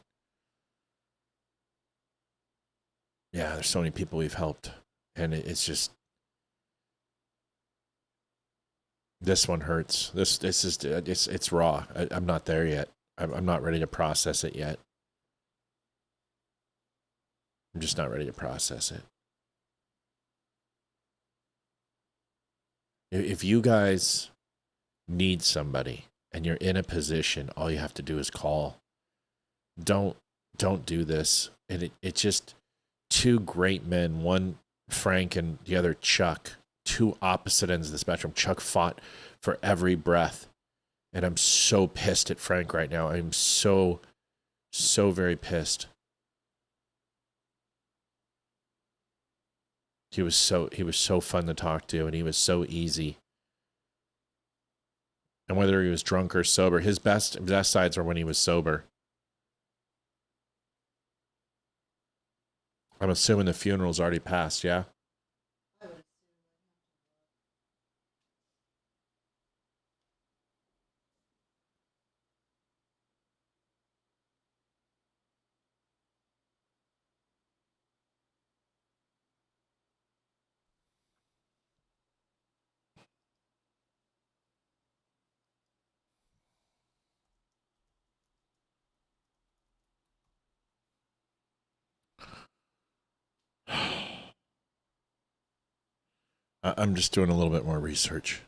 yeah, there's so many people we've helped, and it's just, this one hurts. It's raw. I'm not there yet. I'm not ready to process it yet. I'm just not ready to process it. If you guys need somebody and you're in a position, all you have to do is call. Don't do this. And it's just two great men, one Frank and the other Chuck, two opposite ends of the spectrum. Chuck fought for every breath, And I'm so pissed at Frank right now. I'm so very pissed. He was so fun to talk to, and he was so easy. And whether he was drunk or sober, his best sides are when he was sober. I'm assuming the funeral's already passed, yeah? I'm just doing a little bit more research.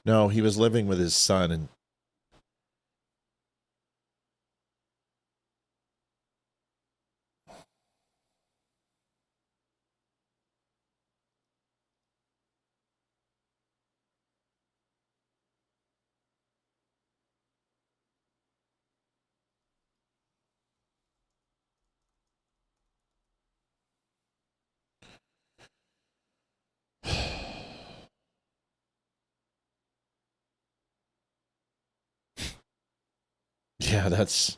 No, he was living with his son, and yeah, that's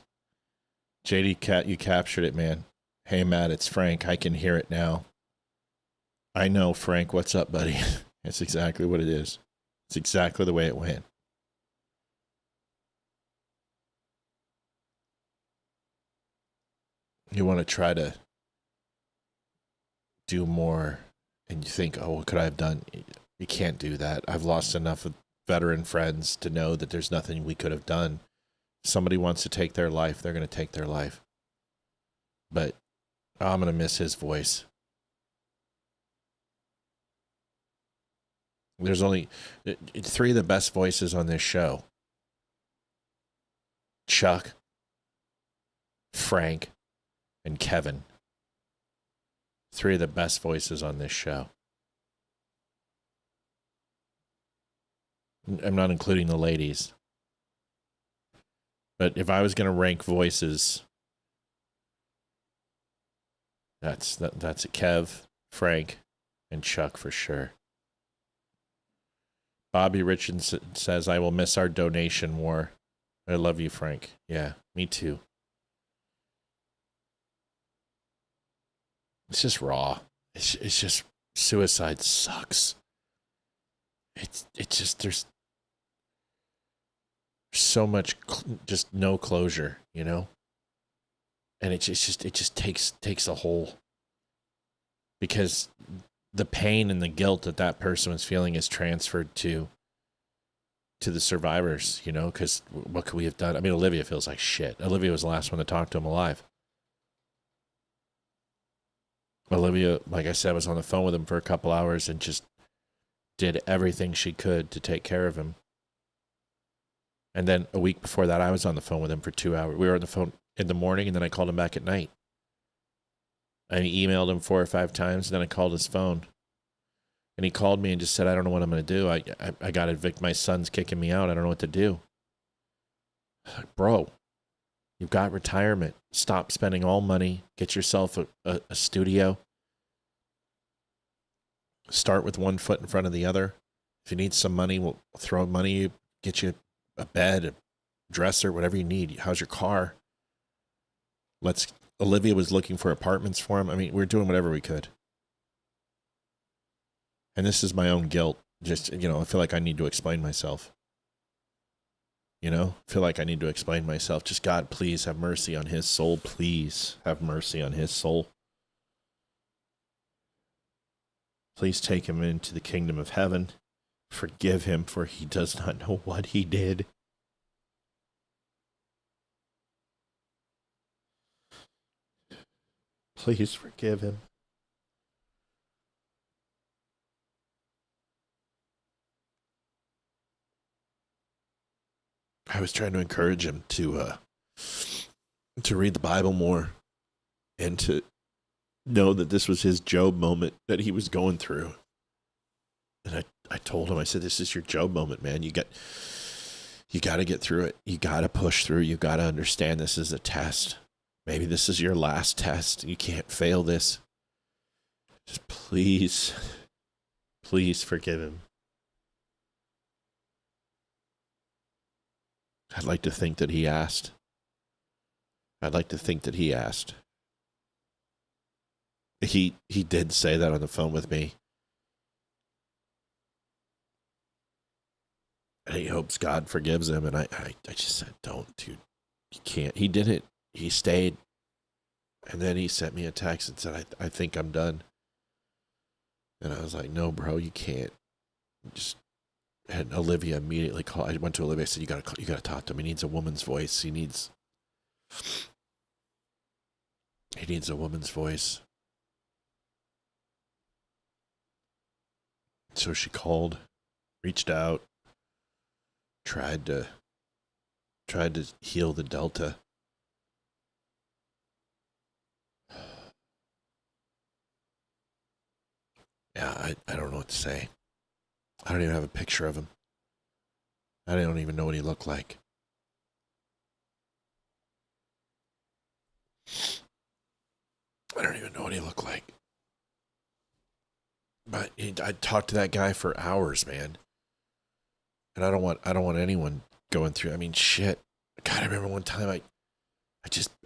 JD Cat. You captured it, man. Hey, Matt, it's Frank. I can hear it now. I know, Frank. What's up, buddy? It's exactly what it is. It's exactly the way it went. You want to try to do more, and you think, oh, what could I have done? You can't do that. I've lost enough of veteran friends to know that there's nothing we could have done. Somebody wants to take their life, they're going to take their life. But I'm going to miss his voice. There's only 3 of the best voices on this show. Chuck, Frank, and Kevin. 3 of the best voices on this show. I'm not including the ladies. But if I was going to rank voices, that's a Kev, Frank, and Chuck for sure. Bobby Richardson says, I will miss our donation war. I love you, Frank. Yeah, me too. It's just raw. It's just, suicide sucks. It's just, there's so much, just no closure, you know? And it just takes a whole, because the pain and the guilt that person was feeling is transferred to the survivors, you know, because what could we have done? I mean, Olivia feels like shit. Olivia was the last one to talk to him alive. Olivia, like I said, was on the phone with him for a couple hours and just did everything she could to take care of him. And then a week before that, I was on the phone with him for 2 hours. We were on the phone in the morning, and then I called him back at night. I emailed him 4 or 5 times, and then I called his phone. And he called me and just said, I don't know what I'm going to do. I got to evict. My son's kicking me out. I don't know what to do. Bro, you've got retirement. Stop spending all money. Get yourself a studio. Start with one foot in front of the other. If you need some money, we'll throw money. Get you a bed, a dresser, whatever you need. How's your car? Olivia was looking for apartments for him. I mean, we're doing whatever we could. And this is my own guilt. Just, you know, I feel like I need to explain myself. You know, I feel like I need to explain myself. Just, God, please have mercy on his soul. Please have mercy on his soul. Please take him into the kingdom of heaven. Forgive him, for he does not know what he did. Please forgive him. I was trying to encourage him to read the Bible more and to know that this was his Job moment that he was going through. And I told him, I said, this is your Job moment, man. You got to get through it. You got to push through. You got to understand this is a test. Maybe this is your last test. You can't fail this. Just please forgive him. I'd like to think that he asked. He did say that on the phone with me. And he hopes God forgives him. And I just said, don't, dude. You can't. He did it. He stayed. And then he sent me a text and said, I think I'm done. And I was like, no, bro, you can't. Just had Olivia immediately call. I went to Olivia. I said, you gotta talk to him. He needs a woman's voice. He needs a woman's voice. So she called, reached out, tried to heal the Delta. Yeah, I don't know what to say. I don't even have a picture of him. I don't even know what he looked like. I don't even know what he looked like. But I talked to that guy for hours, man. And I don't want anyone going through. I mean, shit. God, I remember one time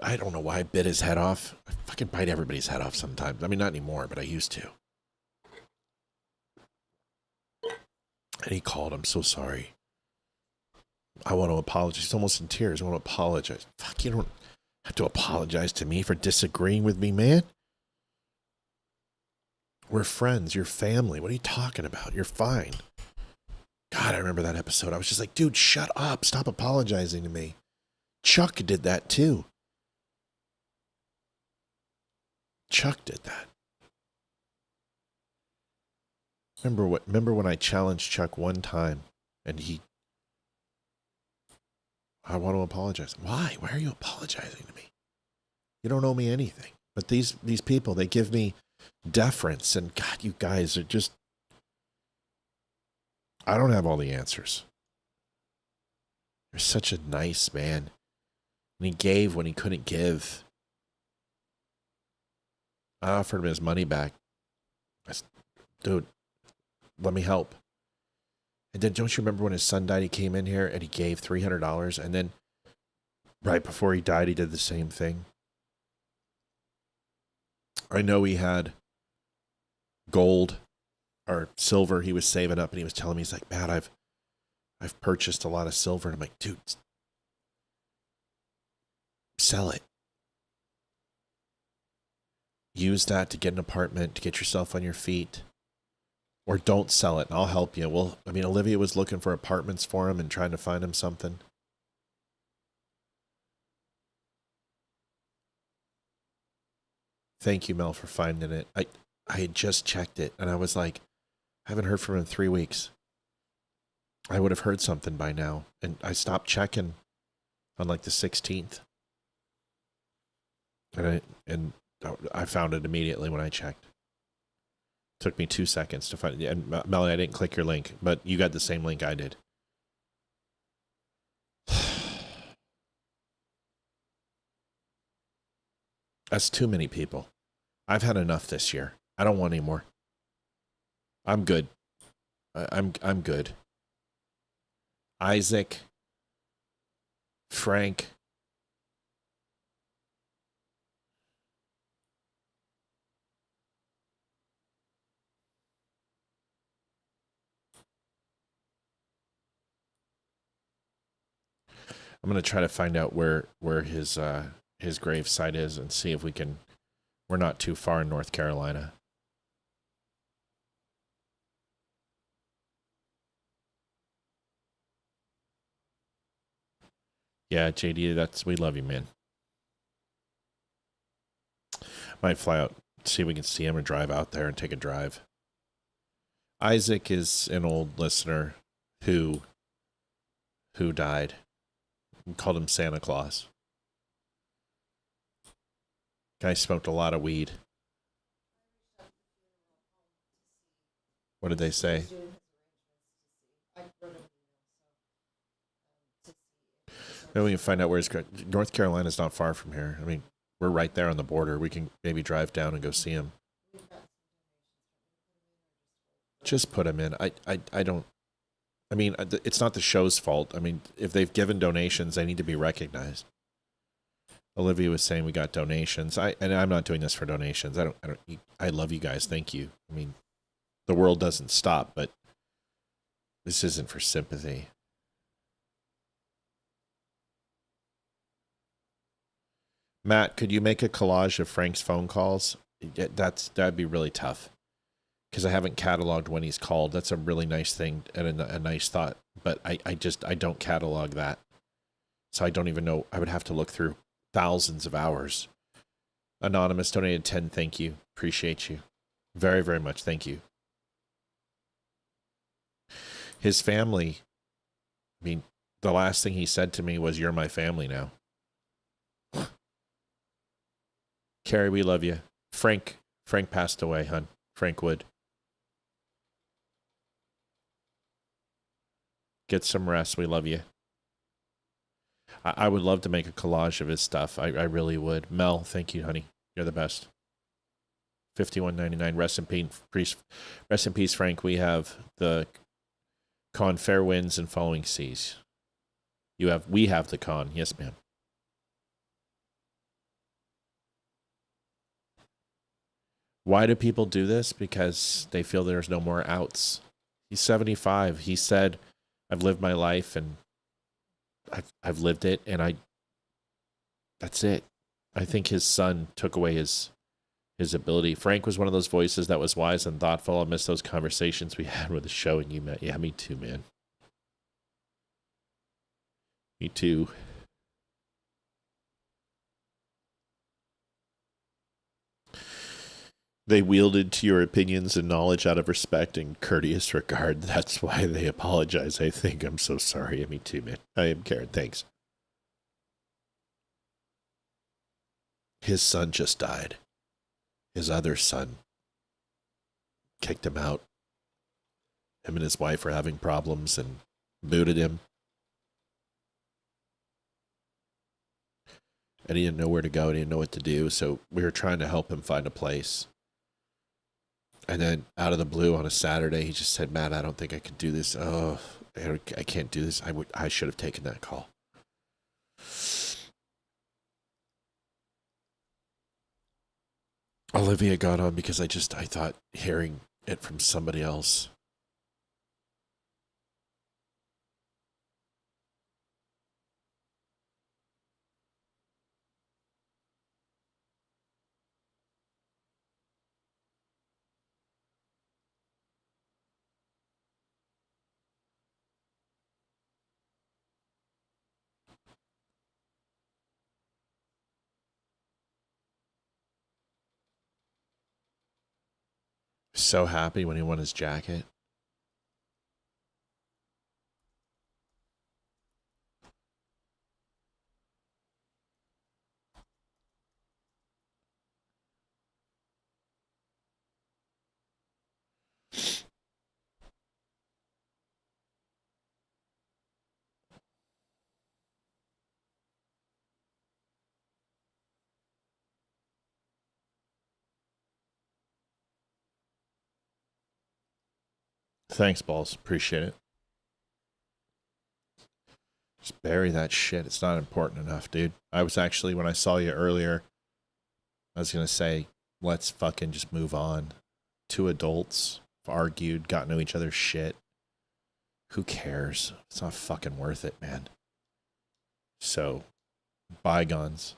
I don't know why I bit his head off. I fucking bite everybody's head off sometimes. I mean, not anymore, but I used to. And he called, I'm so sorry. I want to apologize. He's almost in tears. I want to apologize. Fuck, you don't have to apologize to me for disagreeing with me, man. We're friends. You're family. What are you talking about? You're fine. God, I remember that episode. I was just like, dude, shut up. Stop apologizing to me. Chuck did that too. Chuck did that. Remember when I challenged Chuck one time and I want to apologize. Why? Why are you apologizing to me? You don't owe me anything. But these people, they give me deference, and God, you guys are just, I don't have all the answers. You're such a nice man. And he gave when he couldn't give. I offered him his money back. I said, dude, let me help. And then don't you remember when his son died, he came in here and he gave $300, and then right before he died, he did the same thing. I know he had gold or silver he was saving up, and he was telling me, he's like, Matt, I've purchased a lot of silver. And I'm like, dude, sell it. Use that to get an apartment, to get yourself on your feet. Or don't sell it, and I'll help you. Well, I mean, Olivia was looking for apartments for him and trying to find him something. Thank you, Mel, for finding it. I had just checked it, and I was like, I haven't heard from him in 3 weeks. I would have heard something by now. And I stopped checking on like the 16th. And I found it immediately when I checked. Took me 2 seconds to find it. And Melanie, I didn't click your link, but you got the same link I did. That's too many people. I've had enough this year. I don't want any more. I'm good. I'm good. Isaac, Frank, I'm going to try to find out where his grave site is and see if we can. We're not too far in North Carolina. Yeah, JD, we love you, man. Might fly out, see if we can see him, or drive out there and take a drive. Isaac is an old listener who died. We called him Santa Claus. Guy smoked a lot of weed. What did they say? Maybe we can find out where he's going. North Carolina's not far from here. I mean, we're right there on the border. We can maybe drive down and go see him. Just put him in. I don't. I mean, it's not the show's fault. I mean, if they've given donations, they need to be recognized. Olivia was saying we got donations. And I'm not doing this for donations. I love you guys. Thank you. I mean, the world doesn't stop, but this isn't for sympathy. Matt, could you make a collage of Frank's phone calls? That'd be really tough, because I haven't cataloged when he's called. That's a really nice thing and a nice thought, but I don't catalog that, so I don't even know. I would have to look through thousands of hours. Anonymous donated 10. Thank you. Appreciate you very, very much. Thank you. His family, I mean, the last thing he said to me was, "You're my family now." Carrie, we love you. Frank passed away, hun. Frank Wood. Get some rest. We love you. I would love to make a collage of his stuff. I really would. Mel, thank you, honey. You're the best. 51.99. Rest in peace. Rest in peace, Frank. We have the con fair winds and following seas. We have the con. Yes, ma'am. Why do people do this? Because they feel there's no more outs. He's 75. He said, "I've lived my life and I've lived it, and that's it." I think his son took away his ability. Frank was one of those voices that was wise and thoughtful. I miss those conversations we had with the show and you met. Yeah, me too, man. Me too. They wielded to your opinions and knowledge out of respect and courteous regard. That's why they apologize, I think. I'm so sorry. Me too, man. I am Karen. Thanks. His son just died. His other son kicked him out. Him and his wife were having problems and booted him. And he didn't know where to go. He didn't know what to do. So we were trying to help him find a place. And then out of the blue on a Saturday, he just said, "Matt, I don't think I can do this. Oh, I can't do this. I should have taken that call." Olivia got on because I thought hearing it from somebody else. So happy when he won his jacket. Thanks, Balls. Appreciate it. Just bury that shit. It's not important enough, dude. I was actually, when I saw you earlier, I was going to say, let's fucking just move on. Two adults have argued, got to know each other's shit. Who cares? It's not fucking worth it, man. So, bygones.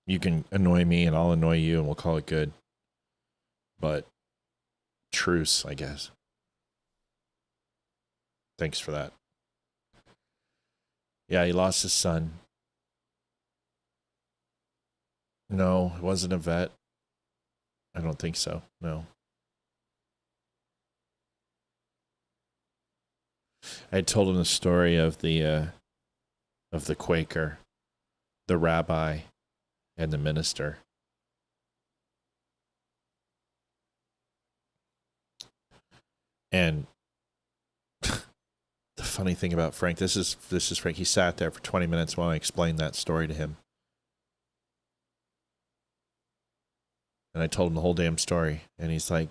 You can annoy me and I'll annoy you and we'll call it good. But, truce, I guess. Thanks for that. Yeah, he lost his son. No, it wasn't a vet. I don't think so. No. I had told him the story of the of the Quaker, the rabbi, and the minister. And the funny thing about Frank, this is Frank. He sat there for 20 minutes while I explained that story to him. And I told him the whole damn story. And he's like,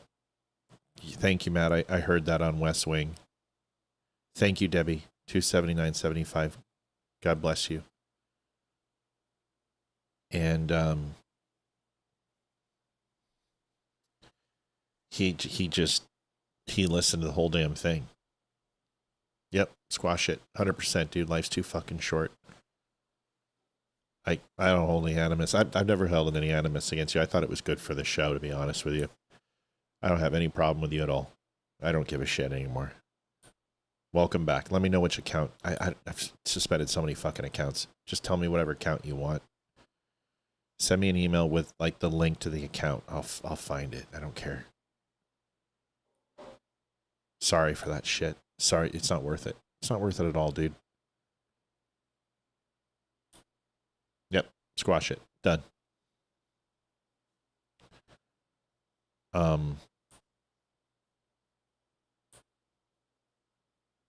thank you, Matt. I heard that on West Wing. Thank you, Debbie. 279.75. God bless you. And he listened to the whole damn thing. Yep, squash it. 100%, dude. Life's too fucking short. I don't hold any animus. I've never held any animus against you. I thought it was good for the show, to be honest with you. I don't have any problem with you at all. I don't give a shit anymore. Welcome back. Let me know which account. I've suspended so many fucking accounts. Just tell me whatever account you want. Send me an email with like the link to the account. I'll find it. I don't care. Sorry for that shit. Sorry, it's not worth it. It's not worth it at all, dude. Yep, squash it. Done.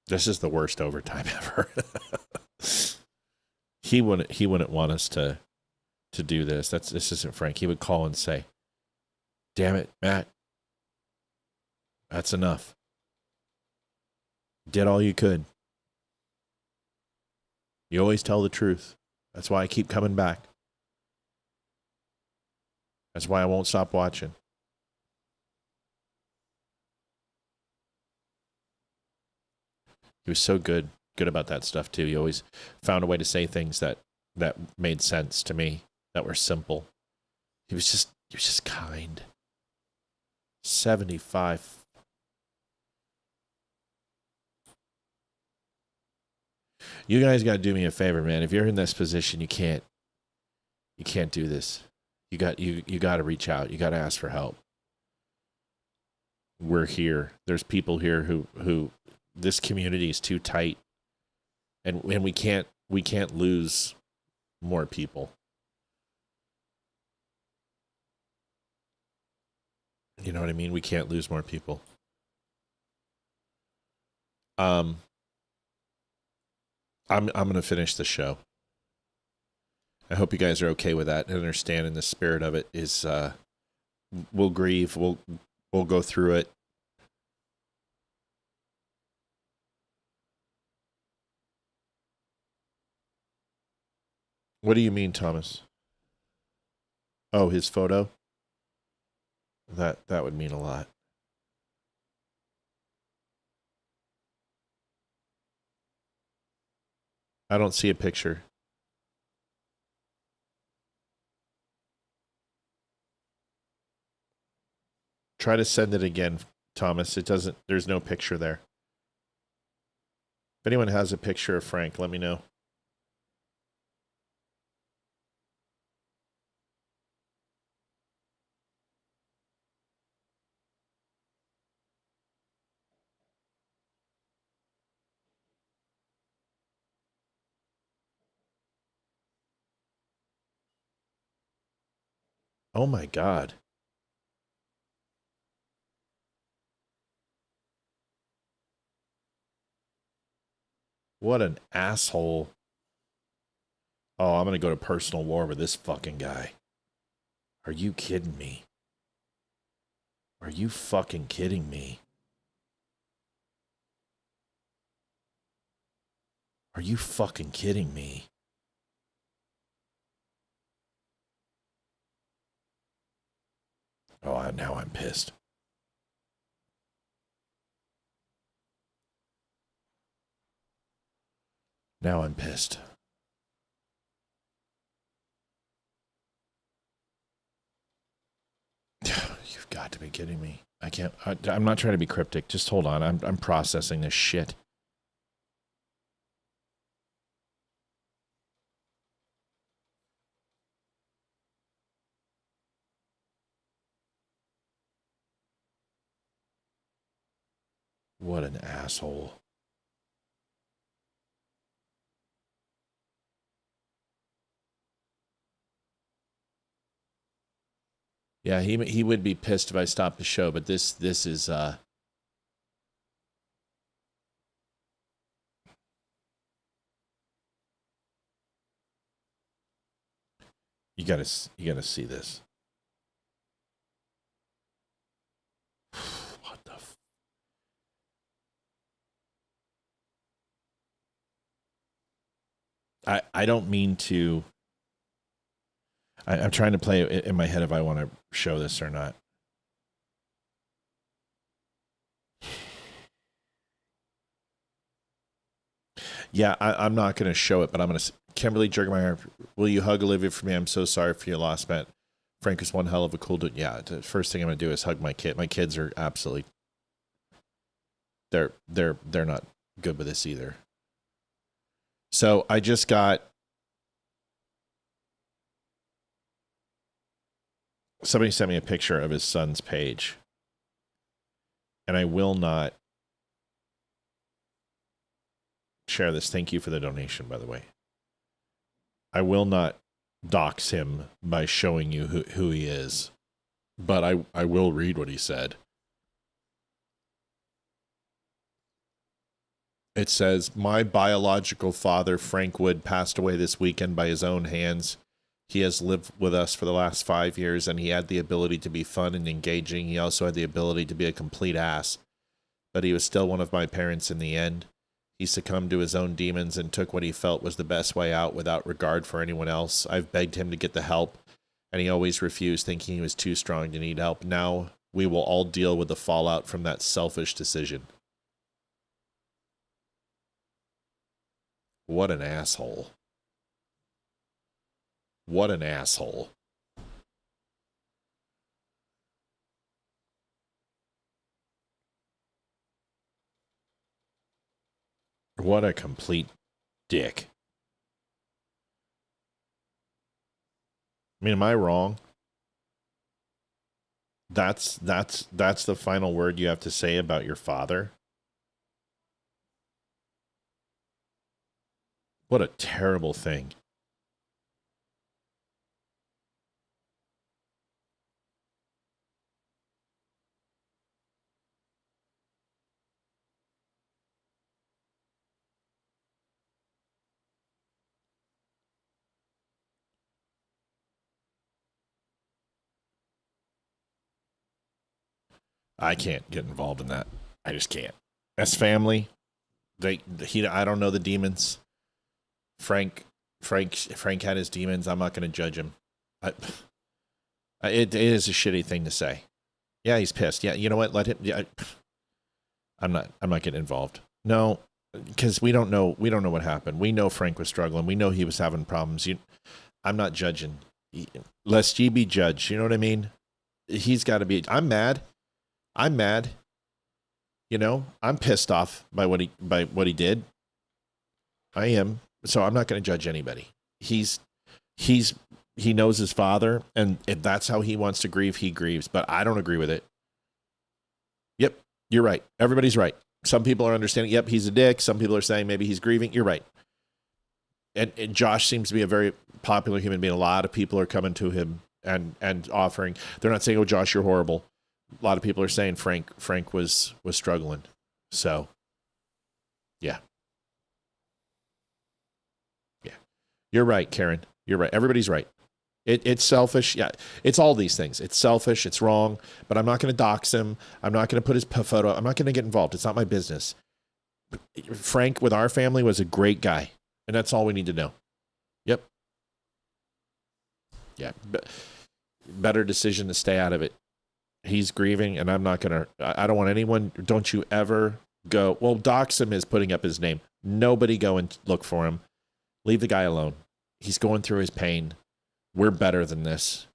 This is the worst overtime ever. He wouldn't want us to do this. This isn't Frank. He would call and say, "Damn it, Matt. That's enough. Did all you could. You always tell the truth. That's why I keep coming back. That's why I won't stop watching." He was so good about that stuff too. He always found a way to say things that made sense to me, that were simple. He was just kind. 75. You guys got to do me a favor, man. If you're in this position, you can't do this. You got to reach out. You got to ask for help. We're here. There's people here who this community is too tight, and we can't lose more people. You know what I mean? We can't lose more people. I'm going to finish the show. I hope you guys are okay with that and understand in the spirit of it is we'll grieve, we'll go through it. What do you mean, Thomas? Oh, his photo? That would mean a lot. I don't see a picture. Try to send it again, Thomas. There's no picture there. If anyone has a picture of Frank, let me know. Oh my God. What an asshole. Oh, I'm going to go to personal war with this fucking guy. Are you kidding me? Are you fucking kidding me? Are you fucking kidding me? Oh, now I'm pissed. Now I'm pissed. You've got to be kidding me. I can't. I'm not trying to be cryptic. Just hold on. I'm processing this shit. What an asshole. Yeah, he would be pissed if I stopped the show, but this is you gotta see this. What the I don't mean to. I'm trying to play it in my head if I want to show this or not. Yeah, I'm not going to show it, but I'm going to. Kimberly Jurgenmeyer, will you hug Olivia for me? I'm so sorry for your loss, Matt. Frank is one hell of a cool dude. Yeah, the first thing I'm going to do is hug my kid. My kids are absolutely. They're not good with this either. So I just got. Somebody sent me a picture of his son's page. And I will not share this. Thank you for the donation, by the way. I will not dox him by showing you who he is. But I will read what he said. It says, my biological father, Frank Wood, passed away this weekend by his own hands. He has lived with us for the last 5 years, and he had the ability to be fun and engaging. He also had the ability to be a complete ass. But he was still one of my parents in the end. He succumbed to his own demons and took what he felt was the best way out without regard for anyone else. I've begged him to get the help, and he always refused, thinking he was too strong to need help. Now we will all deal with the fallout from that selfish decision. What an asshole. What an asshole. What a complete dick. I mean, am I wrong? That's the final word you have to say about your father? What a terrible thing. I can't get involved in that. I just can't. As family, I don't know the demons. Frank had his demons. I'm not going to judge him. It is a shitty thing to say. Yeah, he's pissed. Yeah, you know what? Let him. Yeah, I'm not getting involved. No, because we don't know what happened. We know Frank was struggling. We know he was having problems. I'm not judging. Lest ye be judged. You know what I mean? He's got to be. I'm mad. You know, I'm pissed off by what he did. I am. So I'm not going to judge anybody. He knows his father, and if that's how he wants to grieve, he grieves. But I don't agree with it. Yep, you're right. Everybody's right. Some people are understanding. Yep, he's a dick. Some people are saying maybe he's grieving. You're right. And Josh seems to be a very popular human being. A lot of people are coming to him and offering. They're not saying, "Oh, Josh, you're horrible." A lot of people are saying Frank was struggling. So, yeah. Yeah. You're right, Karen. You're right. Everybody's right. It's selfish. Yeah. It's all these things. It's selfish. It's wrong. But I'm not going to dox him. I'm not going to put his photo. I'm not going to get involved. It's not my business. Frank, with our family, was a great guy. And that's all we need to know. Yep. Yeah. Better decision to stay out of it. He's grieving, and I'm not going to, I don't want anyone, don't you ever go, well, dox him is putting up his name. Nobody go and look for him. Leave the guy alone. He's going through his pain. We're better than this.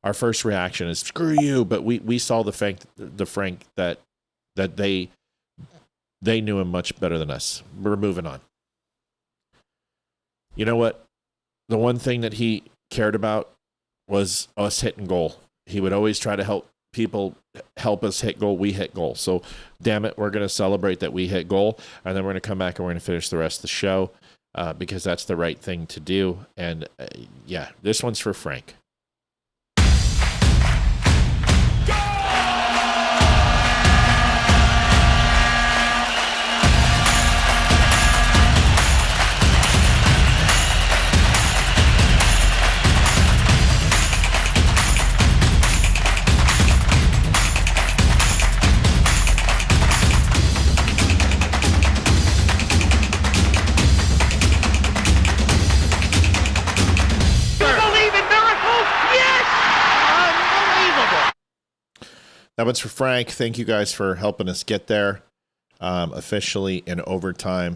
Our first reaction is, screw you, but we saw the Frank that they knew him much better than us. We're moving on. You know what? The one thing that he cared about was us hitting goal. He would always try to help people help us hit goal. We hit goal. So, damn it, we're going to celebrate that we hit goal. And then we're going to come back and we're going to finish the rest of the show because that's the right thing to do. And, yeah, this one's for Frank. That one's for Frank. Thank you guys for helping us get there. Officially in overtime.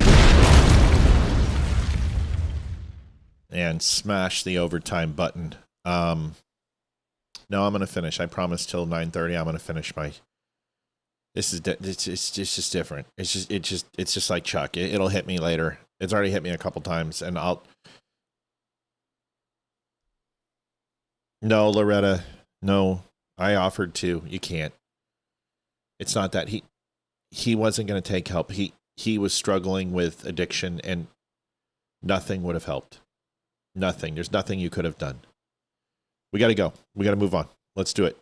And smash the overtime button. No, I'm going to finish. I promise till 9:30 I'm going to finish my... This is it's just different. It's just like Chuck. It'll hit me later. It's already hit me a couple times, and I'll... No, Loretta. No, I offered to. You can't. It's not that he wasn't going to take help. He was struggling with addiction, and nothing would have helped. Nothing. There's nothing you could have done. We got to go. We got to move on. Let's do it.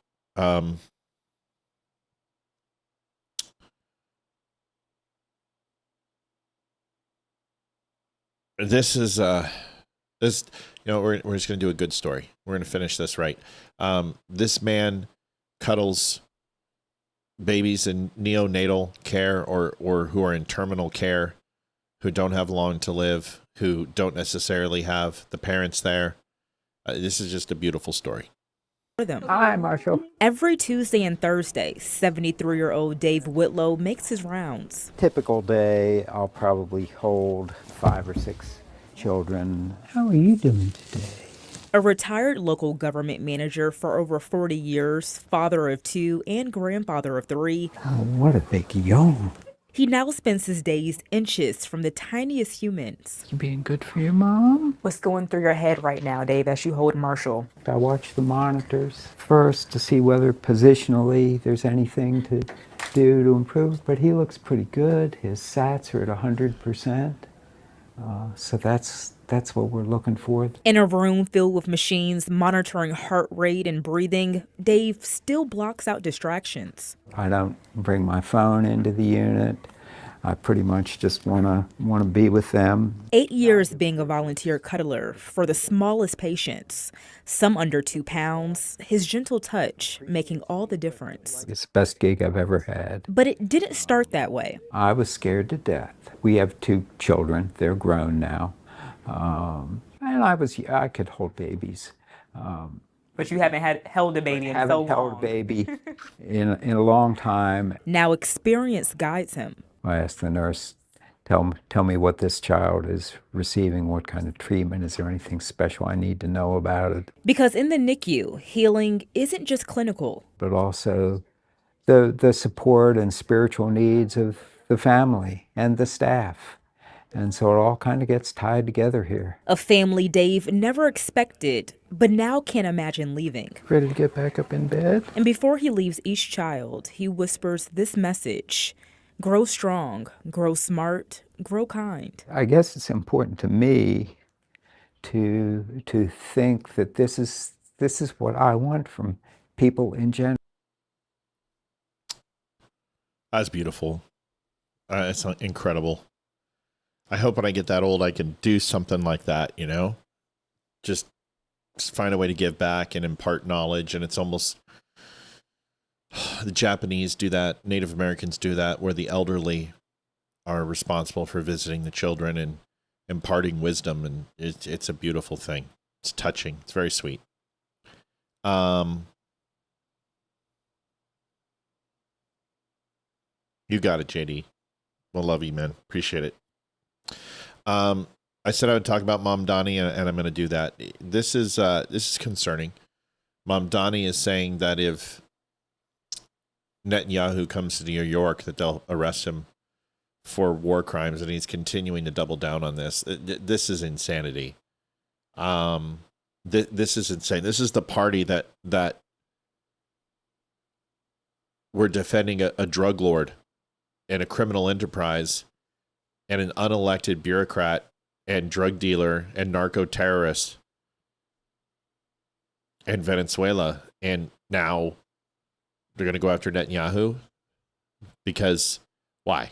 This is this, you know, we're just going to do a good story. We're going to finish this right. This man cuddles babies in neonatal care or who are in terminal care, who don't have long to live, who don't necessarily have the parents there. This is just a beautiful story.
Hi, Marshall. Every Tuesday and Thursday, 73-year-old Dave Whitlow makes his rounds.
Typical day, I'll probably hold 5 or 6 children.
How are you doing today? A retired local government manager for over 40 years, father of 2 and grandfather of 3.
Oh, what a big yawn.
He now spends his days inches from the tiniest humans.
You being good for your mom?
What's going through your head right now, Dave, as you hold Marshall?
I watch the monitors first to see whether positionally there's anything to do to improve, but he looks pretty good. His SATs are at 100%. So that's what we're looking for.
In a room filled with machines monitoring heart rate and breathing, Dave still blocks out distractions.
I don't bring my phone into the unit. I pretty much just want to be with them.
8 years being a volunteer cuddler for the smallest patients, some under 2 pounds, his gentle touch making all the difference.
It's the best gig I've ever had.
But it didn't start that way.
I was scared to death. We have 2 children. They're grown now. And I could hold babies.
But you haven't held a baby in so long.
Haven't held a baby in a long time.
Now experience guides him.
I asked the nurse, tell me what this child is receiving, what kind of treatment, is there anything special I need to know about it?
Because in the NICU, healing isn't just clinical.
But also the support and spiritual needs of the family and the staff. And so it all kind of gets tied together here.
A family Dave never expected, but now can't imagine leaving.
Ready to get back up in bed?
And before he leaves each child, he whispers this message: grow strong, grow smart, grow kind.
I guess it's important to me to think that this is what I want from people in general.
That's beautiful. It's incredible. I hope when I get that old, I can do something like that, you know? Just find a way to give back and impart knowledge. And it's almost, the Japanese do that, Native Americans do that, where the elderly are responsible for visiting the children and imparting wisdom. And it's a beautiful thing. It's touching. It's very sweet. You got it, JD. Well, love you, man. Appreciate it. I said I would talk about Mamdani, and I'm going to do that. This is concerning. Mamdani is saying that if Netanyahu comes to New York, that they'll arrest him for war crimes, and he's continuing to double down on this. This is insanity. This is insane. This is the party that we're defending a drug lord and a criminal enterprise and an unelected bureaucrat and drug dealer and narco-terrorist in Venezuela. And now they're going to go after Netanyahu? Because, why?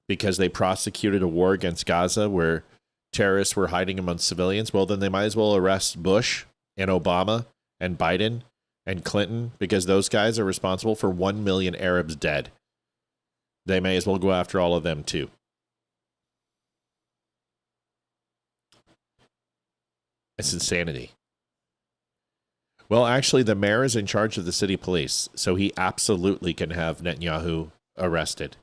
Because they prosecuted a war against Gaza where terrorists were hiding among civilians? Well, then they might as well arrest Bush and Obama and Biden and Clinton, because those guys are responsible for 1 million Arabs dead. They may as well go after all of them too. It's insanity. Well, actually, the mayor is in charge of the city police, so he absolutely can have Netanyahu arrested.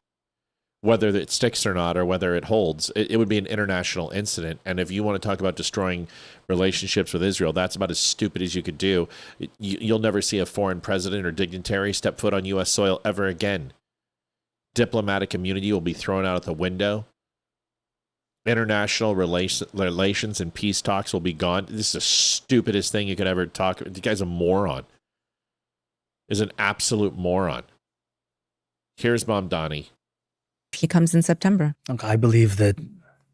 Whether it sticks or not, or whether it holds, it would be an international incident. And if you want to talk about destroying relationships with Israel, that's about as stupid as you could do. You'll never see a foreign president or dignitary step foot on U.S. soil ever again. Diplomatic immunity will be thrown out the window. International relations and peace talks will be gone. This is the stupidest thing you could ever talk about. The guy's a moron. Is an absolute moron. Here's Mamdani.
He comes in September.
Look, I believe that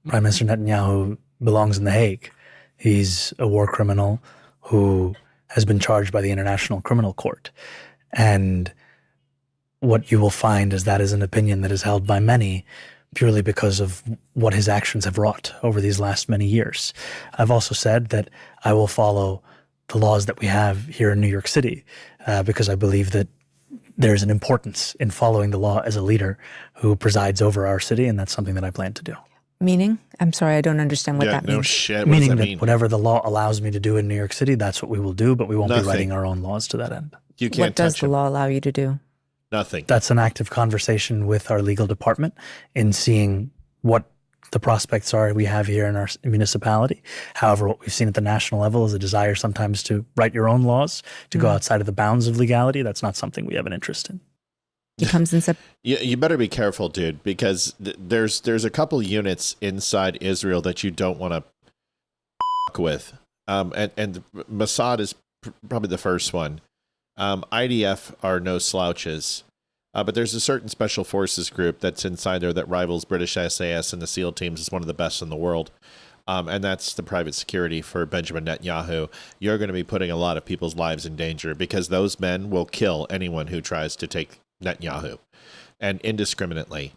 Prime Minister Netanyahu belongs in The Hague. He's a war criminal who has been charged by the International Criminal Court. And what you will find is that is an opinion that is held by many purely because of what his actions have wrought over these last many years. I've also said that I will follow the laws that we have here in New York City because I believe that there's an importance in following the law as a leader who presides over our city, and that's something that I plan to do.
Meaning? I'm sorry, I don't understand what that means.
No shit. What
Meaning
does that
that
mean?
whatever the law allows me to do in New York City, that's what we will do, but we won't be writing our own laws to that end.
You can't
What does
touch
the
him.
law allow you to do?
Nothing.
That's an active conversation with our legal department in seeing what the prospects are we have here in our municipality. However, what we've seen at the national level is a desire sometimes to write your own laws, to go outside of the bounds of legality. That's not something we have an interest in.
He comes in September.
You better be careful, dude, because there's a couple units inside Israel that you don't want to with. And Mossad is probably the first one. IDF are no slouches. But there's a certain special forces group that's inside there that rivals British SAS and the SEAL teams as one of the best in the world. And that's the private security for Benjamin Netanyahu. You're going to be putting a lot of people's lives in danger because those men will kill anyone who tries to take Netanyahu, and indiscriminately.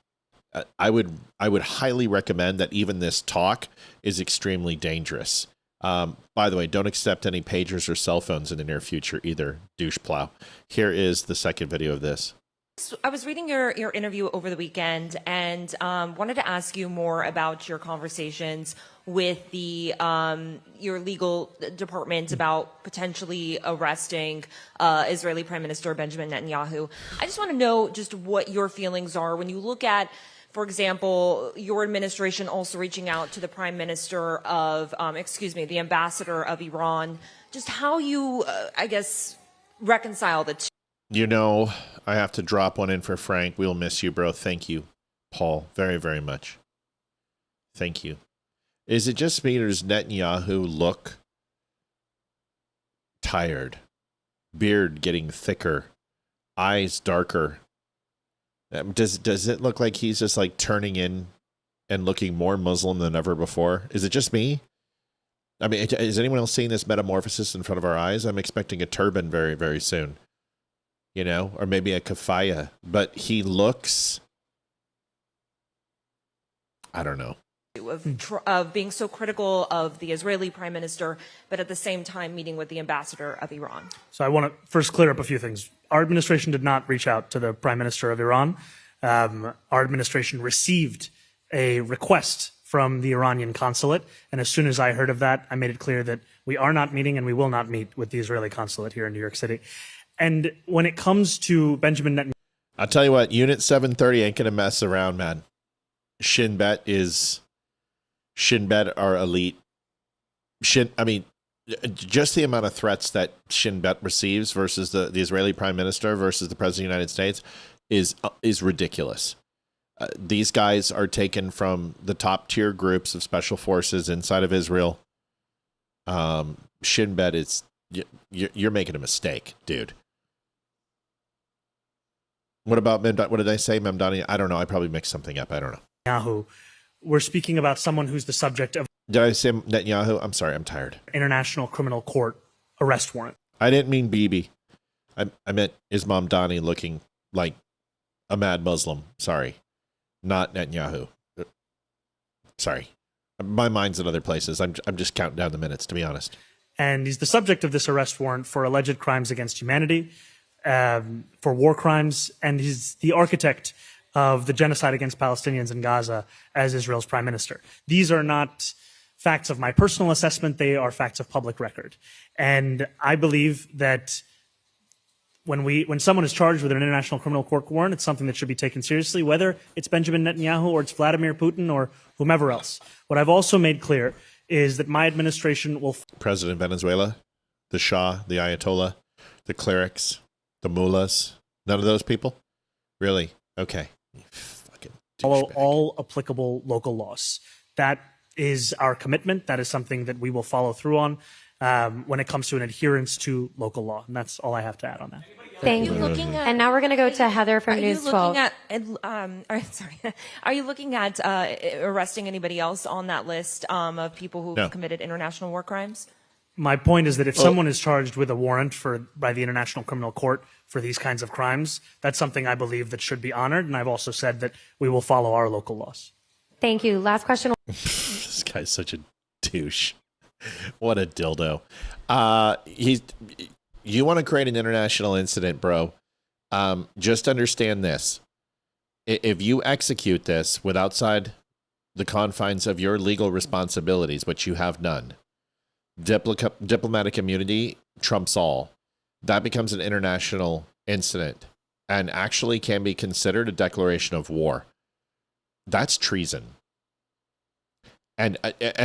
I would highly recommend that even this talk is extremely dangerous. By the way, don't accept any pagers or cell phones in the near future either, douche plow. Here is the second video of this.
I was reading your interview over the weekend and wanted to ask you more about your conversations with the your legal department about potentially arresting Israeli Prime Minister Benjamin Netanyahu. I just want to know just what your feelings are when you look at, for example, your administration also reaching out to the Prime Minister of, the Ambassador of Iran, just how you, I guess, reconcile the two.
You know, I have to drop one in for Frank. We'll miss you, bro. Thank you, Paul, very, very much. Thank you. Is it just me or does Netanyahu look tired? Beard getting thicker, eyes darker. Does it look like he's just like turning in and looking more Muslim than ever before? Is it just me? I mean, is anyone else seeing this metamorphosis in front of our eyes? I'm expecting a turban very, very soon. You know, or maybe a kafaya, but he looks, I don't know.
Of being so critical of the Israeli Prime Minister, but at the same time meeting with the Ambassador of Iran.
So I want to first clear up a few things. Our administration did not reach out to the Prime Minister of Iran. Our administration received a request from the Iranian consulate, and as soon as I heard of that, I made it clear that we are not meeting and we will not meet with the Israeli consulate here in New York City. And when it comes to Benjamin Netanyahu,
I'll tell you what, Unit 730 ain't gonna mess around, man. Shin Bet are elite. Just the amount of threats that Shin Bet receives versus the Israeli Prime Minister versus the President of the United States is ridiculous. These guys are taken from the top tier groups of special forces inside of Israel. Shin Bet is you're making a mistake, dude. What about What did I say, Mamdani? I don't know. I probably mixed something up. I don't know.
Netanyahu, we're speaking about someone who's the subject of
Did I say Netanyahu? I'm sorry. I'm tired.
International Criminal Court arrest warrant.
I didn't mean Bibi. I meant is Mamdani looking like a mad Muslim? Sorry. Not Netanyahu. Sorry. My mind's in other places. I'm just counting down the minutes, to be honest.
And he's the subject of this arrest warrant for alleged crimes against humanity, for war crimes, and he's the architect of the genocide against Palestinians in Gaza as Israel's prime minister. These are not facts of my personal assessment. They are facts of public record. And I believe that when someone is charged with an international criminal court warrant, it's something that should be taken seriously, whether it's Benjamin Netanyahu or it's Vladimir Putin or whomever else. What I've also made clear is that my administration will...
President of Venezuela, the Shah, the Ayatollah, the clerics, the mullahs, none of those people? Really? Okay.
Follow all applicable local laws. That is our commitment. That is something that we will follow through on when it comes to an adherence to local law. And that's all I have to add on that.
Thank you. And now we're going to go to Heather from News 12.
Are you looking at arresting anybody else on that list of people who've committed international war crimes?
My point is that if someone is charged with a warrant by the International Criminal Court for these kinds of crimes, that's something I believe that should be honored. And I've also said that we will follow our local laws.
Thank you. Last question.
This guy's such a douche. What a dildo. You want to create an international incident, bro. Just understand this. If you execute this outside the confines of your legal responsibilities, which you have none, diplomatic immunity trumps all. That becomes an international incident and actually can be considered a declaration of war. That's treason. And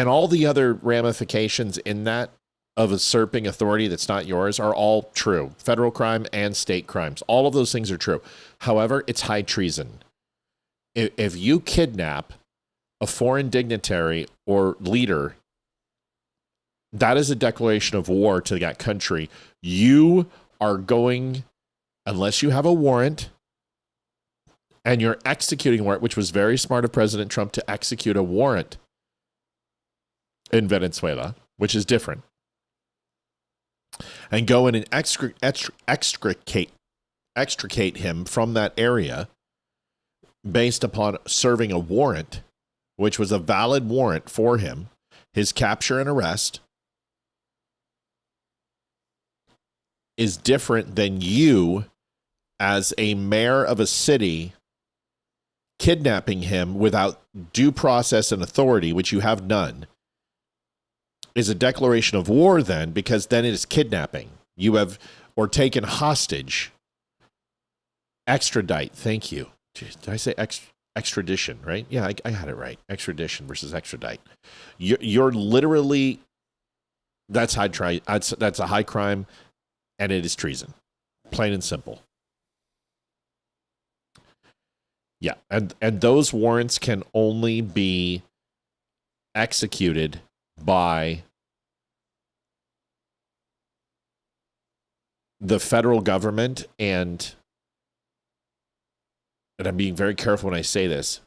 all the other ramifications in that of usurping authority that's not yours are all true. Federal crime and state crimes. All of those things are true. However, it's high treason. If you kidnap a foreign dignitary or leader, that is a declaration of war to that country. You are going, unless you have a warrant, and you're executing a warrant, which was very smart of President Trump to execute a warrant in Venezuela, which is different, and go in and extricate him from that area based upon serving a warrant, which was a valid warrant for him, his capture and arrest, is different than you as a mayor of a city kidnapping him without due process and authority, which you have none, is a declaration of war then, because then it is kidnapping. You have, or taken hostage. Extradite, thank you. Jeez, did I say extradition, right? Yeah, I had it right. Extradition versus extradite. You're literally, that's a high crime, and it is treason. Plain and simple. Yeah, and those warrants can only be executed by the federal government, and I'm being very careful when I say this,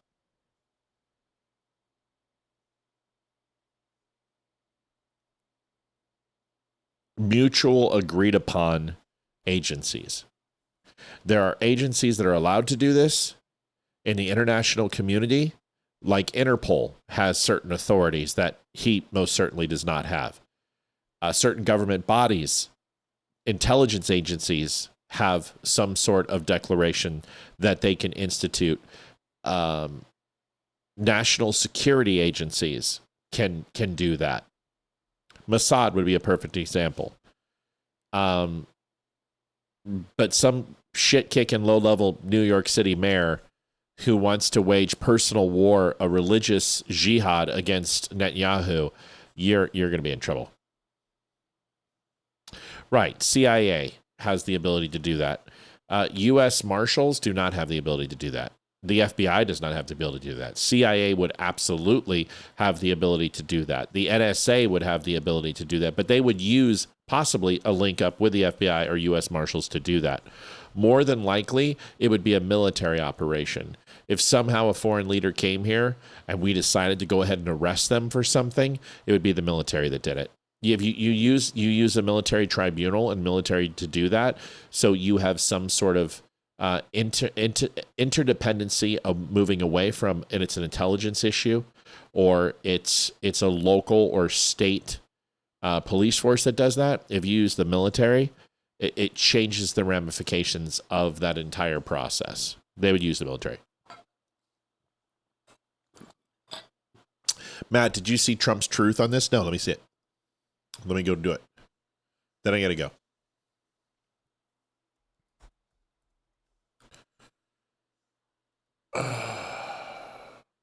mutual agreed upon agencies. There are agencies that are allowed to do this in the international community, like Interpol has certain authorities that he most certainly does not have. Certain government bodies, intelligence agencies, have some sort of declaration that they can institute. National security agencies can do that. Mossad would be a perfect example. But some shit-kicking, low-level New York City mayor who wants to wage personal war, a religious jihad against Netanyahu, you're going to be in trouble. Right, CIA has the ability to do that. U.S. Marshals do not have the ability to do that. The FBI does not have the ability to do that. CIA would absolutely have the ability to do that. The NSA would have the ability to do that, but they would use possibly a link up with the FBI or U.S. Marshals to do that. More than likely, it would be a military operation. If somehow a foreign leader came here and we decided to go ahead and arrest them for something, it would be the military that did it. You use a military tribunal and military to do that, so you have some sort of interdependency of moving away from, and it's an intelligence issue, or it's a local or state police force that does that. If you use the military, it changes the ramifications of that entire process. They would use the military. Matt, did you see Trump's truth on this? No, let me see it. Let me go do it. Then I got to go.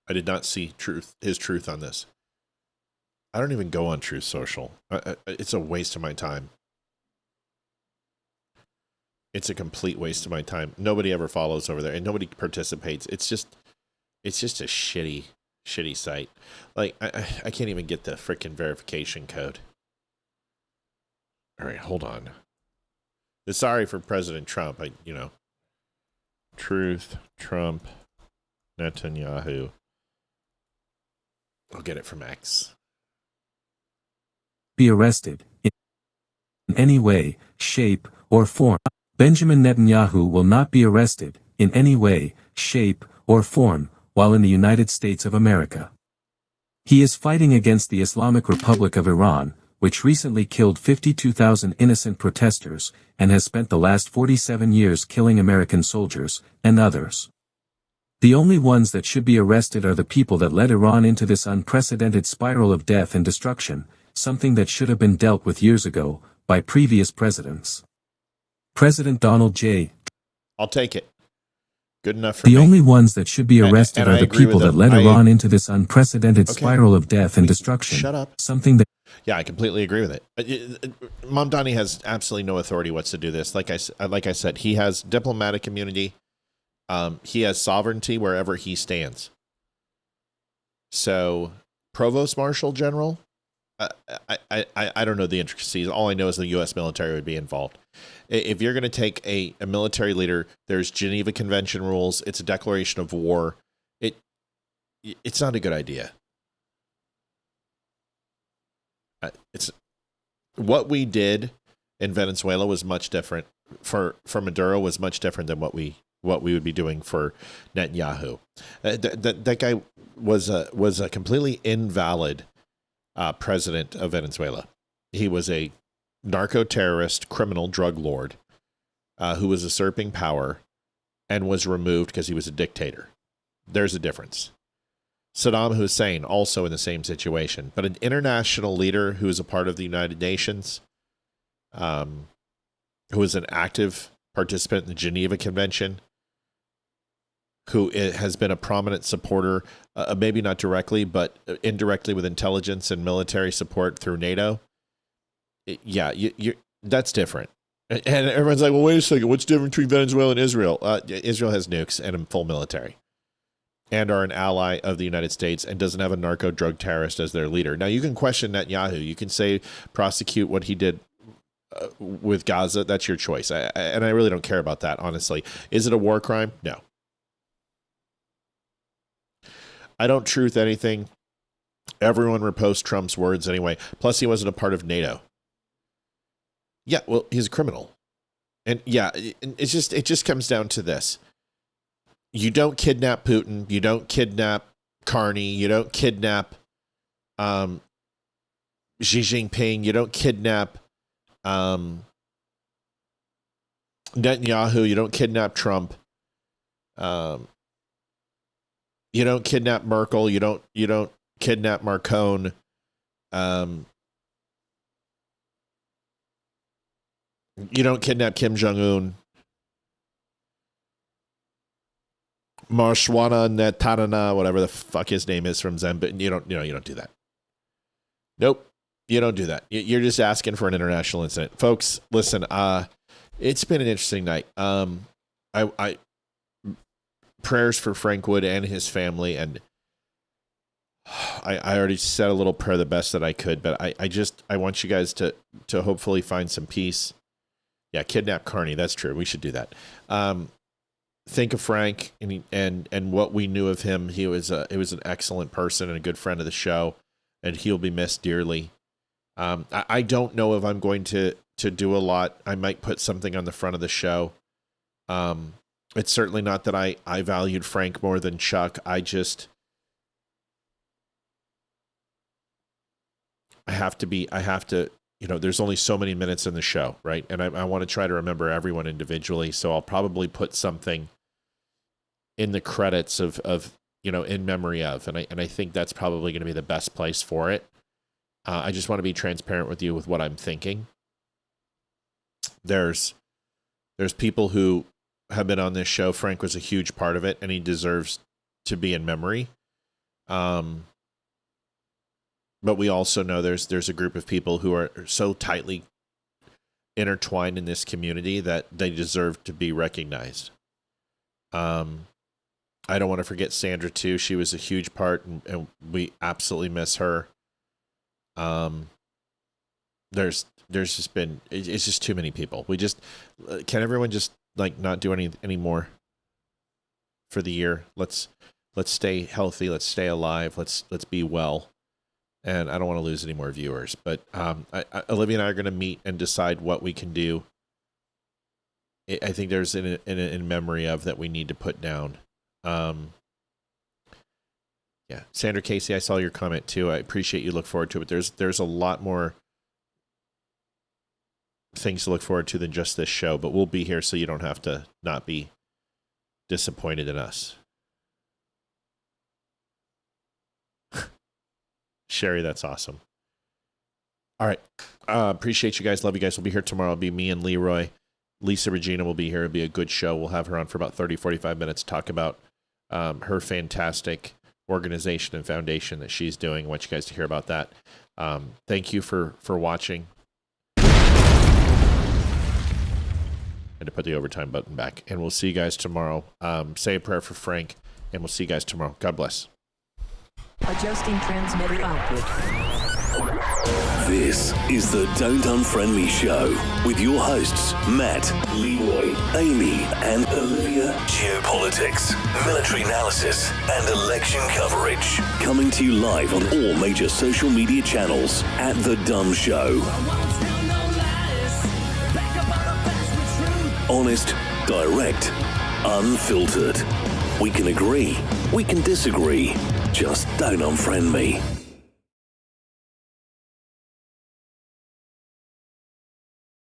I did not see his truth on this. I don't even go on Truth Social. It's a waste of my time. It's a complete waste of my time. Nobody ever follows over there, and nobody participates. It's just a shitty site. Like I can't even get the freaking verification code. All right, hold on. Sorry for President Trump. Truth, Trump, Netanyahu. I'll get it from X.
Be arrested in any way, shape, or form. Benjamin Netanyahu will not be arrested in any way, shape, or form while in the United States of America. He is fighting against the Islamic Republic of Iran, which recently killed 52,000 innocent protesters and has spent the last 47 years killing American soldiers and others. The only ones that should be arrested are the people that led Iran into this unprecedented spiral of death and destruction, something that should have been dealt with years ago by previous presidents. President Donald J.
I'll take it. Good enough for
me. The only ones that should be arrested are the people that led Iran into this unprecedented spiral of death and destruction.
Shut up.
Something that...
Yeah, I completely agree with it. Mamdani has absolutely no authority to do this. Like I said, he has diplomatic immunity. He has sovereignty wherever he stands. So, Provost Marshal General, I don't know the intricacies. All I know is the U.S. military would be involved. If you're going to take a military leader, there's Geneva Convention rules. It's a declaration of war. It's not a good idea. It's what we did in Venezuela was much different. For Maduro was much different than what we would be doing for Netanyahu. That guy was a completely invalid president of Venezuela. He was a narco-terrorist, criminal drug lord who was usurping power and was removed because he was a dictator. There's a difference. Saddam Hussein also in the same situation, but an international leader who is a part of the United Nations, who is an active participant in the Geneva Convention, who has been a prominent supporter, maybe not directly, but indirectly with intelligence and military support through NATO. That's different. And everyone's like, well, wait a second, what's different between Venezuela and Israel? Israel has nukes and a full military and are an ally of the United States and doesn't have a narco drug terrorist as their leader. Now, you can question Netanyahu. You can say, prosecute what he did with Gaza. That's your choice. And I really don't care about that, honestly. Is it a war crime? No. I don't truth anything. Everyone reposts Trump's words anyway. Plus, he wasn't a part of NATO. Yeah, well, he's a criminal. And yeah, it just comes down to this. You don't kidnap Putin. You don't kidnap Carney. You don't kidnap Xi Jinping. You don't kidnap Netanyahu. You don't kidnap Trump. You don't kidnap Merkel. You don't kidnap Marcone. You don't kidnap Kim Jong-un. Marshwana Netanyahu, whatever the fuck his name is from Zimbabwe. You don't do that. Nope. You don't do that. You're just asking for an international incident. Folks, listen, it's been an interesting night. I prayers for Frank Wood and his family, and I already said a little prayer the best that I could, but I want you guys to hopefully find some peace. Yeah, kidnap Carney. That's true. We should do that. Think of Frank and what we knew of him. He was an excellent person and a good friend of the show, and he'll be missed dearly. I don't know if I'm going to do a lot. I might put something on the front of the show. It's certainly not that I valued Frank more than Chuck. I have to, there's only so many minutes in the show, right? And I want to try to remember everyone individually. So I'll probably put something in the credits of in memory of. And I think that's probably going to be the best place for it. I just want to be transparent with you with what I'm thinking. There's people who have been on this show. Frank was a huge part of it, and he deserves to be in memory. But we also know there's a group of people who are so tightly intertwined in this community that they deserve to be recognized. I don't want to forget Sandra too. She was a huge part, and we absolutely miss her. There's just been, it's just too many people. Can everyone just not do any more for the year? Let's stay healthy. Let's stay alive. Let's be well. And I don't want to lose any more viewers, but Olivia and I are going to meet and decide what we can do. I think there's in memory of that we need to put down. Yeah, Sandra Casey, I saw your comment too. I appreciate you. Look forward to it. But there's a lot more things to look forward to than just this show. But we'll be here so you don't have to not be disappointed in us. Sherry, that's awesome. All right. Appreciate you guys. Love you guys. We'll be here tomorrow. It'll be me and Leroy. Lisa Regina will be here. It'll be a good show. We'll have her on for about 30, 45 minutes, talk about her fantastic organization and foundation that she's doing. I want you guys to hear about that. Thank you for watching. And to put the overtime button back. And we'll see you guys tomorrow. Say a prayer for Frank, and we'll see you guys tomorrow. God bless.
Adjusting transmitter output.
This is the Don't Unfriend Me Show with your hosts, Matt, Leroy, Amy, and Olivia. Geopolitics, military analysis, and election coverage. Coming to you live on all major social media channels at The Dumb Show. Honest, direct, unfiltered. We can agree, we can disagree. Just don't unfriend me.